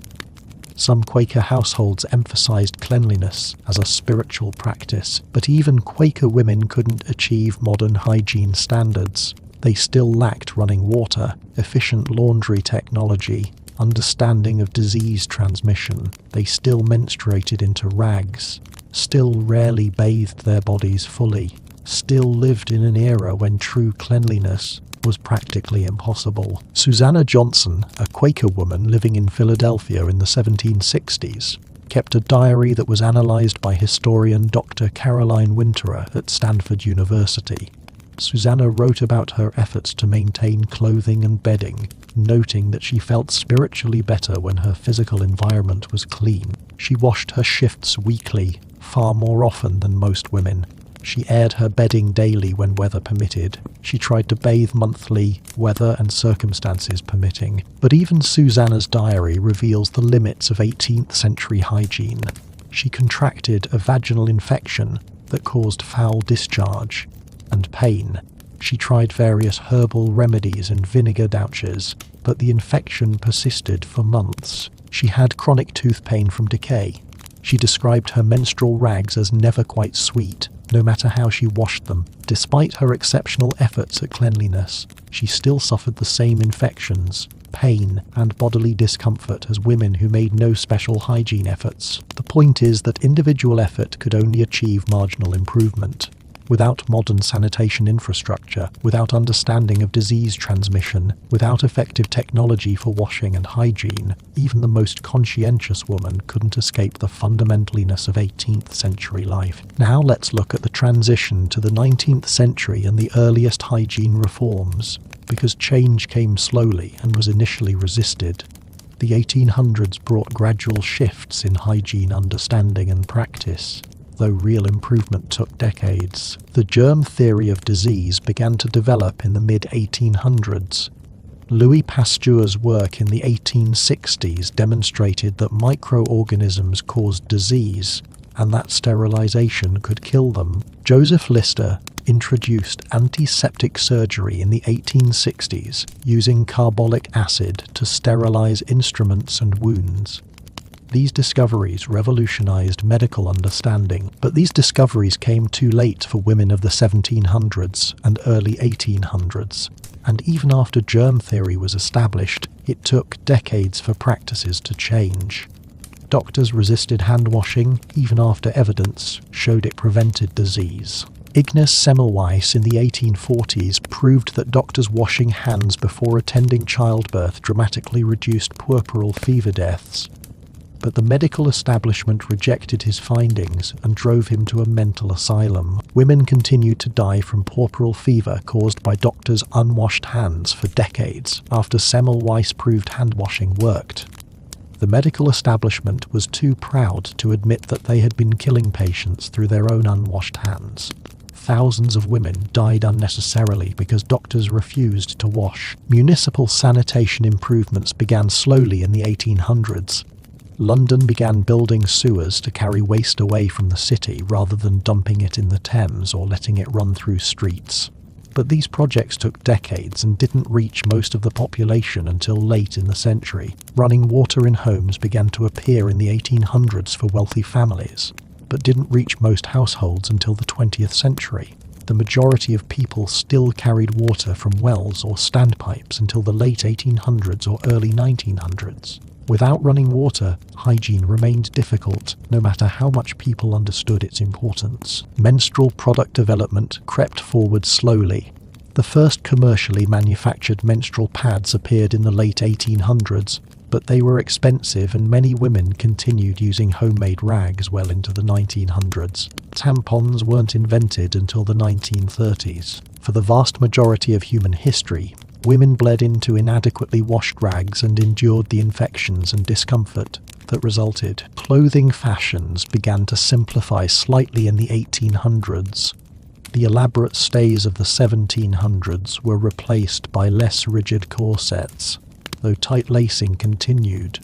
Speaker 1: Some Quaker households emphasized cleanliness as a spiritual practice, but even Quaker women couldn't achieve modern hygiene standards. They still lacked running water, efficient laundry technology, understanding of disease transmission. They still menstruated into rags, still rarely bathed their bodies fully, still lived in an era when true cleanliness was practically impossible. Susanna Johnson, a Quaker woman living in Philadelphia in the 1760s, kept a diary that was analysed by historian Dr. Caroline Winterer at Stanford University. Susanna wrote about her efforts to maintain clothing and bedding, noting that she felt spiritually better when her physical environment was clean. She washed her shifts weekly, far more often than most women. She aired her bedding daily when weather permitted. She tried to bathe monthly, weather and circumstances permitting. But even Susanna's diary reveals the limits of 18th century hygiene. She contracted a vaginal infection that caused foul discharge and pain. She tried various herbal remedies and vinegar douches, but the infection persisted for months. She had chronic tooth pain from decay. She described her menstrual rags as never quite sweet, no matter how she washed them. Despite her exceptional efforts at cleanliness, she still suffered the same infections, pain, and bodily discomfort as women who made no special hygiene efforts. The point is that individual effort could only achieve marginal improvement. Without modern sanitation infrastructure, without understanding of disease transmission, without effective technology for washing and hygiene, even the most conscientious woman couldn't escape the fundamentaliness of 18th century life. Now let's look at the transition to the 19th century and the earliest hygiene reforms, because change came slowly and was initially resisted. The 1800s brought gradual shifts in hygiene understanding and practice, though real improvement took decades. The germ theory of disease began to develop in the mid-1800s. Louis Pasteur's work in the 1860s demonstrated that microorganisms caused disease, and that sterilization could kill them. Joseph Lister introduced antiseptic surgery in the 1860s, using carbolic acid to sterilize instruments and wounds. These discoveries revolutionized medical understanding, but these discoveries came too late for women of the 1700s and early 1800s. And even after germ theory was established, it took decades for practices to change. Doctors resisted hand washing even after evidence showed it prevented disease. Ignaz Semmelweis in the 1840s proved that doctors washing hands before attending childbirth dramatically reduced puerperal fever deaths. But the medical establishment rejected his findings and drove him to a mental asylum. Women continued to die from puerperal fever caused by doctors' unwashed hands for decades after Semmelweis proved hand washing worked. The medical establishment was too proud to admit that they had been killing patients through their own unwashed hands. Thousands of women died unnecessarily because doctors refused to wash. Municipal sanitation improvements began slowly in the 1800s. London began building sewers to carry waste away from the city rather than dumping it in the Thames or letting it run through streets. But these projects took decades and didn't reach most of the population until late in the century. Running water in homes began to appear in the 1800s for wealthy families, but didn't reach most households until the 20th century. The majority of people still carried water from wells or standpipes until the late 1800s or early 1900s. Without running water, hygiene remained difficult, no matter how much people understood its importance. Menstrual product development crept forward slowly. The first commercially manufactured menstrual pads appeared in the late 1800s, but they were expensive and many women continued using homemade rags well into the 1900s. Tampons weren't invented until the 1930s. For the vast majority of human history, women bled into inadequately washed rags and endured the infections and discomfort that resulted. Clothing fashions began to simplify slightly in the 1800s. The elaborate stays of the 1700s were replaced by less rigid corsets, though tight lacing continued.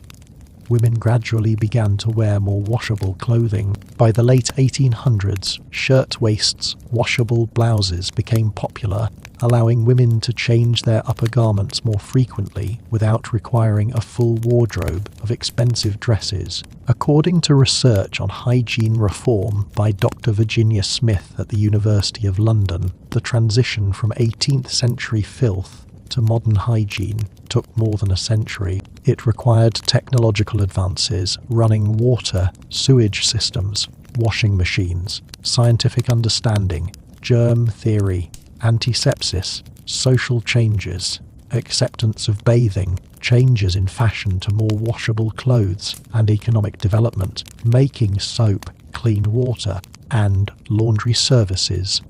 Speaker 1: Women gradually began to wear more washable clothing. By the late 1800s, shirt-waists, washable blouses became popular, allowing women to change their upper garments more frequently without requiring a full wardrobe of expensive dresses. According to research on hygiene reform by Dr. Virginia Smith at the University of London, the transition from 18th century filth to modern hygiene took more than a century. It required technological advances, running water, sewage systems, washing machines, scientific understanding, germ theory, antisepsis, social changes, acceptance of bathing, changes in fashion to more washable clothes, and economic development, making soap, clean water, and laundry services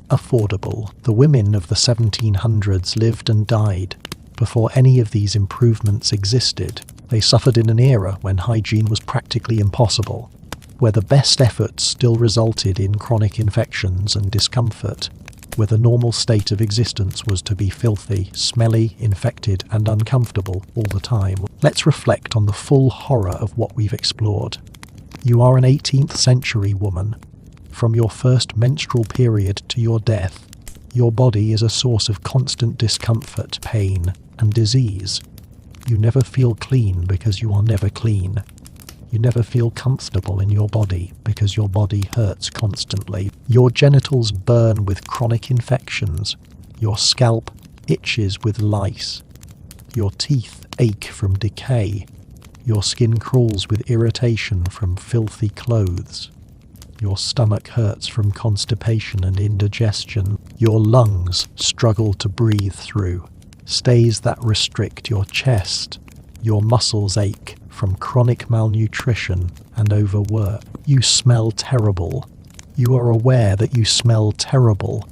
Speaker 1: affordable. The women of the 1700s lived and died before any of these improvements existed. They suffered in an era when hygiene was practically impossible, where the best efforts still resulted in chronic infections and discomfort, where the normal state of existence was to be filthy, smelly, infected, and uncomfortable all the time. Let's reflect on the full horror of what we've explored. You are an 18th century woman. From your first menstrual period to your death, your body is a source of constant discomfort, pain, and disease. You never feel clean because you are never clean. You never feel comfortable in your body because your body hurts constantly. Your genitals burn with chronic infections. Your scalp itches with lice. Your teeth ache from decay. Your skin crawls with irritation from filthy clothes. Your stomach hurts from constipation and indigestion. Your lungs struggle to breathe through stays that restrict your chest. Your muscles ache from chronic malnutrition and overwork. You smell terrible. You are aware that you smell terrible.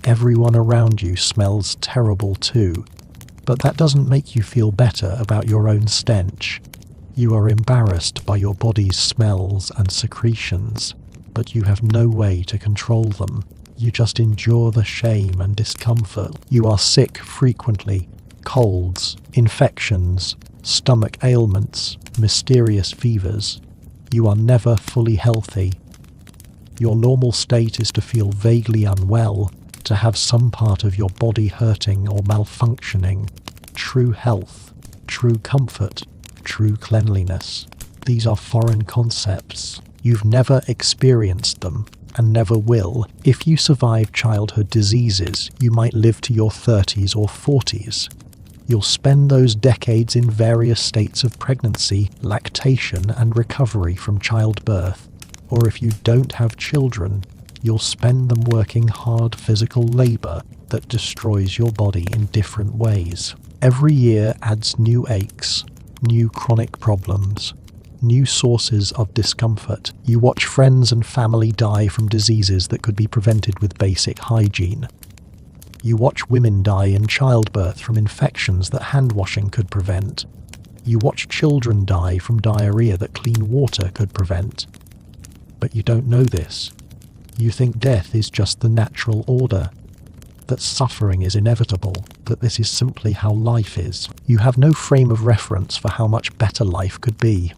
Speaker 1: Everyone around you smells terrible too. But that doesn't make you feel better about your own stench. You are embarrassed by your body's smells and secretions, but you have no way to control them. You just endure the shame and discomfort. You are sick frequently. Colds, infections, stomach ailments, mysterious fevers. You are never fully healthy, Your normal state is to feel vaguely unwell, to have some part of your body hurting or malfunctioning. True health, true comfort, true cleanliness. These are foreign concepts. You've never experienced them, and never will. If you survive childhood diseases, you might live to your 30s or 40s. You'll spend those decades in various states of pregnancy, lactation, and recovery from childbirth. Or if you don't have children, you'll spend them working hard physical labor that destroys your body in different ways. Every year adds new aches, new chronic problems, new sources of discomfort. You watch friends and family die from diseases that could be prevented with basic hygiene. You watch women die in childbirth from infections that hand washing could prevent. You watch children die from diarrhea that clean water could prevent. But you don't know this. You think death is just the natural order, that suffering is inevitable, that this is simply how life is. You have no frame of reference for how much better life could be.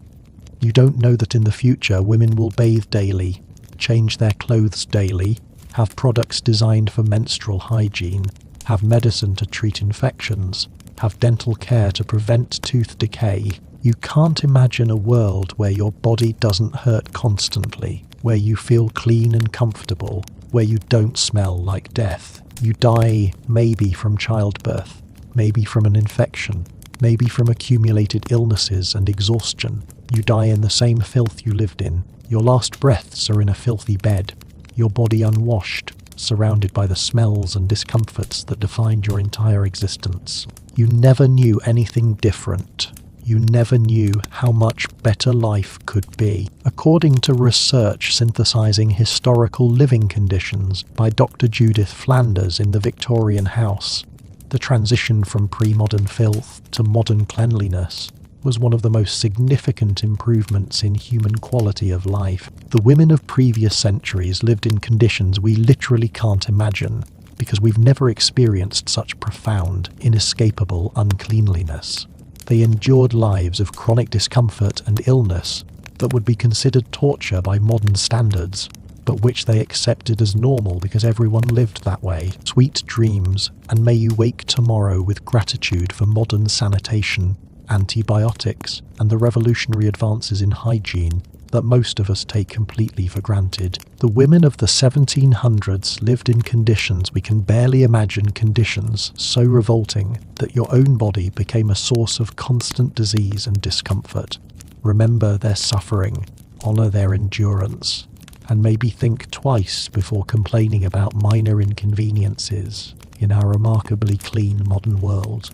Speaker 1: You don't know that in the future women will bathe daily, change their clothes daily, have products designed for menstrual hygiene, have medicine to treat infections, have dental care to prevent tooth decay. You can't imagine a world where your body doesn't hurt constantly, where you feel clean and comfortable, where you don't smell like death. You die maybe from childbirth, maybe from an infection, maybe from accumulated illnesses and exhaustion. You die in the same filth you lived in. Your last breaths are in a filthy bed, your body unwashed, surrounded by the smells and discomforts that defined your entire existence. You never knew anything different. You never knew how much better life could be. According to research synthesizing historical living conditions by Dr. Judith Flanders in the Victorian House, the transition from pre-modern filth to modern cleanliness was one of the most significant improvements in human quality of life. The women of previous centuries lived in conditions we literally can't imagine, because we've never experienced such profound, inescapable uncleanliness. They endured lives of chronic discomfort and illness that would be considered torture by modern standards, but which they accepted as normal because everyone lived that way. Sweet dreams, and may you wake tomorrow with gratitude for modern sanitation, antibiotics, and the revolutionary advances in hygiene that most of us take completely for granted. The women of the 1700s lived in conditions we can barely imagine, conditions so revolting that your own body became a source of constant disease and discomfort. Remember their suffering, honor their endurance, and maybe think twice before complaining about minor inconveniences in our remarkably clean modern world.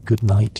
Speaker 1: Good night.